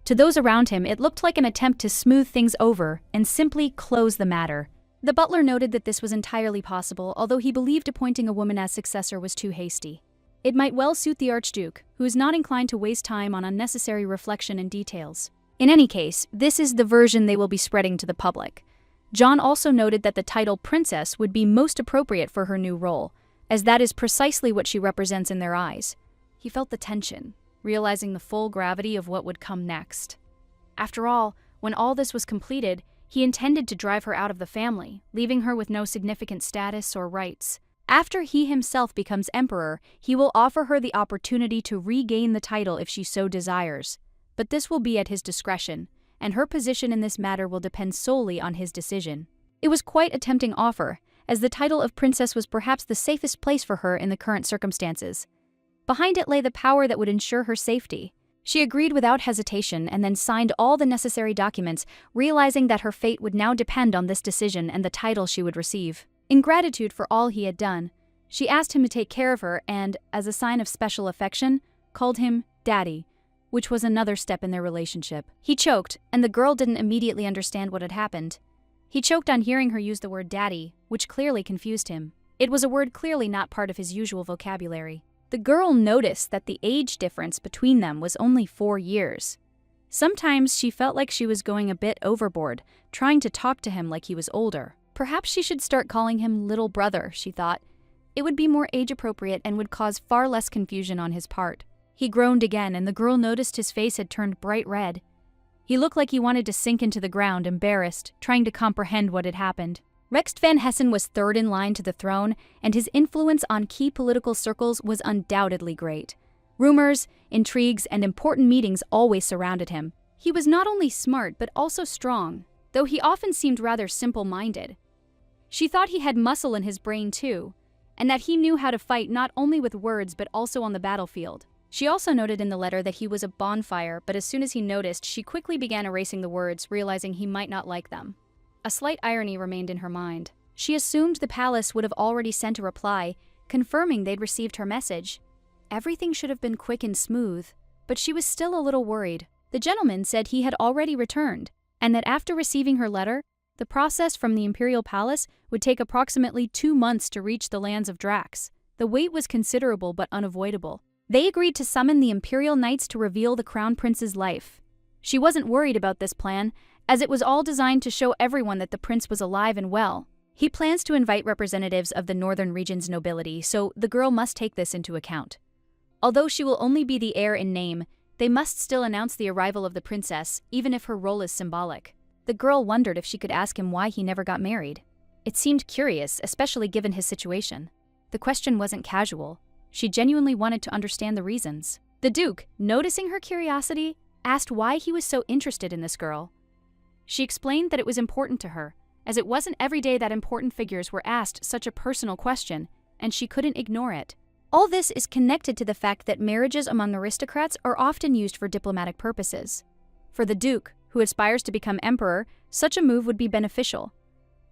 To those around him, it looked like an attempt to smooth things over and simply close the matter. The butler noted that this was entirely possible, although he believed appointing a woman as successor was too hasty. It might well suit the Archduke, who is not inclined to waste time on unnecessary reflection and details. In any case, this is the version they will be spreading to the public. John also noted that the title Princess would be most appropriate for her new role, as that is precisely what she represents in their eyes. He felt the tension, realizing the full gravity of what would come next. After all, when all this was completed, he intended to drive her out of the family, leaving her with no significant status or rights. After he himself becomes emperor, he will offer her the opportunity to regain the title if she so desires. But this will be at his discretion, and her position in this matter will depend solely on his decision. It was quite a tempting offer, as the title of princess was perhaps the safest place for her in the current circumstances. Behind it lay the power that would ensure her safety. She agreed without hesitation and then signed all the necessary documents, realizing that her fate would now depend on this decision and the title she would receive. In gratitude for all he had done, she asked him to take care of her and, as a sign of special affection, called him Daddy, which was another step in their relationship. He choked, and the girl didn't immediately understand what had happened. He choked on hearing her use the word daddy, which clearly confused him. It was a word clearly not part of his usual vocabulary. The girl noticed that the age difference between them was only 4 years. Sometimes she felt like she was going a bit overboard, trying to talk to him like he was older. Perhaps she should start calling him little brother, she thought. It would be more age-appropriate and would cause far less confusion on his part. He groaned again, and the girl noticed his face had turned bright red. He looked like he wanted to sink into the ground, embarrassed, trying to comprehend what had happened. Rex van Hessen was third in line to the throne, and his influence on key political circles was undoubtedly great. Rumors, intrigues, and important meetings always surrounded him. He was not only smart but also strong, though he often seemed rather simple-minded. She thought he had muscle in his brain too, and that he knew how to fight not only with words but also on the battlefield. She also noted in the letter that he was a bonfire, but as soon as he noticed, she quickly began erasing the words, realizing he might not like them. A slight irony remained in her mind. She assumed the palace would have already sent a reply, confirming they'd received her message. Everything should have been quick and smooth, but she was still a little worried. The gentleman said he had already returned, and that after receiving her letter, the process from the Imperial Palace would take approximately 2 months to reach the lands of Drax. The wait was considerable but unavoidable. They agreed to summon the Imperial Knights to reveal the Crown Prince's life. She wasn't worried about this plan, as it was all designed to show everyone that the prince was alive and well. He plans to invite representatives of the northern region's nobility, so the girl must take this into account. Although she will only be the heir in name, they must still announce the arrival of the princess, even if her role is symbolic. The girl wondered if she could ask him why he never got married. It seemed curious, especially given his situation. The question wasn't casual. She genuinely wanted to understand the reasons. The Duke, noticing her curiosity, asked why he was so interested in this girl. She explained that it was important to her, as it wasn't every day that important figures were asked such a personal question, and she couldn't ignore it. All this is connected to the fact that marriages among aristocrats are often used for diplomatic purposes. For the Duke, who aspires to become emperor, such a move would be beneficial.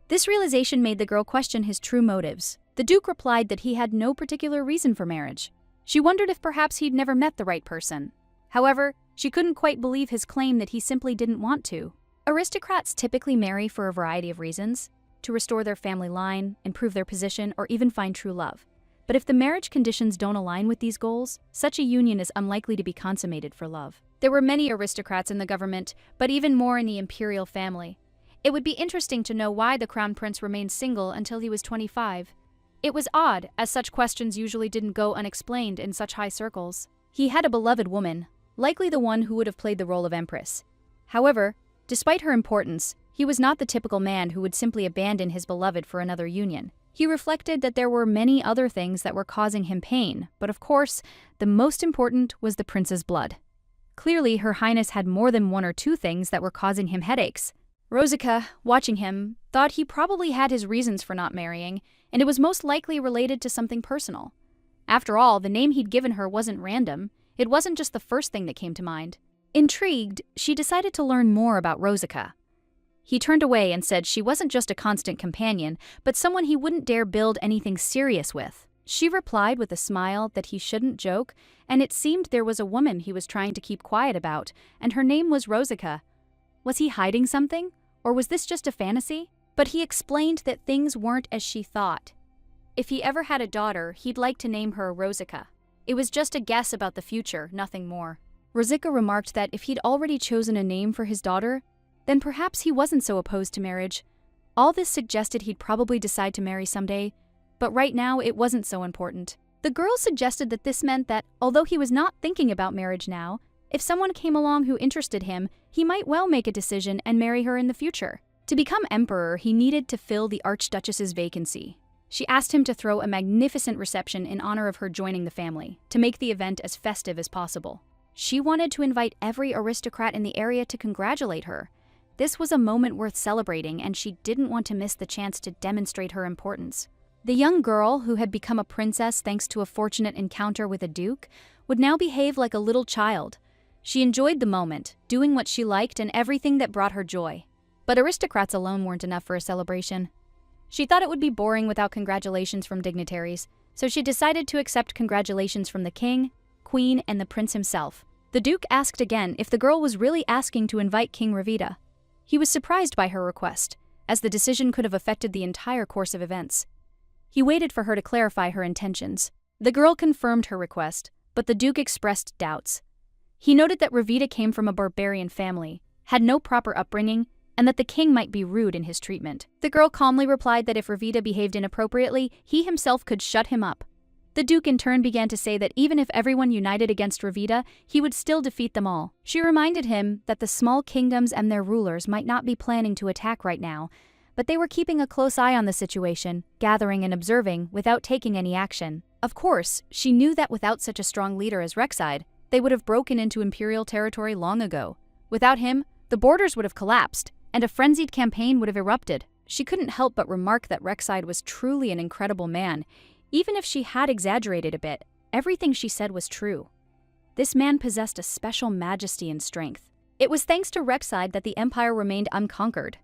This realization made the girl question his true motives. The Duke replied that he had no particular reason for marriage. She wondered if perhaps he'd never met the right person. However, she couldn't quite believe his claim that he simply didn't want to. Aristocrats typically marry for a variety of reasons: to restore their family line, improve their position, or even find true love. But if the marriage conditions don't align with these goals, such a union is unlikely to be consummated for love. There were many aristocrats in the government, but even more in the imperial family. It would be interesting to know why the crown prince remained single until he was 25. It was odd, as such questions usually didn't go unexplained in such high circles. He had a beloved woman, likely the one who would have played the role of empress. However, despite her importance, he was not the typical man who would simply abandon his beloved for another union. He reflected that there were many other things that were causing him pain, but of course, the most important was the prince's blood. Clearly, Her Highness had more than 1 or 2 things that were causing him headaches. Rosica, watching him, thought he probably had his reasons for not marrying, and it was most likely related to something personal. After all, the name he'd given her wasn't random. It wasn't just the first thing that came to mind. Intrigued, she decided to learn more about Rosica. He turned away and said she wasn't just a constant companion, but someone he wouldn't dare build anything serious with. She replied with a smile that he shouldn't joke, and it seemed there was a woman he was trying to keep quiet about, and her name was Rosica. Was he hiding something? Or was this just a fantasy? But he explained that things weren't as she thought. If he ever had a daughter, he'd like to name her Rosica. It was just a guess about the future, nothing more. Rosica remarked that if he'd already chosen a name for his daughter, then perhaps he wasn't so opposed to marriage. All this suggested he'd probably decide to marry someday, but right now it wasn't so important. The girl suggested that this meant that, although he was not thinking about marriage now, if someone came along who interested him, he might well make a decision and marry her in the future. To become emperor, he needed to fill the archduchess's vacancy. She asked him to throw a magnificent reception in honor of her joining the family, to make the event as festive as possible. She wanted to invite every aristocrat in the area to congratulate her. This was a moment worth celebrating, and she didn't want to miss the chance to demonstrate her importance. The young girl, who had become a princess thanks to a fortunate encounter with a duke, would now behave like a little child. She enjoyed the moment, doing what she liked and everything that brought her joy. But aristocrats alone weren't enough for a celebration. She thought it would be boring without congratulations from dignitaries, so she decided to accept congratulations from the king, queen, and the prince himself. The duke asked again if the girl was really asking to invite King Ravita. He was surprised by her request, as the decision could have affected the entire course of events. He waited for her to clarify her intentions. The girl confirmed her request, but the duke expressed doubts. He noted that Ravita came from a barbarian family, had no proper upbringing, and that the king might be rude in his treatment. The girl calmly replied that if Ravita behaved inappropriately, he himself could shut him up. The Duke in turn began to say that even if everyone united against Ravita, he would still defeat them all. She reminded him that the small kingdoms and their rulers might not be planning to attack right now, but they were keeping a close eye on the situation, gathering and observing without taking any action. Of course, she knew that without such a strong leader as Rek'Sai, they would have broken into imperial territory long ago. Without him, the borders would have collapsed, and a frenzied campaign would have erupted. She couldn't help but remark that Rek'Sai was truly an incredible man. Even if she had exaggerated a bit, everything she said was true. This man possessed a special majesty and strength. It was thanks to Rek'Sai that the empire remained unconquered.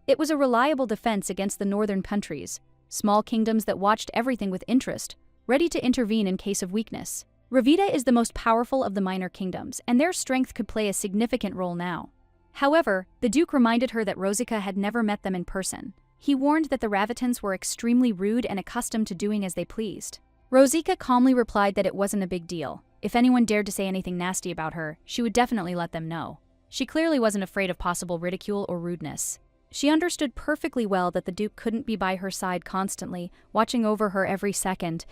It was a reliable defense against the northern countries, small kingdoms that watched everything with interest, ready to intervene in case of weakness. Ravita is the most powerful of the minor kingdoms, and their strength could play a significant role now. However, the Duke reminded her that Rosica had never met them in person. He warned that the Ravitans were extremely rude and accustomed to doing as they pleased. Rosica calmly replied that it wasn't a big deal. If anyone dared to say anything nasty about her, she would definitely let them know. She clearly wasn't afraid of possible ridicule or rudeness. She understood perfectly well that the Duke couldn't be by her side constantly, watching over her every second,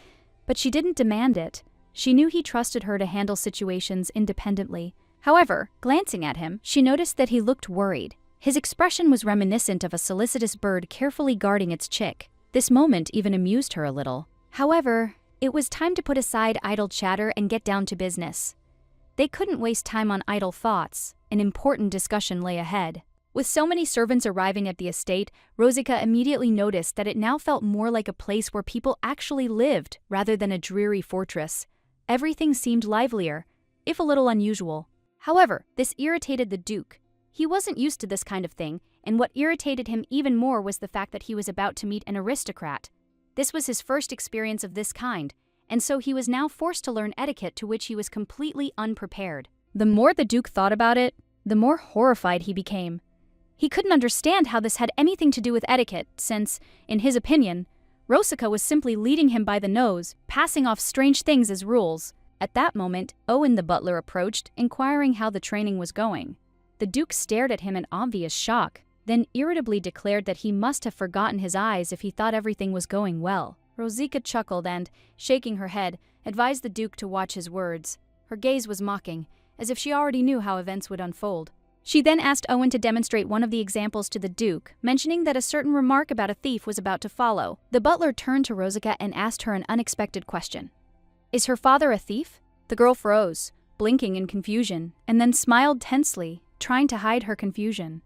but she didn't demand it. She knew he trusted her to handle situations independently. However, glancing at him, she noticed that he looked worried. His expression was reminiscent of a solicitous bird carefully guarding its chick. This moment even amused her a little. However, it was time to put aside idle chatter and get down to business. They couldn't waste time on idle thoughts. An important discussion lay ahead. With so many servants arriving at the estate, Rosica immediately noticed that it now felt more like a place where people actually lived rather than a dreary fortress. Everything seemed livelier, if a little unusual. However, this irritated the Duke. He wasn't used to this kind of thing, and what irritated him even more was the fact that he was about to meet an aristocrat. This was his first experience of this kind, and so he was now forced to learn etiquette to which he was completely unprepared. The more the Duke thought about it, the more horrified he became. He couldn't understand how this had anything to do with etiquette, since, in his opinion, Rosica was simply leading him by the nose, passing off strange things as rules. At that moment, Owen the butler approached, inquiring how the training was going. The Duke stared at him in obvious shock, then irritably declared that he must have forgotten his eyes if he thought everything was going well. Rosica chuckled and, shaking her head, advised the Duke to watch his words. Her gaze was mocking, as if she already knew how events would unfold. She then asked Owen to demonstrate one of the examples to the Duke, mentioning that a certain remark about a thief was about to follow. The butler turned to Rosica and asked her an unexpected question. "Is her father a thief?" The girl froze, blinking in confusion, and then smiled tensely, trying to hide her confusion.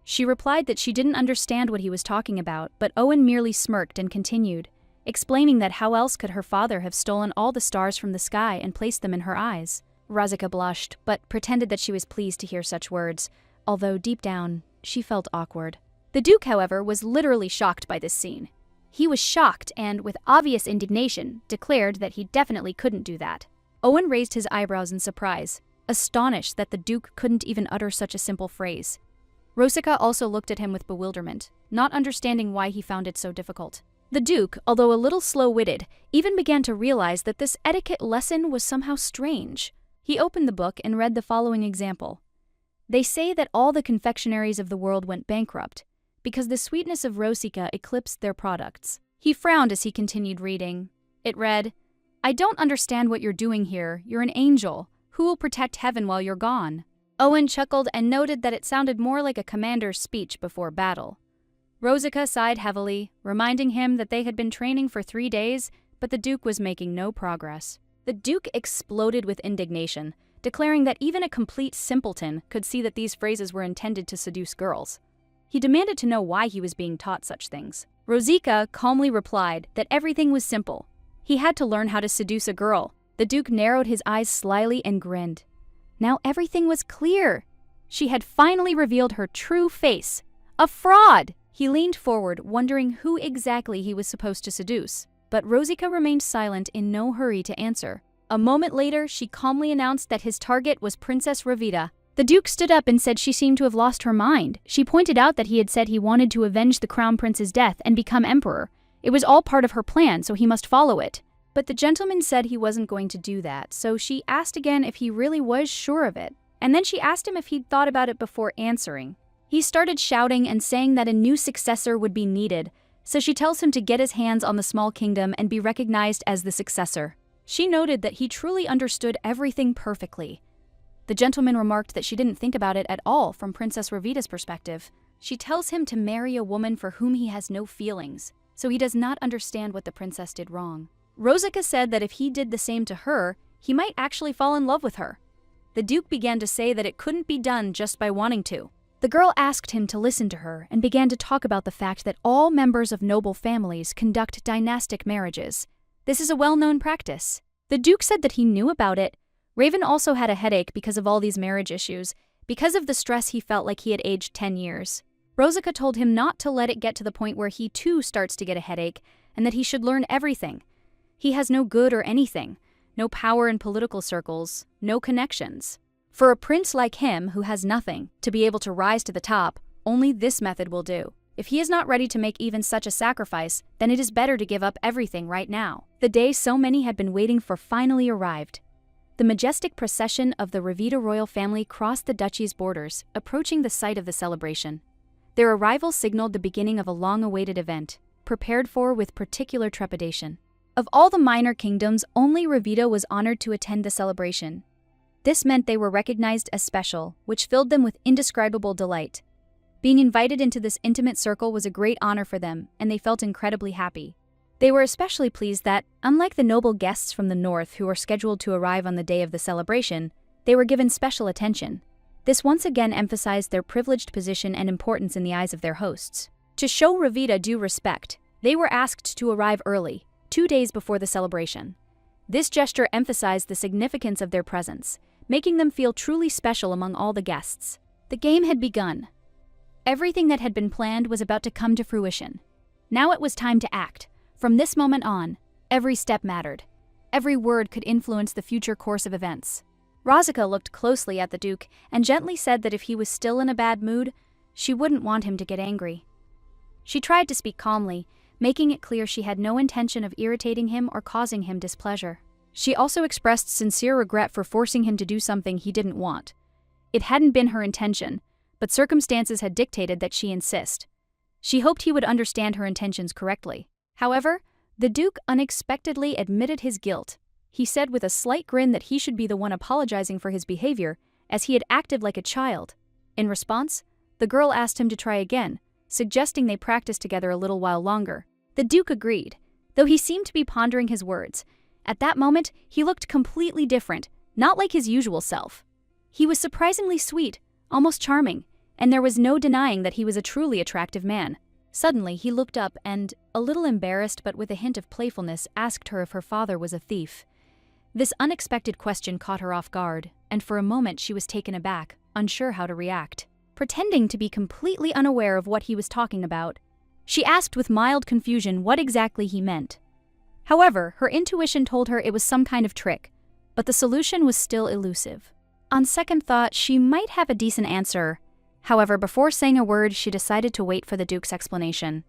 She replied that she didn't understand what he was talking about, but Owen merely smirked and continued, explaining that how else could her father have stolen all the stars from the sky and placed them in her eyes. Rosica blushed, but pretended that she was pleased to hear such words, although deep down, she felt awkward. The Duke, however, was literally shocked by this scene. He was shocked and, with obvious indignation, declared that he definitely couldn't do that. Owen raised his eyebrows in surprise, astonished that the Duke couldn't even utter such a simple phrase. Rosica also looked at him with bewilderment, not understanding why he found it so difficult. The Duke, although a little slow-witted, even began to realize that this etiquette lesson was somehow strange. He opened the book and read the following example. "They say that all the confectionaries of the world went bankrupt, because the sweetness of Rosica eclipsed their products." He frowned as he continued reading. It read, "I don't understand what you're doing here. You're an angel. Who will protect heaven while you're gone?" Owen chuckled and noted that it sounded more like a commander's speech before battle. Rosica sighed heavily, reminding him that they had been training for 3 days, but the Duke was making no progress. The Duke exploded with indignation, declaring that even a complete simpleton could see that these phrases were intended to seduce girls. He demanded to know why he was being taught such things. Rosica calmly replied that everything was simple. He had to learn how to seduce a girl. The Duke narrowed his eyes slyly and grinned. Now everything was clear. She had finally revealed her true face. A fraud! He leaned forward, wondering who exactly he was supposed to seduce. But Rosica remained silent, in no hurry to answer. A moment later, she calmly announced that his target was Princess Ravita. The Duke stood up and said she seemed to have lost her mind. She pointed out that he had said he wanted to avenge the Crown Prince's death and become emperor. It was all part of her plan, so he must follow it. But the gentleman said he wasn't going to do that, so she asked again if he really was sure of it, and then she asked him if he'd thought about it before answering. He started shouting and saying that a new successor would be needed, so she tells him to get his hands on the small kingdom and be recognized as the successor. She noted that he truly understood everything perfectly. The gentleman remarked that she didn't think about it at all from Princess Ravita's perspective. She tells him to marry a woman for whom he has no feelings, so he does not understand what the princess did wrong. Rosica said that if he did the same to her, he might actually fall in love with her. The Duke began to say that it couldn't be done just by wanting to. The girl asked him to listen to her and began to talk about the fact that all members of noble families conduct dynastic marriages. This is a well-known practice. The Duke said that he knew about it. Raven also had a headache because of all these marriage issues. Because of the stress, he felt like he had aged 10 years. Rosica told him not to let it get to the point where he too starts to get a headache, and that he should learn everything. He has no good or anything, no power in political circles, no connections. For a prince like him, who has nothing, to be able to rise to the top, only this method will do. If he is not ready to make even such a sacrifice, then it is better to give up everything right now. The day so many had been waiting for finally arrived. The majestic procession of the Ravita royal family crossed the duchy's borders, approaching the site of the celebration. Their arrival signaled the beginning of a long-awaited event, prepared for with particular trepidation. Of all the minor kingdoms, only Ravita was honored to attend the celebration. This meant they were recognized as special, which filled them with indescribable delight. Being invited into this intimate circle was a great honor for them, and they felt incredibly happy. They were especially pleased that, unlike the noble guests from the north who were scheduled to arrive on the day of the celebration, they were given special attention. This once again emphasized their privileged position and importance in the eyes of their hosts. To show Ravita due respect, they were asked to arrive early, 2 days before the celebration. This gesture emphasized the significance of their presence, making them feel truly special among all the guests. The game had begun. Everything that had been planned was about to come to fruition. Now it was time to act. From this moment on, every step mattered. Every word could influence the future course of events. Rosica looked closely at the Duke and gently said that if he was still in a bad mood, she wouldn't want him to get angry. She tried to speak calmly, making it clear she had no intention of irritating him or causing him displeasure. She also expressed sincere regret for forcing him to do something he didn't want. It hadn't been her intention, but circumstances had dictated that she insist. She hoped he would understand her intentions correctly. However, the Duke unexpectedly admitted his guilt. He said with a slight grin that he should be the one apologizing for his behavior, as he had acted like a child. In response, the girl asked him to try again, suggesting they practice together a little while longer. The Duke agreed, though he seemed to be pondering his words. At that moment, he looked completely different, not like his usual self. He was surprisingly sweet, almost charming, and there was no denying that he was a truly attractive man. Suddenly, he looked up and, a little embarrassed but with a hint of playfulness, asked her if her father was a thief. This unexpected question caught her off guard, and for a moment she was taken aback, unsure how to react. Pretending to be completely unaware of what he was talking about, she asked with mild confusion what exactly he meant. However, her intuition told her it was some kind of trick, but the solution was still elusive. On second thought, she might have a decent answer. However, before saying a word, she decided to wait for the Duke's explanation.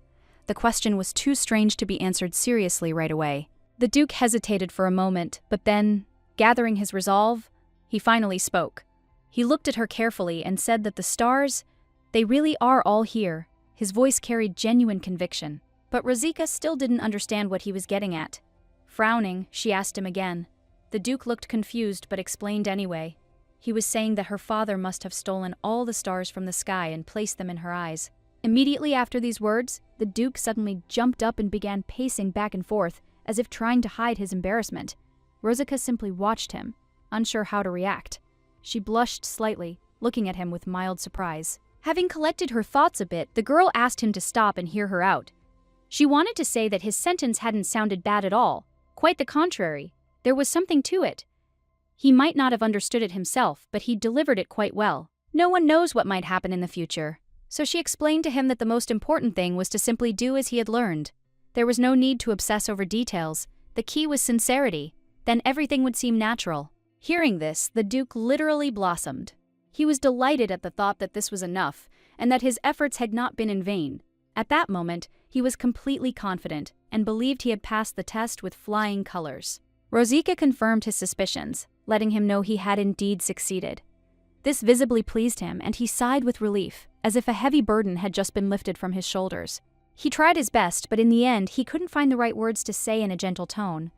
The question was too strange to be answered seriously right away. The Duke hesitated for a moment, but then, gathering his resolve, he finally spoke. He looked at her carefully and said that the stars, they really are all here. His voice carried genuine conviction. But Rosica still didn't understand what he was getting at. Frowning, she asked him again. The Duke looked confused but explained anyway. He was saying that her father must have stolen all the stars from the sky and placed them in her eyes. Immediately after these words, the Duke suddenly jumped up and began pacing back and forth, as if trying to hide his embarrassment. Rosica simply watched him, unsure how to react. She blushed slightly, looking at him with mild surprise. Having collected her thoughts a bit, the girl asked him to stop and hear her out. She wanted to say that his sentence hadn't sounded bad at all. Quite the contrary. There was something to it. He might not have understood it himself, but he delivered it quite well. No one knows what might happen in the future. So she explained to him that the most important thing was to simply do as he had learned. There was no need to obsess over details. The key was sincerity. Then everything would seem natural. Hearing this, the Duke literally blossomed. He was delighted at the thought that this was enough, and that his efforts had not been in vain. At that moment, He was completely confident and believed he had passed the test with flying colors. Rosika confirmed his suspicions, letting him know he had indeed succeeded. This visibly pleased him, and he sighed with relief, as if a heavy burden had just been lifted from his shoulders. He tried his best, but in the end, he couldn't find the right words to say in a gentle tone.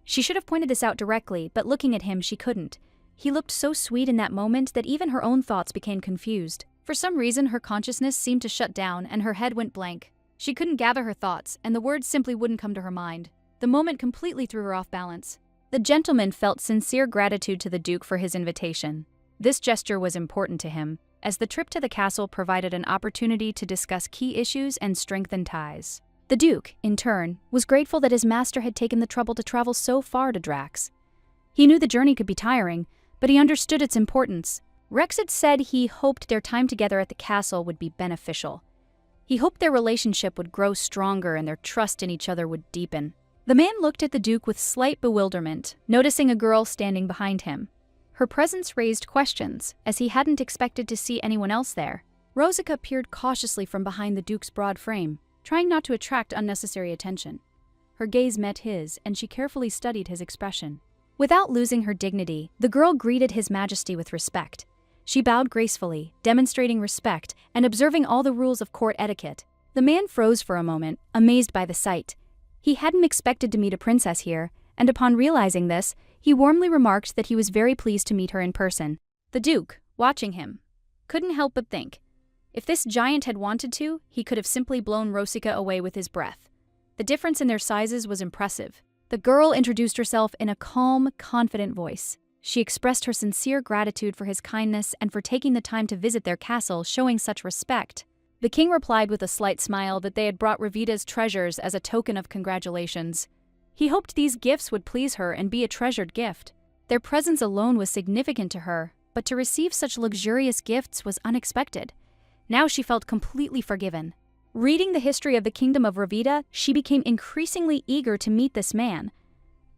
She should have pointed this out directly, but looking at him, she couldn't. He looked so sweet in that moment that even her own thoughts became confused. For some reason, her consciousness seemed to shut down, and her head went blank. She couldn't gather her thoughts, and the words simply wouldn't come to her mind. The moment completely threw her off balance. The gentleman felt sincere gratitude to the Duke for his invitation. This gesture was important to him, as the trip to the castle provided an opportunity to discuss key issues and strengthen ties. The Duke, in turn, was grateful that his master had taken the trouble to travel so far to Drax. He knew the journey could be tiring, but he understood its importance. Rex had said he hoped their time together at the castle would be beneficial. He hoped their relationship would grow stronger and their trust in each other would deepen. The man looked at the Duke with slight bewilderment, noticing a girl standing behind him. Her presence raised questions, as he hadn't expected to see anyone else there. Rosika peered cautiously from behind the Duke's broad frame, trying not to attract unnecessary attention. Her gaze met his, and she carefully studied his expression. Without losing her dignity, the girl greeted His Majesty with respect. She bowed gracefully, demonstrating respect and observing all the rules of court etiquette. The man froze for a moment, amazed by the sight. He hadn't expected to meet a princess here, and upon realizing this, he warmly remarked that he was very pleased to meet her in person. The Duke, watching him, couldn't help but think, if this giant had wanted to, he could have simply blown Rosika away with his breath. The difference in their sizes was impressive. The girl introduced herself in a calm, confident voice. She expressed her sincere gratitude for his kindness and for taking the time to visit their castle, showing such respect. The king replied with a slight smile that they had brought Revita's treasures as a token of congratulations. He hoped these gifts would please her and be a treasured gift. Their presence alone was significant to her, but to receive such luxurious gifts was unexpected. Now she felt completely forgiven. Reading the history of the Kingdom of Revita, she became increasingly eager to meet this man.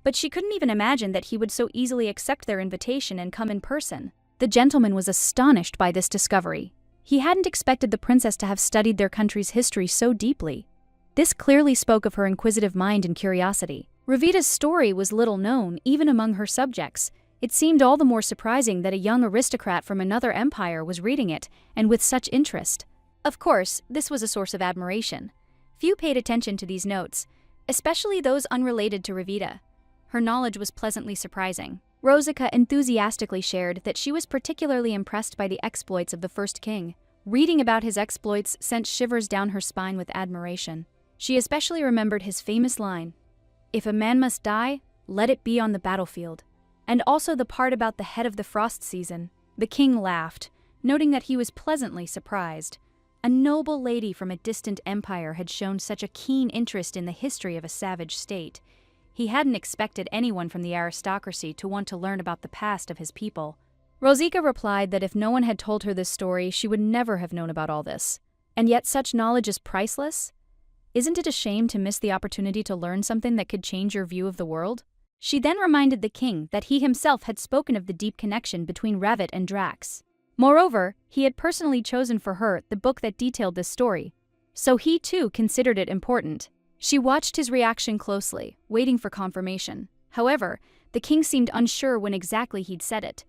But she couldn't even imagine that he would so easily accept their invitation and come in person. The gentleman was astonished by this discovery. He hadn't expected the princess to have studied their country's history so deeply. This clearly spoke of her inquisitive mind and curiosity. Revita's story was little known, even among her subjects. It seemed all the more surprising that a young aristocrat from another empire was reading it, and with such interest. Of course, this was a source of admiration. Few paid attention to these notes, especially those unrelated to Revita. Her knowledge was pleasantly surprising. Rosika enthusiastically shared that she was particularly impressed by the exploits of the first king. Reading about his exploits sent shivers down her spine with admiration. She especially remembered his famous line, "If a man must die, let it be on the battlefield," and also the part about the head of the frost season. The king laughed, noting that he was pleasantly surprised. A noble lady from a distant empire had shown such a keen interest in the history of a savage state. He hadn't expected anyone from the aristocracy to want to learn about the past of his people. Rosika replied that if no one had told her this story, she would never have known about all this. And yet such knowledge is priceless? Isn't it a shame to miss the opportunity to learn something that could change your view of the world? She then reminded the king that he himself had spoken of the deep connection between Revit and Drax. Moreover, he had personally chosen for her the book that detailed this story, so he too considered it important. She watched his reaction closely, waiting for confirmation. However, the king seemed unsure when exactly he'd said it.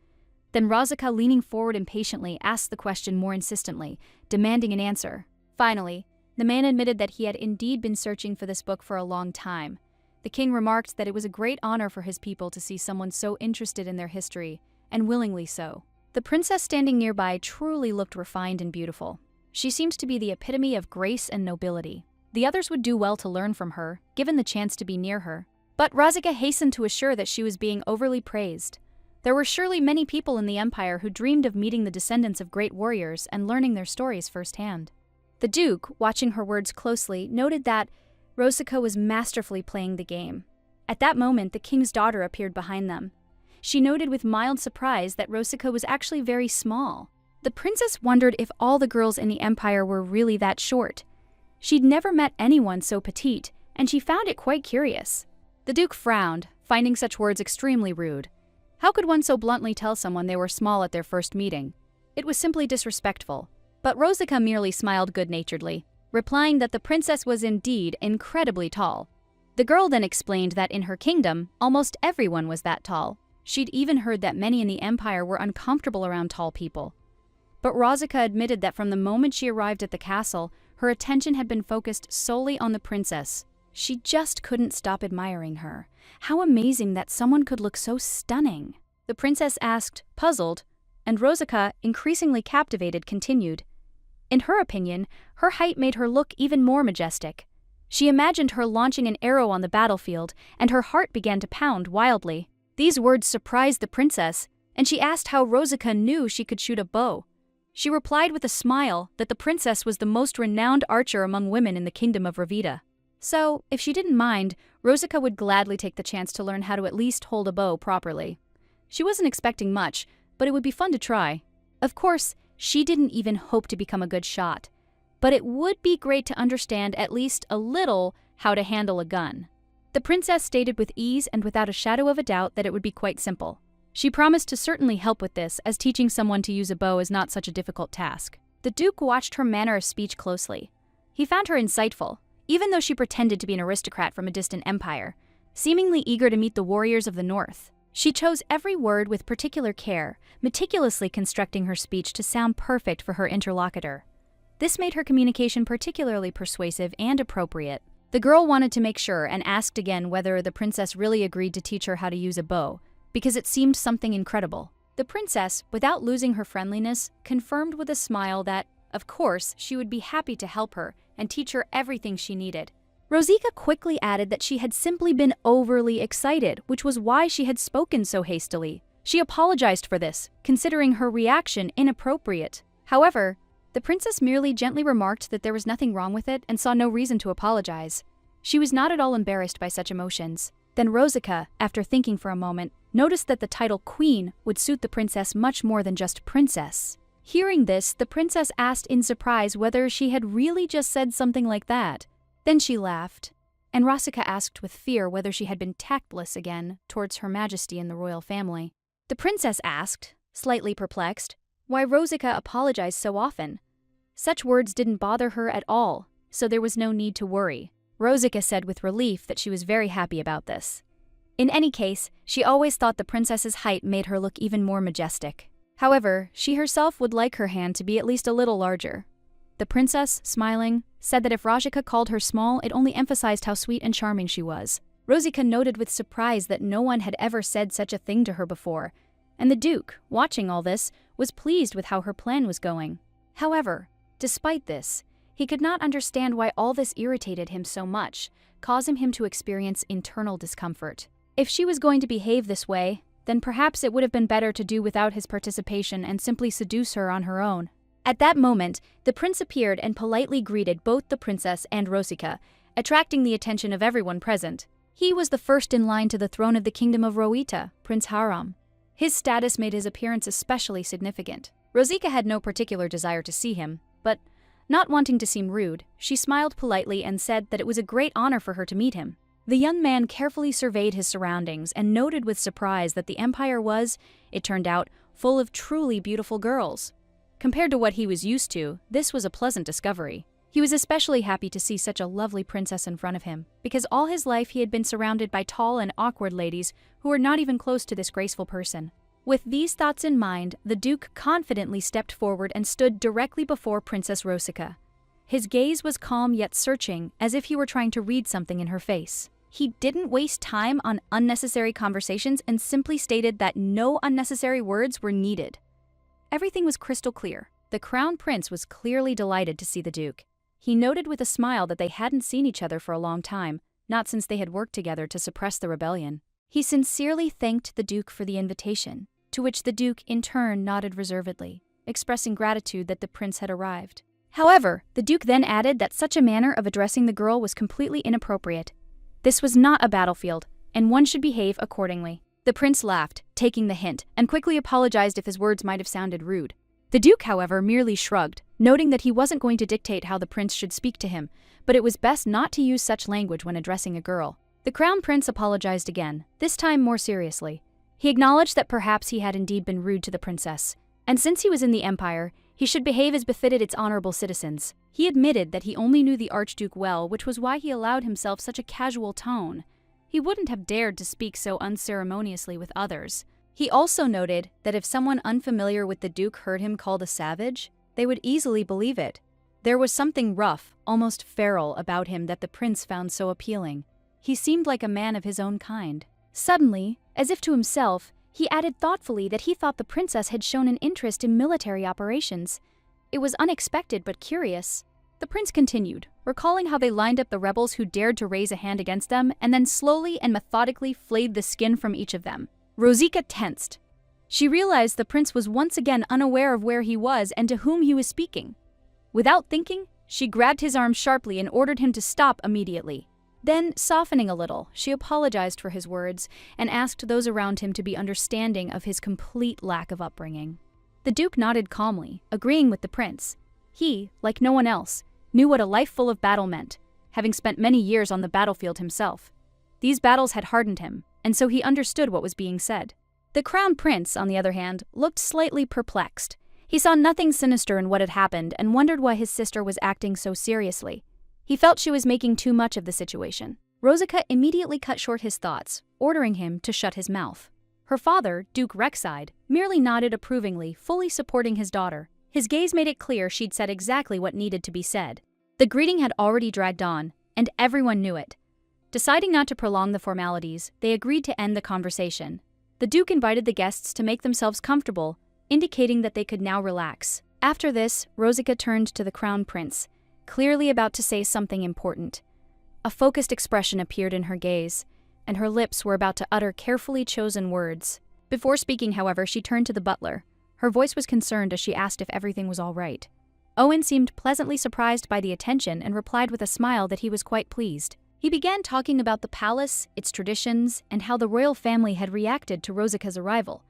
Then Rosika, leaning forward impatiently, asked the question more insistently, demanding an answer. Finally, the man admitted that he had indeed been searching for this book for a long time. The king remarked that it was a great honor for his people to see someone so interested in their history, and willingly so. The princess standing nearby truly looked refined and beautiful. She seemed to be the epitome of grace and nobility. The others would do well to learn from her, given the chance to be near her. But Rosika hastened to assure that she was being overly praised. There were surely many people in the empire who dreamed of meeting the descendants of great warriors and learning their stories firsthand. The Duke, watching her words closely, noted that Rosika was masterfully playing the game. At that moment, the king's daughter appeared behind them. She noted with mild surprise that Rosika was actually very small. The princess wondered if all the girls in the empire were really that short. She'd never met anyone so petite, and she found it quite curious. The Duke frowned, finding such words extremely rude. How could one so bluntly tell someone they were small at their first meeting? It was simply disrespectful. But Rosika merely smiled good-naturedly. replying that the princess was indeed incredibly tall. The girl then explained that in her kingdom, almost everyone was that tall. She'd even heard that many in the empire were uncomfortable around tall people. But Rozika admitted that from the moment she arrived at the castle, her attention had been focused solely on the princess. She just couldn't stop admiring her. How amazing that someone could look so stunning. The princess asked, puzzled, and Rozika, increasingly captivated, continued. In her opinion, her height made her look even more majestic. She imagined her launching an arrow on the battlefield, and her heart began to pound wildly. These words surprised the princess, and she asked how Rozika knew she could shoot a bow. She replied with a smile that the princess was the most renowned archer among women in the kingdom of Ravida. So, if she didn't mind, Rozika would gladly take the chance to learn how to at least hold a bow properly. She wasn't expecting much, but it would be fun to try. Of course, she didn't even hope to become a good shot, but it would be great to understand at least a little how to handle a gun. The princess stated with ease and without a shadow of a doubt that it would be quite simple. She promised to certainly help with this, as teaching someone to use a bow is not such a difficult task. The Duke watched her manner of speech closely. He found her insightful, even though she pretended to be an aristocrat from a distant empire, seemingly eager to meet the warriors of the north. She chose every word with particular care, meticulously constructing her speech to sound perfect for her interlocutor. This made her communication particularly persuasive and appropriate. The girl wanted to make sure and asked again whether the princess really agreed to teach her how to use a bow, because it seemed something incredible. The princess, without losing her friendliness, confirmed with a smile that, of course, she would be happy to help her and teach her everything she needed. Rozika quickly added that she had simply been overly excited, which was why she had spoken so hastily. She apologized for this, considering her reaction inappropriate. However, the princess merely gently remarked that there was nothing wrong with it and saw no reason to apologize. She was not at all embarrassed by such emotions. Then Rozika, after thinking for a moment, noticed that the title Queen would suit the princess much more than just princess. Hearing this, the princess asked in surprise whether she had really just said something like that. Then she laughed, and Rozika asked with fear whether she had been tactless again towards Her Majesty and the royal family. The princess asked, slightly perplexed, why Rozika apologized so often. Such words didn't bother her at all, so there was no need to worry. Rozika said with relief that she was very happy about this. In any case, she always thought the princess's height made her look even more majestic. However, she herself would like her hand to be at least a little larger. The princess, smiling, said that if Rozika called her small, it only emphasized how sweet and charming she was. Rozika noted with surprise that no one had ever said such a thing to her before, and the Duke, watching all this, was pleased with how her plan was going. However, despite this, he could not understand why all this irritated him so much, causing him to experience internal discomfort. If she was going to behave this way, then perhaps it would have been better to do without his participation and simply seduce her on her own. At that moment, the prince appeared and politely greeted both the princess and Rozika, attracting the attention of everyone present. He was the first in line to the throne of the kingdom of Rowita, Prince Haram. His status made his appearance especially significant. Rozika had no particular desire to see him, but, not wanting to seem rude, she smiled politely and said that it was a great honor for her to meet him. The young man carefully surveyed his surroundings and noted with surprise that the empire was, it turned out, full of truly beautiful girls. Compared to what he was used to, this was a pleasant discovery. He was especially happy to see such a lovely princess in front of him, because all his life he had been surrounded by tall and awkward ladies who were not even close to this graceful person. With these thoughts in mind, the Duke confidently stepped forward and stood directly before Princess Rozika. His gaze was calm yet searching, as if he were trying to read something in her face. He didn't waste time on unnecessary conversations and simply stated that no unnecessary words were needed. Everything was crystal clear. The Crown Prince was clearly delighted to see the Duke. He noted with a smile that they hadn't seen each other for a long time, not since they had worked together to suppress the rebellion. He sincerely thanked the Duke for the invitation, to which the Duke in turn nodded reservedly, expressing gratitude that the prince had arrived. However, the Duke then added that such a manner of addressing the girl was completely inappropriate. This was not a battlefield, and one should behave accordingly. The prince laughed, taking the hint, and quickly apologized if his words might have sounded rude. The Duke, however, merely shrugged, noting that he wasn't going to dictate how the prince should speak to him, but it was best not to use such language when addressing a girl. The Crown Prince apologized again, this time more seriously. He acknowledged that perhaps he had indeed been rude to the princess, and since he was in the Empire, he should behave as befitted its honorable citizens. He admitted that he only knew the Archduke well, which was why he allowed himself such a casual tone. He wouldn't have dared to speak so unceremoniously with others. He also noted that if someone unfamiliar with the Duke heard him called a savage, they would easily believe it. There was something rough, almost feral, about him that the prince found so appealing. He seemed like a man of his own kind. Suddenly, as if to himself, he added thoughtfully that he thought the princess had shown an interest in military operations. It was unexpected but curious. The prince continued, recalling how they lined up the rebels who dared to raise a hand against them and then slowly and methodically flayed the skin from each of them. Rosika tensed. She realized the prince was once again unaware of where he was and to whom he was speaking. Without thinking, she grabbed his arm sharply and ordered him to stop immediately. Then, softening a little, she apologized for his words and asked those around him to be understanding of his complete lack of upbringing. The Duke nodded calmly, agreeing with the prince. He, like no one else, knew what a life full of battle meant, having spent many years on the battlefield himself. These battles had hardened him, and so he understood what was being said. The crown prince, on the other hand, looked slightly perplexed. He saw nothing sinister in what had happened and wondered why his sister was acting so seriously. He felt she was making too much of the situation. Rosika immediately cut short his thoughts, ordering him to shut his mouth. Her father, Duke Rexide, merely nodded approvingly, fully supporting his daughter. His gaze made it clear she'd said exactly what needed to be said. The greeting had already dragged on, and everyone knew it. Deciding not to prolong the formalities, they agreed to end the conversation. The Duke invited the guests to make themselves comfortable, indicating that they could now relax. After this, Rosika turned to the crown prince, clearly about to say something important. A focused expression appeared in her gaze, and her lips were about to utter carefully chosen words. Before speaking, however, she turned to the butler. Her voice was concerned as she asked if everything was all right. Owen seemed pleasantly surprised by the attention and replied with a smile that he was quite pleased. He began talking about the palace, its traditions, and how the royal family had reacted to Rosika's arrival.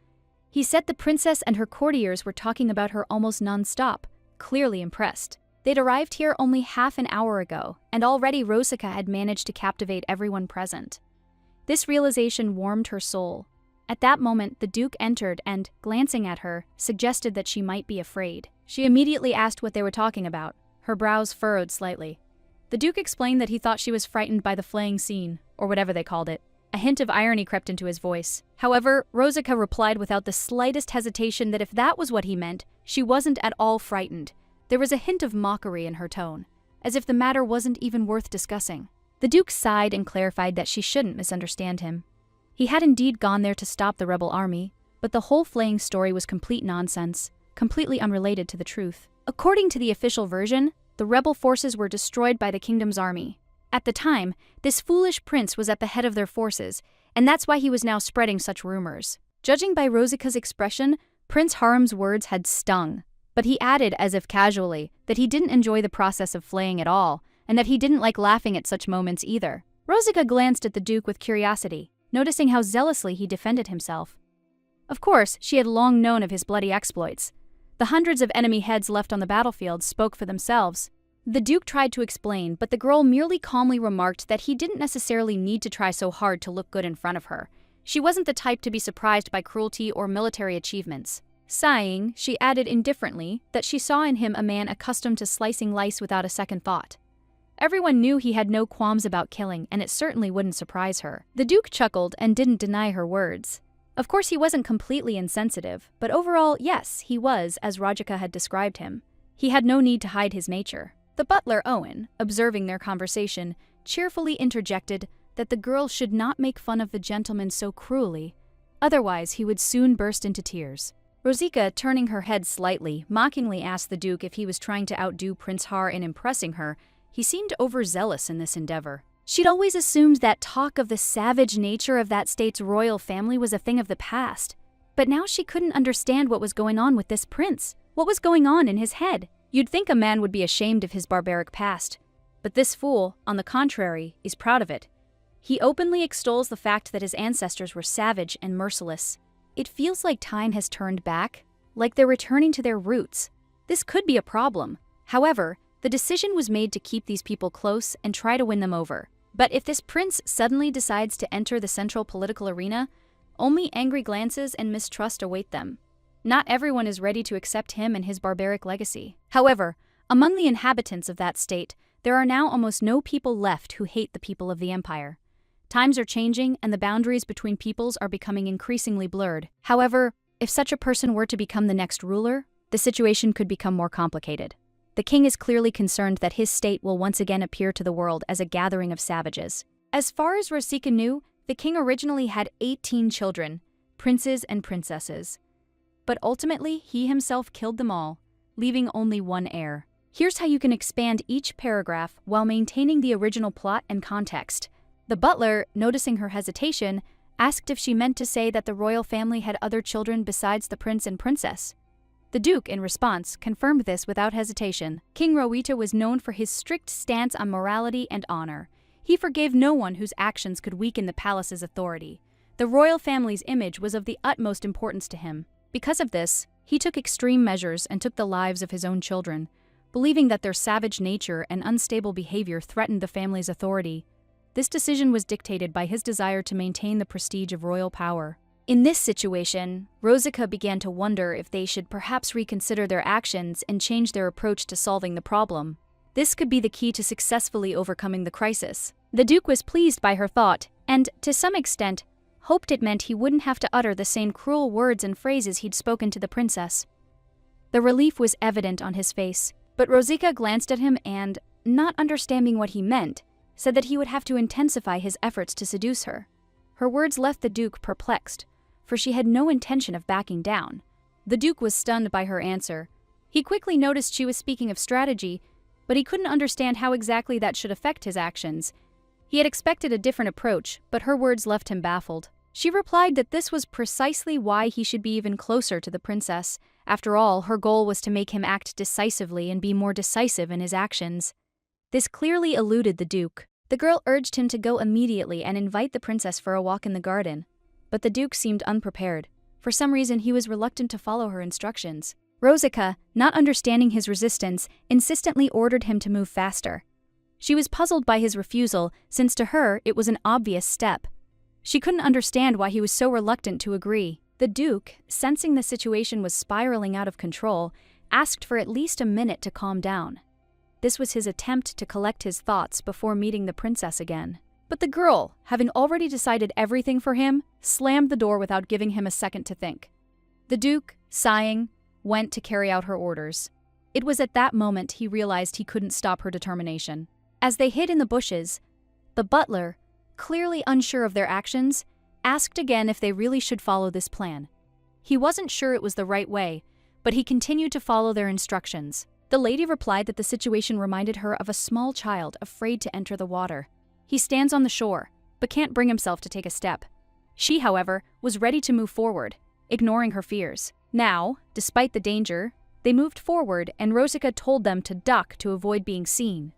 He said the princess and her courtiers were talking about her almost non-stop, clearly impressed. They'd arrived here only half an hour ago, and already Rosika had managed to captivate everyone present. This realization warmed her soul. At that moment, the Duke entered and, glancing at her, suggested that she might be afraid. She immediately asked what they were talking about. Her brows furrowed slightly. The Duke explained that he thought she was frightened by the flaying scene, or whatever they called it. A hint of irony crept into his voice. However, Rosika replied without the slightest hesitation that if that was what he meant, she wasn't at all frightened. There was a hint of mockery in her tone, as if the matter wasn't even worth discussing. The Duke sighed and clarified that she shouldn't misunderstand him. He had indeed gone there to stop the rebel army, but the whole flaying story was complete nonsense, completely unrelated to the truth. According to the official version, the rebel forces were destroyed by the kingdom's army. At the time, this foolish prince was at the head of their forces, and that's why he was now spreading such rumors. Judging by Rosika's expression, Prince Harem's words had stung, but he added, as if casually, that he didn't enjoy the process of flaying at all, and that he didn't like laughing at such moments either. Rosika glanced at the Duke with curiosity, noticing how zealously he defended himself. Of course, she had long known of his bloody exploits. The hundreds of enemy heads left on the battlefield spoke for themselves. The Duke tried to explain, but the girl merely calmly remarked that he didn't necessarily need to try so hard to look good in front of her. She wasn't the type to be surprised by cruelty or military achievements. Sighing, she added indifferently that she saw in him a man accustomed to slicing lice without a second thought. Everyone knew he had no qualms about killing, and it certainly wouldn't surprise her. The Duke chuckled and didn't deny her words. Of course, he wasn't completely insensitive, but overall, yes, he was, as Rajika had described him. He had no need to hide his nature. The butler, Owen, observing their conversation, cheerfully interjected that the girl should not make fun of the gentleman so cruelly, otherwise he would soon burst into tears. Rosika, turning her head slightly, mockingly asked the Duke if he was trying to outdo Prince Har in impressing her. He seemed overzealous in this endeavor. She'd always assumed that talk of the savage nature of that state's royal family was a thing of the past. But now she couldn't understand what was going on with this prince. What was going on in his head? You'd think a man would be ashamed of his barbaric past. But this fool, on the contrary, is proud of it. He openly extols the fact that his ancestors were savage and merciless. It feels like time has turned back, like they're returning to their roots. This could be a problem. However, the decision was made to keep these people close and try to win them over. But if this prince suddenly decides to enter the central political arena, only angry glances and mistrust await them. Not everyone is ready to accept him and his barbaric legacy. However, Among the inhabitants of that state, there are now almost no people left who hate the people of the empire. Times are changing, and the boundaries between peoples are becoming increasingly blurred. However, if such a person were to become the next ruler, the situation could become more complicated. The king is clearly concerned that his state will once again appear to the world as a gathering of savages. As far as Rosika knew, the king originally had 18 children, princes and princesses. But ultimately, he himself killed them all, leaving only one heir. Here's how you can expand each paragraph while maintaining the original plot and context. The butler, noticing her hesitation, asked if she meant to say that the royal family had other children besides the prince and princess. The Duke, in response, confirmed this without hesitation. King Rowita was known for his strict stance on morality and honor. He forgave no one whose actions could weaken the palace's authority. The royal family's image was of the utmost importance to him. Because of this, he took extreme measures and took the lives of his own children, believing that their savage nature and unstable behavior threatened the family's authority. This decision was dictated by his desire to maintain the prestige of royal power. In this situation, Rosika began to wonder if they should perhaps reconsider their actions and change their approach to solving the problem. This could be the key to successfully overcoming the crisis. The Duke was pleased by her thought and, to some extent, hoped it meant he wouldn't have to utter the same cruel words and phrases he'd spoken to the princess. The relief was evident on his face, but Rosika glanced at him and, not understanding what he meant, said that he would have to intensify his efforts to seduce her. Her words left the Duke perplexed, for she had no intention of backing down. The Duke was stunned by her answer. He quickly noticed she was speaking of strategy, but he couldn't understand how exactly that should affect his actions. He had expected a different approach, but her words left him baffled. She replied that this was precisely why he should be even closer to the princess. After all, her goal was to make him act decisively and be more decisive in his actions. This clearly eluded the Duke. The girl urged him to go immediately and invite the princess for a walk in the garden. But the Duke seemed unprepared. For some reason, he was reluctant to follow her instructions. Rosika, not understanding his resistance, insistently ordered him to move faster. She was puzzled by his refusal, since to her it was an obvious step. She couldn't understand why he was so reluctant to agree. The Duke, sensing the situation was spiraling out of control, asked for at least a minute to calm down. This was his attempt to collect his thoughts before meeting the princess again. But the girl, having already decided everything for him, slammed the door without giving him a second to think. The Duke, sighing, went to carry out her orders. It was at that moment he realized he couldn't stop her determination. As they hid in the bushes, the butler, clearly unsure of their actions, asked again if they really should follow this plan. He wasn't sure it was the right way, but he continued to follow their instructions. The lady replied that the situation reminded her of a small child afraid to enter the water. He stands on the shore, but can't bring himself to take a step. She, however, was ready to move forward, ignoring her fears. Now, despite the danger, they moved forward and Rosika told them to duck to avoid being seen.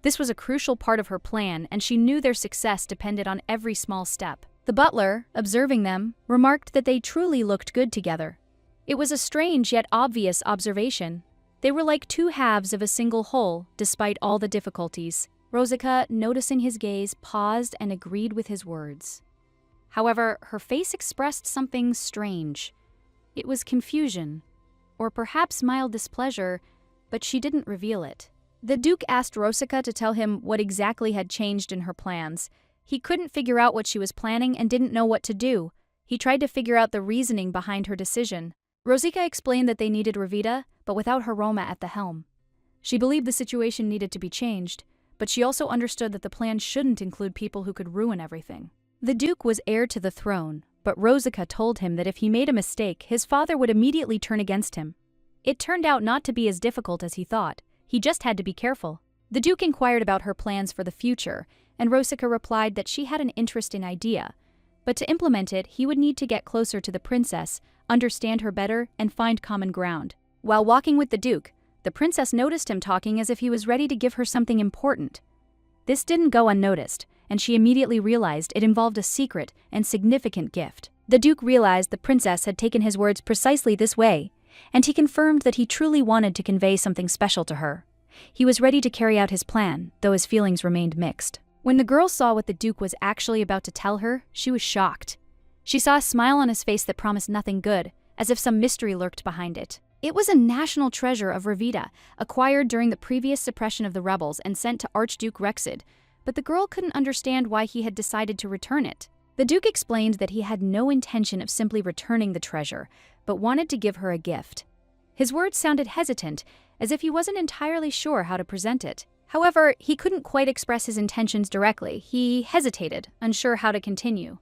This was a crucial part of her plan, and she knew their success depended on every small step. The butler, observing them, remarked that they truly looked good together. It was a strange yet obvious observation. They were like two halves of a single whole, despite all the difficulties. Rosika, noticing his gaze, paused and agreed with his words. However, her face expressed something strange. It was confusion, or perhaps mild displeasure, but she didn't reveal it. The Duke asked Rosika to tell him what exactly had changed in her plans. He couldn't figure out what she was planning and didn't know what to do. He tried to figure out the reasoning behind her decision. Rosika explained that they needed Ravita, but without Haroma at the helm. She believed the situation needed to be changed, but she also understood that the plan shouldn't include people who could ruin everything. The Duke was heir to the throne, but Rosika told him that if he made a mistake, his father would immediately turn against him. It turned out not to be as difficult as he thought. He just had to be careful. The Duke inquired about her plans for the future, and Rosika replied that she had an interesting idea, but to implement it, he would need to get closer to the princess, understand her better, and find common ground. While walking with the Duke, the princess noticed him talking as if he was ready to give her something important. This didn't go unnoticed, and she immediately realized it involved a secret and significant gift. The Duke realized the princess had taken his words precisely this way, and he confirmed that he truly wanted to convey something special to her. He was ready to carry out his plan, though his feelings remained mixed. When the girl saw what the Duke was actually about to tell her, she was shocked. She saw a smile on his face that promised nothing good, as if some mystery lurked behind it. It was a national treasure of Ravida, acquired during the previous suppression of the rebels and sent to Archduke Rexid, but the girl couldn't understand why he had decided to return it. The Duke explained that he had no intention of simply returning the treasure, but wanted to give her a gift. His words sounded hesitant, as if he wasn't entirely sure how to present it. However, he couldn't quite express his intentions directly. He hesitated, unsure how to continue.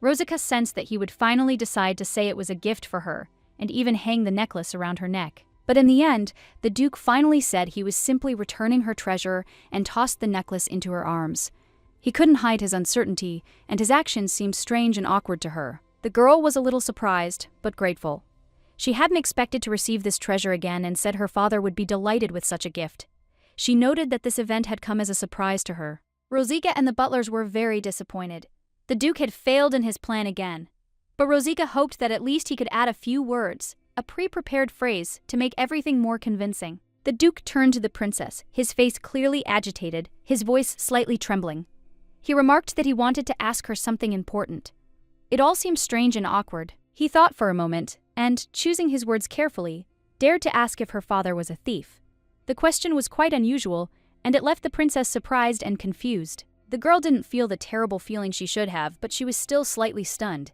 Rosika sensed that he would finally decide to say it was a gift for her, and even hang the necklace around her neck. But in the end, the Duke finally said he was simply returning her treasure and tossed the necklace into her arms. He couldn't hide his uncertainty, and his actions seemed strange and awkward to her. The girl was a little surprised, but grateful. She hadn't expected to receive this treasure again and said her father would be delighted with such a gift. She noted that this event had come as a surprise to her. Rosika and the butlers were very disappointed. The Duke had failed in his plan again. But Rosika hoped that at least he could add a few words, a pre-prepared phrase, to make everything more convincing. The Duke turned to the princess, his face clearly agitated, his voice slightly trembling. He remarked that he wanted to ask her something important. It all seemed strange and awkward. He thought for a moment, and, choosing his words carefully, dared to ask if her father was a thief. The question was quite unusual, and it left the princess surprised and confused. The girl didn't feel the terrible feeling she should have, but she was still slightly stunned.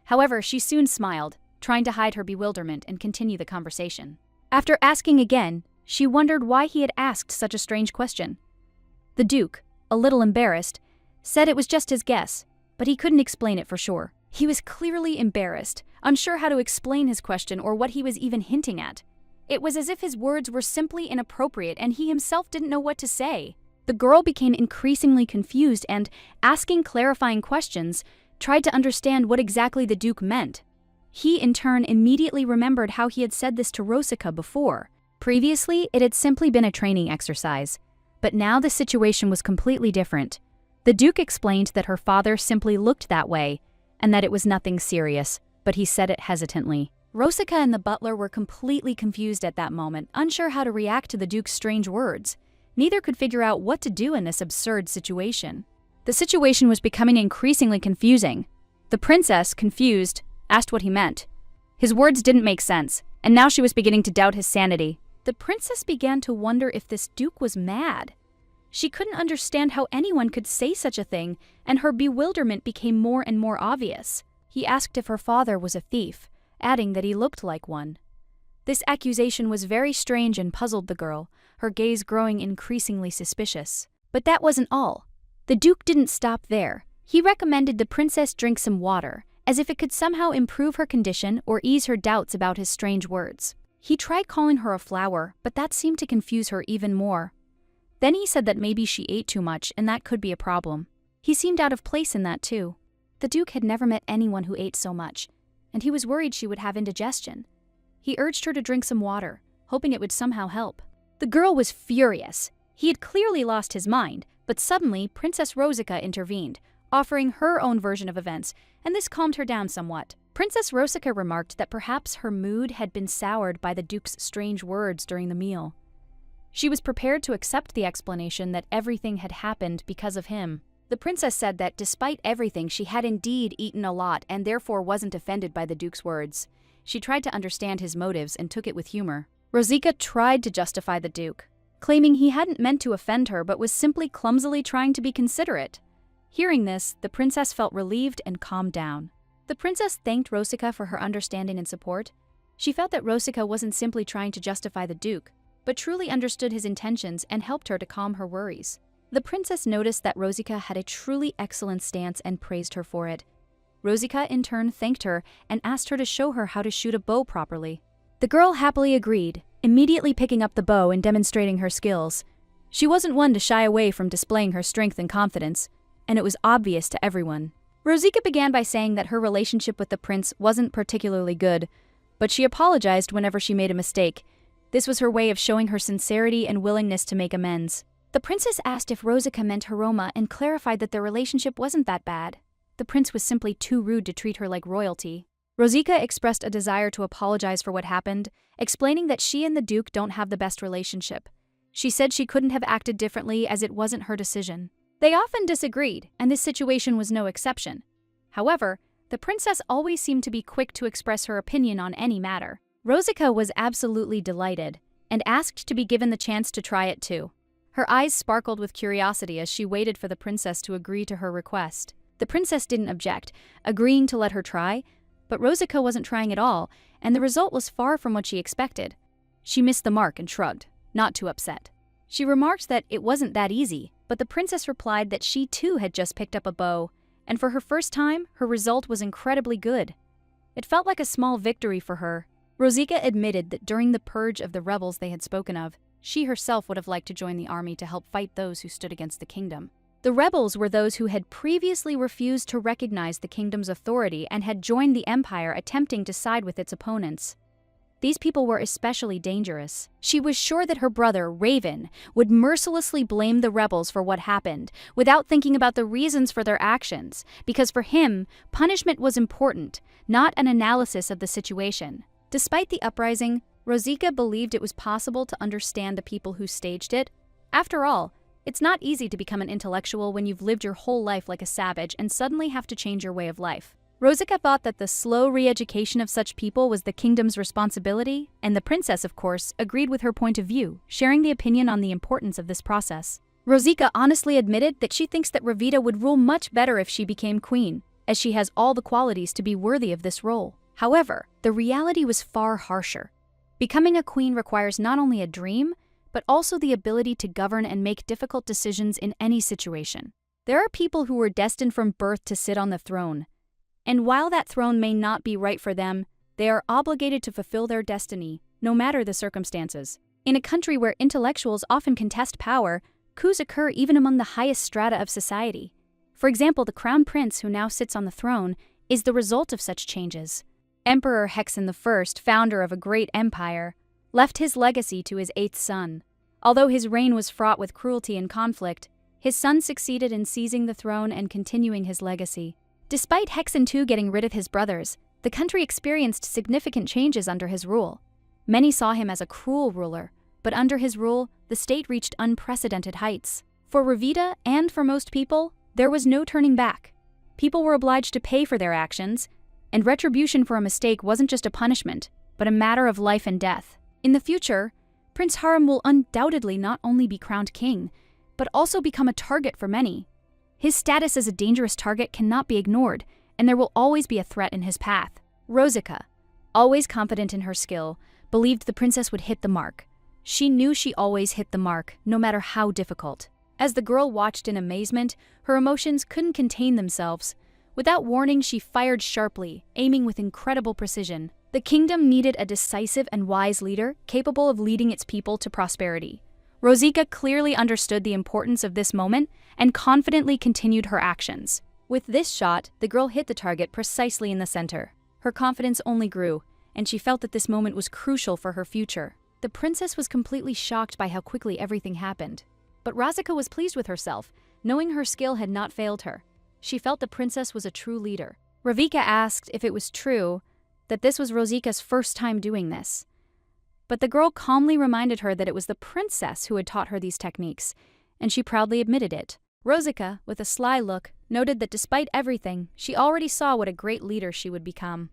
However, she soon smiled, trying to hide her bewilderment and continue the conversation. After asking again, she wondered why he had asked such a strange question. The Duke, a little embarrassed, said it was just his guess, but he couldn't explain it for sure. He was clearly embarrassed, unsure how to explain his question or what he was even hinting at. It was as if his words were simply inappropriate and he himself didn't know what to say. The girl became increasingly confused and, asking clarifying questions, tried to understand what exactly the Duke meant. He, in turn, immediately remembered how he had said this to Rosika before. Previously, it had simply been a training exercise, but now the situation was completely different. The Duke explained that her father simply looked that way, and that it was nothing serious, but he said it hesitantly. Rosika and the butler were completely confused at that moment, unsure how to react to the Duke's strange words. Neither could figure out what to do in this absurd situation. The situation was becoming increasingly confusing. The princess, confused, asked what he meant. His words didn't make sense, and now she was beginning to doubt his sanity. The princess began to wonder if this Duke was mad. She couldn't understand how anyone could say such a thing, and her bewilderment became more and more obvious. He asked if her father was a thief, adding that he looked like one. This accusation was very strange and puzzled the girl, her gaze growing increasingly suspicious. But that wasn't all. The Duke didn't stop there. He recommended the princess drink some water, as if it could somehow improve her condition or ease her doubts about his strange words. He tried calling her a flower, but that seemed to confuse her even more. Then he said that maybe she ate too much and that could be a problem. He seemed out of place in that too. The Duke had never met anyone who ate so much, and he was worried she would have indigestion. He urged her to drink some water, hoping it would somehow help. The girl was furious. He had clearly lost his mind, but suddenly Princess Rosika intervened, offering her own version of events, and this calmed her down somewhat. Princess Rosika remarked that perhaps her mood had been soured by the Duke's strange words during the meal. She was prepared to accept the explanation that everything had happened because of him. The princess said that despite everything, she had indeed eaten a lot and therefore wasn't offended by the Duke's words. She tried to understand his motives and took it with humor. Rosika tried to justify the Duke, claiming he hadn't meant to offend her but was simply clumsily trying to be considerate. Hearing this, the princess felt relieved and calmed down. The princess thanked Rosika for her understanding and support. She felt that Rosika wasn't simply trying to justify the Duke, but truly understood his intentions and helped her to calm her worries. The princess noticed that Rosika had a truly excellent stance and praised her for it. Rosika, in turn, thanked her and asked her to show her how to shoot a bow properly. The girl happily agreed, immediately picking up the bow and demonstrating her skills. She wasn't one to shy away from displaying her strength and confidence, and it was obvious to everyone. Rosika began by saying that her relationship with the prince wasn't particularly good, but she apologized whenever she made a mistake. This was her way of showing her sincerity and willingness to make amends. The princess asked if Rosika meant Hiroma and clarified that their relationship wasn't that bad. The prince was simply too rude to treat her like royalty. Rosika expressed a desire to apologize for what happened, explaining that she and the Duke don't have the best relationship. She said she couldn't have acted differently as it wasn't her decision. They often disagreed, and this situation was no exception. However, the princess always seemed to be quick to express her opinion on any matter. Rosica was absolutely delighted and asked to be given the chance to try it too. Her eyes sparkled with curiosity as she waited for the princess to agree to her request. The princess didn't object, agreeing to let her try, but Rosica wasn't trying at all, and the result was far from what she expected. She missed the mark and shrugged, not too upset. She remarked that it wasn't that easy, but the princess replied that she too had just picked up a bow, and for her first time, her result was incredibly good. It felt like a small victory for her. Rosica admitted that during the purge of the rebels they had spoken of, she herself would have liked to join the army to help fight those who stood against the kingdom. The rebels were those who had previously refused to recognize the kingdom's authority and had joined the empire, attempting to side with its opponents. These people were especially dangerous. She was sure that her brother, Raven, would mercilessly blame the rebels for what happened, without thinking about the reasons for their actions, because for him, punishment was important, not an analysis of the situation. Despite the uprising, Rosica believed it was possible to understand the people who staged it. After all, it's not easy to become an intellectual when you've lived your whole life like a savage and suddenly have to change your way of life. Rosica thought that the slow re-education of such people was the kingdom's responsibility, and the princess, of course, agreed with her point of view, sharing the opinion on the importance of this process. Rosica honestly admitted that she thinks that Revita would rule much better if she became queen, as she has all the qualities to be worthy of this role. However, the reality was far harsher. Becoming a queen requires not only a dream, but also the ability to govern and make difficult decisions in any situation. There are people who were destined from birth to sit on the throne, and while that throne may not be right for them, they are obligated to fulfill their destiny, no matter the circumstances. In a country where intellectuals often contest power, coups occur even among the highest strata of society. For example, the crown prince who now sits on the throne is the result of such changes. Emperor Hexen I, founder of a great empire, left his legacy to his 8th son. Although his reign was fraught with cruelty and conflict, his son succeeded in seizing the throne and continuing his legacy. Despite Hexen II getting rid of his brothers, the country experienced significant changes under his rule. Many saw him as a cruel ruler, but under his rule, the state reached unprecedented heights. For Revita and for most people, there was no turning back. People were obliged to pay for their actions, and retribution for a mistake wasn't just a punishment, but a matter of life and death. In the future, Prince Harem will undoubtedly not only be crowned king, but also become a target for many. His status as a dangerous target cannot be ignored, and there will always be a threat in his path. Rosica, always confident in her skill, believed the princess would hit the mark. She knew she always hit the mark, no matter how difficult. As the girl watched in amazement, her emotions couldn't contain themselves. Without warning, she fired sharply, aiming with incredible precision. The kingdom needed a decisive and wise leader, capable of leading its people to prosperity. Rosica clearly understood the importance of this moment and confidently continued her actions. With this shot, the girl hit the target precisely in the center. Her confidence only grew, and she felt that this moment was crucial for her future. The princess was completely shocked by how quickly everything happened. But Rosica was pleased with herself, knowing her skill had not failed her. She felt the princess was a true leader. Revika asked if it was true that this was Rosica's first time doing this. But the girl calmly reminded her that it was the princess who had taught her these techniques, and she proudly admitted it. Rosica, with a sly look, noted that despite everything, she already saw what a great leader she would become.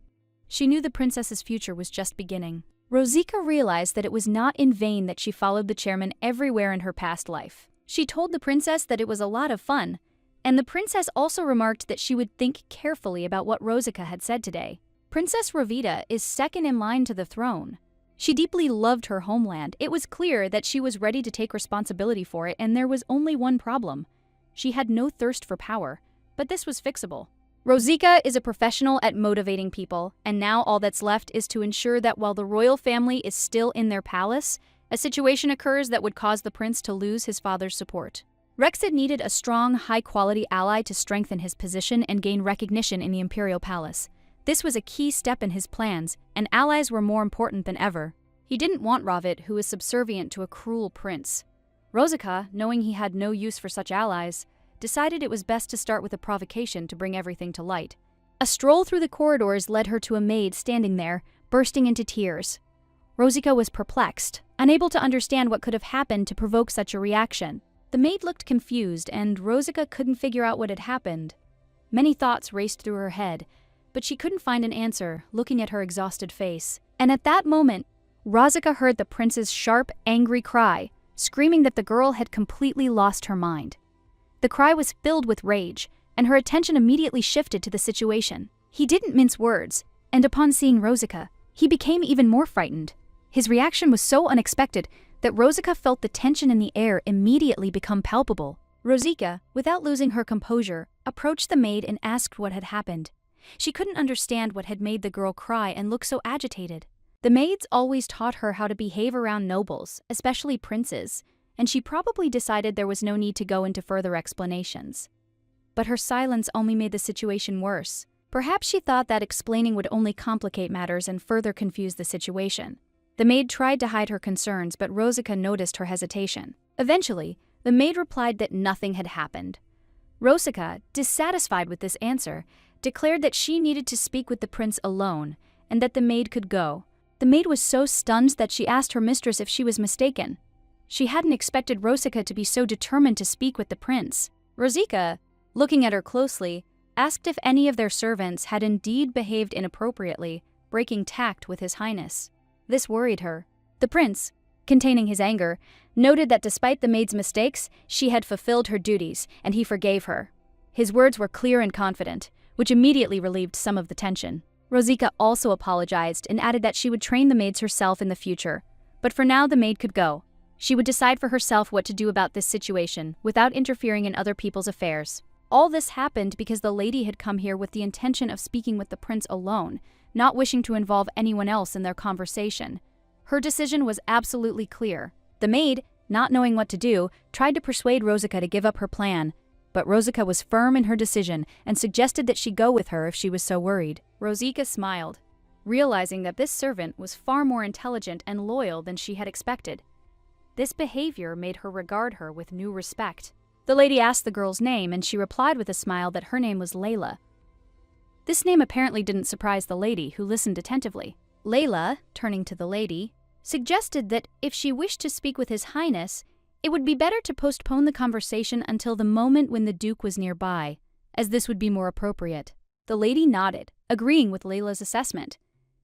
She knew the princess's future was just beginning. Rosica realized that it was not in vain that she followed the chairman everywhere in her past life. She told the princess that it was a lot of fun, and the princess also remarked that she would think carefully about what Rosica had said today. Princess Revita is second in line to the throne. She deeply loved her homeland. It was clear that she was ready to take responsibility for it, and there was only one problem. She had no thirst for power, but this was fixable. Rosica is a professional at motivating people, and now all that's left is to ensure that while the royal family is still in their palace, a situation occurs that would cause the prince to lose his father's support. Rexid needed a strong, high-quality ally to strengthen his position and gain recognition in the imperial palace. This was a key step in his plans, and allies were more important than ever. He didn't want Ravit, who was subservient to a cruel prince. Rosica, knowing he had no use for such allies, decided it was best to start with a provocation to bring everything to light. A stroll through the corridors led her to a maid standing there, bursting into tears. Rosica was perplexed, unable to understand what could have happened to provoke such a reaction. The maid looked confused, and Rosica couldn't figure out what had happened. Many thoughts raced through her head, but she couldn't find an answer, looking at her exhausted face. And at that moment, Rosika heard the prince's sharp, angry cry, screaming that the girl had completely lost her mind. The cry was filled with rage, and her attention immediately shifted to the situation. He didn't mince words, and upon seeing Rosika, he became even more frightened. His reaction was so unexpected that Rosika felt the tension in the air immediately become palpable. Rosika, without losing her composure, approached the maid and asked what had happened. She couldn't understand what had made the girl cry and look so agitated. The maids always taught her how to behave around nobles, especially princes, and she probably decided there was no need to go into further explanations. But her silence only made the situation worse. Perhaps she thought that explaining would only complicate matters and further confuse the situation. The maid tried to hide her concerns, but Rosika noticed her hesitation. Eventually, the maid replied that nothing had happened. Rosika, dissatisfied with this answer, declared that she needed to speak with the prince alone and that the maid could go. The maid was so stunned that she asked her mistress if she was mistaken. She hadn't expected Rosika to be so determined to speak with the prince. Rosika, looking at her closely, asked if any of their servants had indeed behaved inappropriately, breaking tact with His Highness. This worried her. The prince, containing his anger, noted that despite the maid's mistakes, she had fulfilled her duties, and he forgave her. His words were clear and confident, which immediately relieved some of the tension. Rosika also apologized and added that she would train the maids herself in the future, but for now the maid could go. She would decide for herself what to do about this situation without interfering in other people's affairs. All this happened because the lady had come here with the intention of speaking with the prince alone, not wishing to involve anyone else in their conversation. Her decision was absolutely clear. The maid, not knowing what to do, tried to persuade Rosika to give up her plan, but Rosika was firm in her decision and suggested that she go with her if she was so worried. Rosika smiled, realizing that this servant was far more intelligent and loyal than she had expected. This behavior made her regard her with new respect. The lady asked the girl's name, and she replied with a smile that her name was Layla. This name apparently didn't surprise the lady, who listened attentively. Layla, turning to the lady, suggested that if she wished to speak with His Highness, it would be better to postpone the conversation until the moment when the Duke was nearby, as this would be more appropriate. The lady nodded, agreeing with Layla's assessment.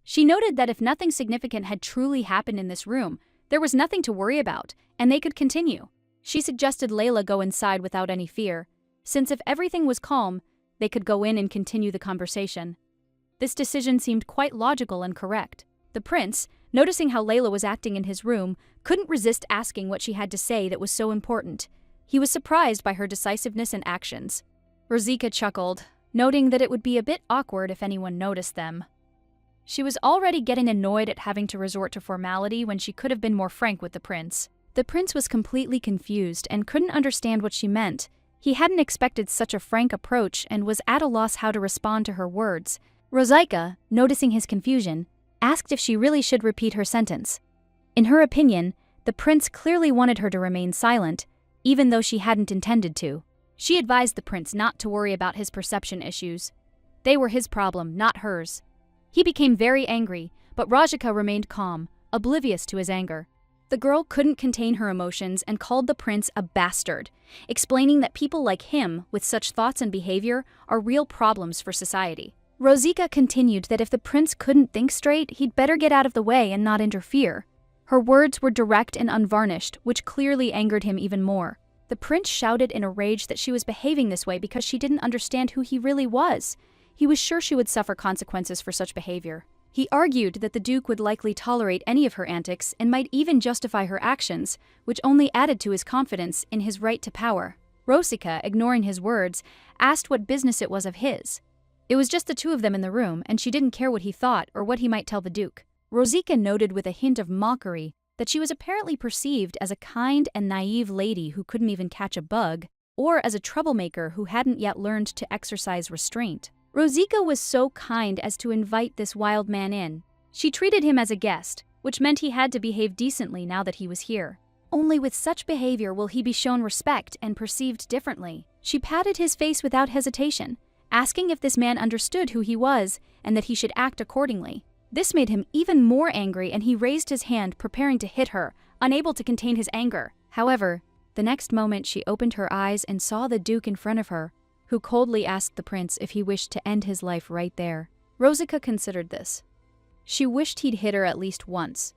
She noted that if nothing significant had truly happened in this room, there was nothing to worry about, and they could continue. She suggested Layla go inside without any fear, since if everything was calm, they could go in and continue the conversation. This decision seemed quite logical and correct. The prince, noticing how Layla was acting in his room, couldn't resist asking what she had to say that was so important. He was surprised by her decisiveness and actions. Rosika chuckled, noting that it would be a bit awkward if anyone noticed them. She was already getting annoyed at having to resort to formality when she could have been more frank with the prince. The prince was completely confused and couldn't understand what she meant. He hadn't expected such a frank approach and was at a loss how to respond to her words. Rosika, noticing his confusion, asked if she really should repeat her sentence. In her opinion, the prince clearly wanted her to remain silent, even though she hadn't intended to. She advised the prince not to worry about his perception issues. They were his problem, not hers. He became very angry, but Rosika remained calm, oblivious to his anger. The girl couldn't contain her emotions and called the prince a bastard, explaining that people like him, with such thoughts and behavior, are real problems for society. Rosika continued that if the prince couldn't think straight, he'd better get out of the way and not interfere. Her words were direct and unvarnished, which clearly angered him even more. The prince shouted in a rage that she was behaving this way because she didn't understand who he really was. He was sure she would suffer consequences for such behavior. He argued that the Duke would likely tolerate any of her antics and might even justify her actions, which only added to his confidence in his right to power. Rosika, ignoring his words, asked what business it was of his. It was just the two of them in the room, and she didn't care what he thought or what he might tell the Duke. Rosika noted with a hint of mockery that she was apparently perceived as a kind and naive lady who couldn't even catch a bug, or as a troublemaker who hadn't yet learned to exercise restraint. Rosika was so kind as to invite this wild man in. She treated him as a guest, which meant he had to behave decently now that he was here. Only with such behavior will he be shown respect and perceived differently. She patted his face without hesitation, asking if this man understood who he was and that he should act accordingly. This made him even more angry, and he raised his hand, preparing to hit her, unable to contain his anger. However, the next moment she opened her eyes and saw the Duke in front of her, who coldly asked the prince if he wished to end his life right there. Rosika considered this. She wished he'd hit her at least once,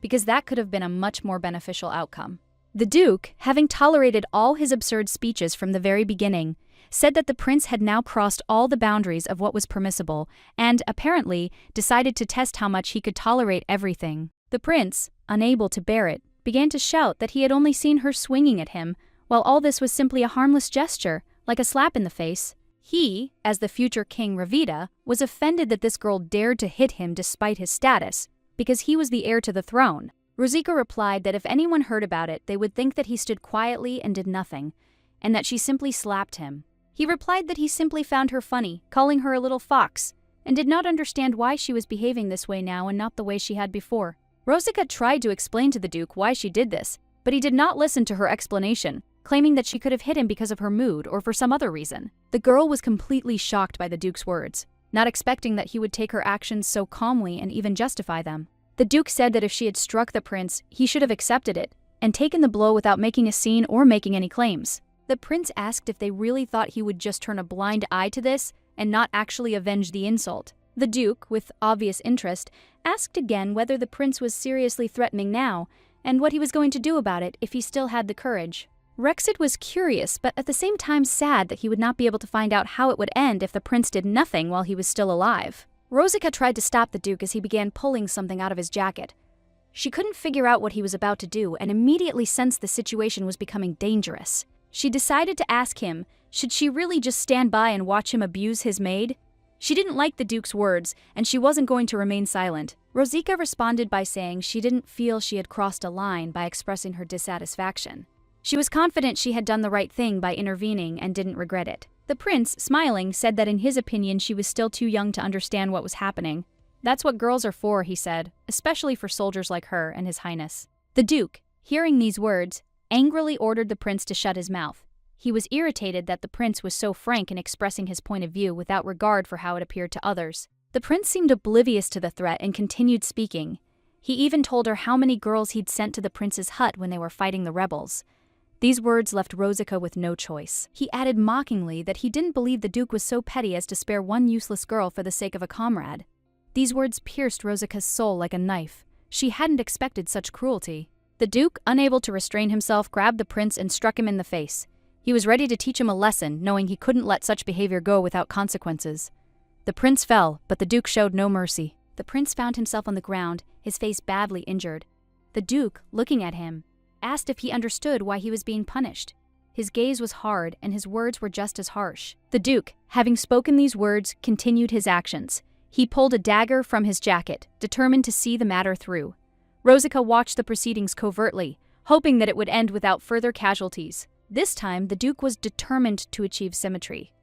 because that could have been a much more beneficial outcome. The Duke, having tolerated all his absurd speeches from the very beginning, said that the prince had now crossed all the boundaries of what was permissible and, apparently, decided to test how much he could tolerate everything. The prince, unable to bear it, began to shout that he had only seen her swinging at him, while all this was simply a harmless gesture, like a slap in the face. He, as the future King Ravida, was offended that this girl dared to hit him despite his status, because he was the heir to the throne. Rosika replied that if anyone heard about it, they would think that he stood quietly and did nothing, and that she simply slapped him. He replied that he simply found her funny, calling her a little fox, and did not understand why she was behaving this way now and not the way she had before. Rosika tried to explain to the Duke why she did this, but he did not listen to her explanation, claiming that she could have hit him because of her mood or for some other reason. The girl was completely shocked by the Duke's words, not expecting that he would take her actions so calmly and even justify them. The Duke said that if she had struck the prince, he should have accepted it and taken the blow without making a scene or making any claims. The prince asked if they really thought he would just turn a blind eye to this and not actually avenge the insult. The Duke, with obvious interest, asked again whether the prince was seriously threatening now and what he was going to do about it if he still had the courage. Rexit was curious, but at the same time sad that he would not be able to find out how it would end if the prince did nothing while he was still alive. Rosika tried to stop the Duke as he began pulling something out of his jacket. She couldn't figure out what he was about to do and immediately sensed the situation was becoming dangerous. She decided to ask him, should she really just stand by and watch him abuse his maid? She didn't like the Duke's words, and she wasn't going to remain silent. Rosika responded by saying she didn't feel she had crossed a line by expressing her dissatisfaction. She was confident she had done the right thing by intervening and didn't regret it. The prince, smiling, said that in his opinion she was still too young to understand what was happening. That's what girls are for, he said, especially for soldiers like her and his highness. The Duke, hearing these words, angrily ordered the prince to shut his mouth. He was irritated that the prince was so frank in expressing his point of view without regard for how it appeared to others. The prince seemed oblivious to the threat and continued speaking. He even told her how many girls he'd sent to the prince's hut when they were fighting the rebels. These words left Rosika with no choice. He added mockingly that he didn't believe the Duke was so petty as to spare one useless girl for the sake of a comrade. These words pierced Rosika's soul like a knife. She hadn't expected such cruelty. The Duke, unable to restrain himself, grabbed the prince and struck him in the face. He was ready to teach him a lesson, knowing he couldn't let such behavior go without consequences. The prince fell, but the Duke showed no mercy. The prince found himself on the ground, his face badly injured. The Duke, looking at him, asked if he understood why he was being punished. His gaze was hard, and his words were just as harsh. The Duke, having spoken these words, continued his actions. He pulled a dagger from his jacket, determined to see the matter through. Rosika watched the proceedings covertly, hoping that it would end without further casualties. This time, the Duke was determined to achieve symmetry.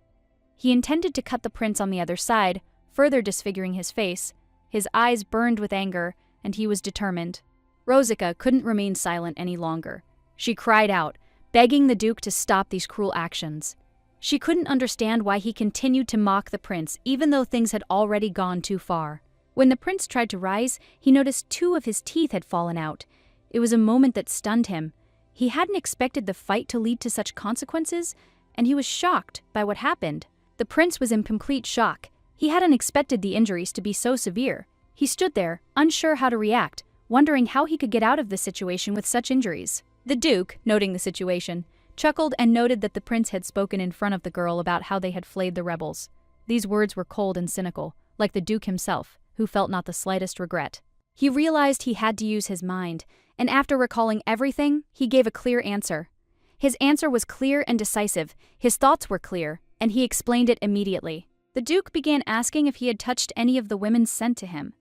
He intended to cut the prince on the other side, further disfiguring his face. His eyes burned with anger, and he was determined. Rosika couldn't remain silent any longer. She cried out, begging the Duke to stop these cruel actions. She couldn't understand why he continued to mock the prince, even though things had already gone too far. When the prince tried to rise, he noticed 2 of his teeth had fallen out. It was a moment that stunned him. He hadn't expected the fight to lead to such consequences, and he was shocked by what happened. The prince was in complete shock. He hadn't expected the injuries to be so severe. He stood there, unsure how to react, wondering how he could get out of the situation with such injuries. The Duke, noting the situation, chuckled and noted that the prince had spoken in front of the girl about how they had flayed the rebels. These words were cold and cynical, like the Duke himself, who felt not the slightest regret. He realized he had to use his mind, and after recalling everything, he gave a clear answer. His answer was clear and decisive, his thoughts were clear, and he explained it immediately. The Duke began asking if he had touched any of the women sent to him.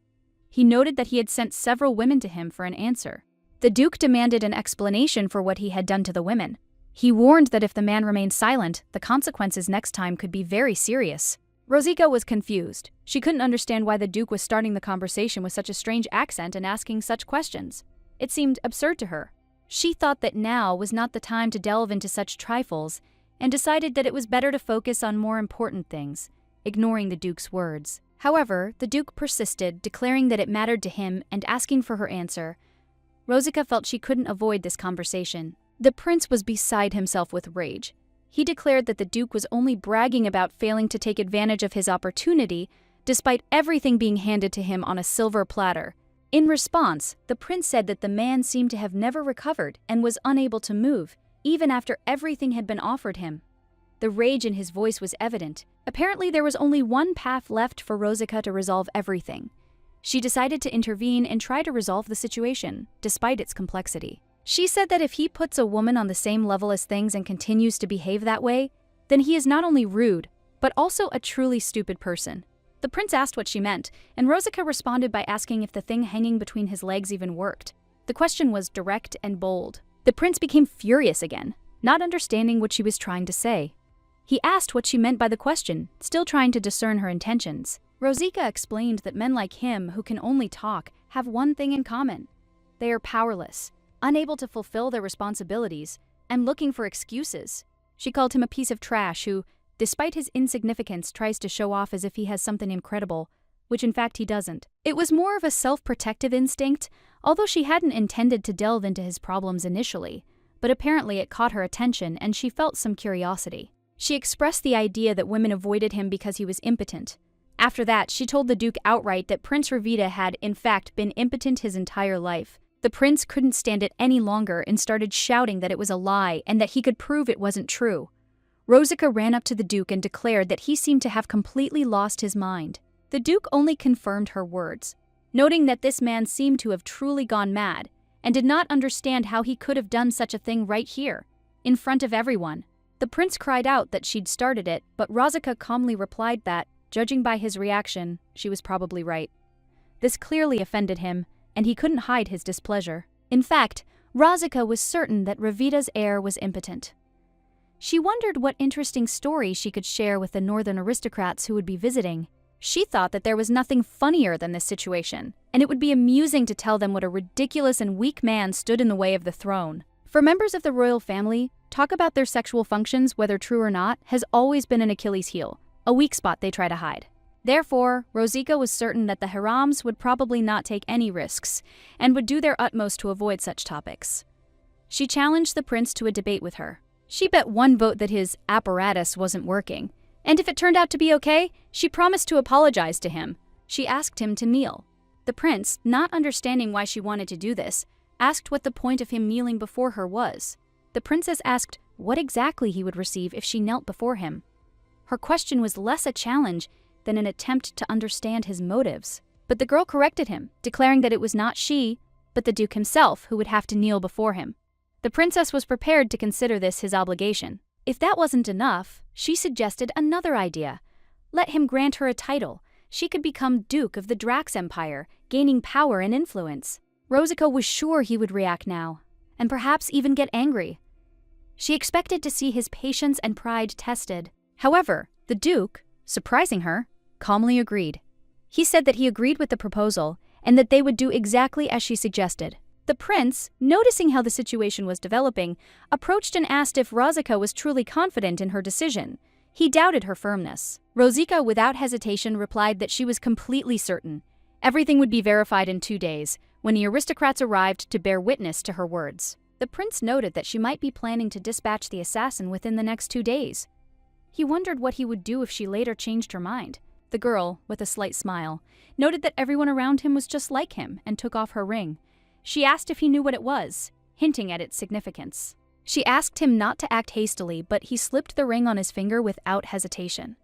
He noted that he had sent several women to him for an answer. The Duke demanded an explanation for what he had done to the women. He warned that if the man remained silent, the consequences next time could be very serious. Rosika was confused. She couldn't understand why the Duke was starting the conversation with such a strange accent and asking such questions. It seemed absurd to her. She thought that now was not the time to delve into such trifles, and decided that it was better to focus on more important things, ignoring the Duke's words. However, the Duke persisted, declaring that it mattered to him and asking for her answer. Rosika felt she couldn't avoid this conversation. The prince was beside himself with rage. He declared that the Duke was only bragging about failing to take advantage of his opportunity, despite everything being handed to him on a silver platter. In response, the prince said that the man seemed to have never recovered and was unable to move, even after everything had been offered him. The rage in his voice was evident. Apparently, there was only one path left for Rosica to resolve everything. She decided to intervene and try to resolve the situation, despite its complexity. She said that if he puts a woman on the same level as things and continues to behave that way, then he is not only rude, but also a truly stupid person. The prince asked what she meant, and Rosica responded by asking if the thing hanging between his legs even worked. The question was direct and bold. The prince became furious again, not understanding what she was trying to say. He asked what she meant by the question, still trying to discern her intentions. Rosica explained that men like him, who can only talk, have one thing in common. They are powerless, unable to fulfill their responsibilities, and looking for excuses. She called him a piece of trash who, despite his insignificance, tries to show off as if he has something incredible, which in fact he doesn't. It was more of a self-protective instinct, although she hadn't intended to delve into his problems initially, but apparently it caught her attention and she felt some curiosity. She expressed the idea that women avoided him because he was impotent. After that, she told the Duke outright that Prince Ravita had, in fact, been impotent his entire life. The prince couldn't stand it any longer and started shouting that it was a lie and that he could prove it wasn't true. Rosica ran up to the Duke and declared that he seemed to have completely lost his mind. The Duke only confirmed her words, noting that this man seemed to have truly gone mad and did not understand how he could have done such a thing right here, in front of everyone. The prince cried out that she'd started it, but Rosica calmly replied that, judging by his reaction, she was probably right. This clearly offended him, and he couldn't hide his displeasure. In fact, Rosica was certain that Ravita's heir was impotent. She wondered what interesting story she could share with the northern aristocrats who would be visiting. She thought that there was nothing funnier than this situation, and it would be amusing to tell them what a ridiculous and weak man stood in the way of the throne. For members of the royal family, talk about their sexual functions, whether true or not, has always been an Achilles heel, a weak spot they try to hide. Therefore, Rosica was certain that the Harams would probably not take any risks, and would do their utmost to avoid such topics. She challenged the prince to a debate with her. She bet one vote that his apparatus wasn't working, and if it turned out to be okay, she promised to apologize to him. She asked him to kneel. The prince, not understanding why she wanted to do this, asked what the point of him kneeling before her was. The princess asked what exactly he would receive if she knelt before him. Her question was less a challenge than an attempt to understand his motives. But the girl corrected him, declaring that it was not she, but the Duke himself who would have to kneel before him. The princess was prepared to consider this his obligation. If that wasn't enough, she suggested another idea. Let him grant her a title. She could become Duke of the Drax Empire, gaining power and influence. Rosica was sure he would react now, and perhaps even get angry. She expected to see his patience and pride tested. However, the Duke, surprising her, calmly agreed. He said that he agreed with the proposal and that they would do exactly as she suggested. The prince, noticing how the situation was developing, approached and asked if Rosica was truly confident in her decision. He doubted her firmness. Rosica, without hesitation, replied that she was completely certain. Everything would be verified in 2 days, when the aristocrats arrived to bear witness to her words. The prince noted that she might be planning to dispatch the assassin within the next 2 days. He wondered what he would do if she later changed her mind. The girl, with a slight smile, noted that everyone around him was just like him and took off her ring. She asked if he knew what it was, hinting at its significance. She asked him not to act hastily, but he slipped the ring on his finger without hesitation.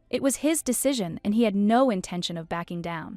It was his decision, and he had no intention of backing down.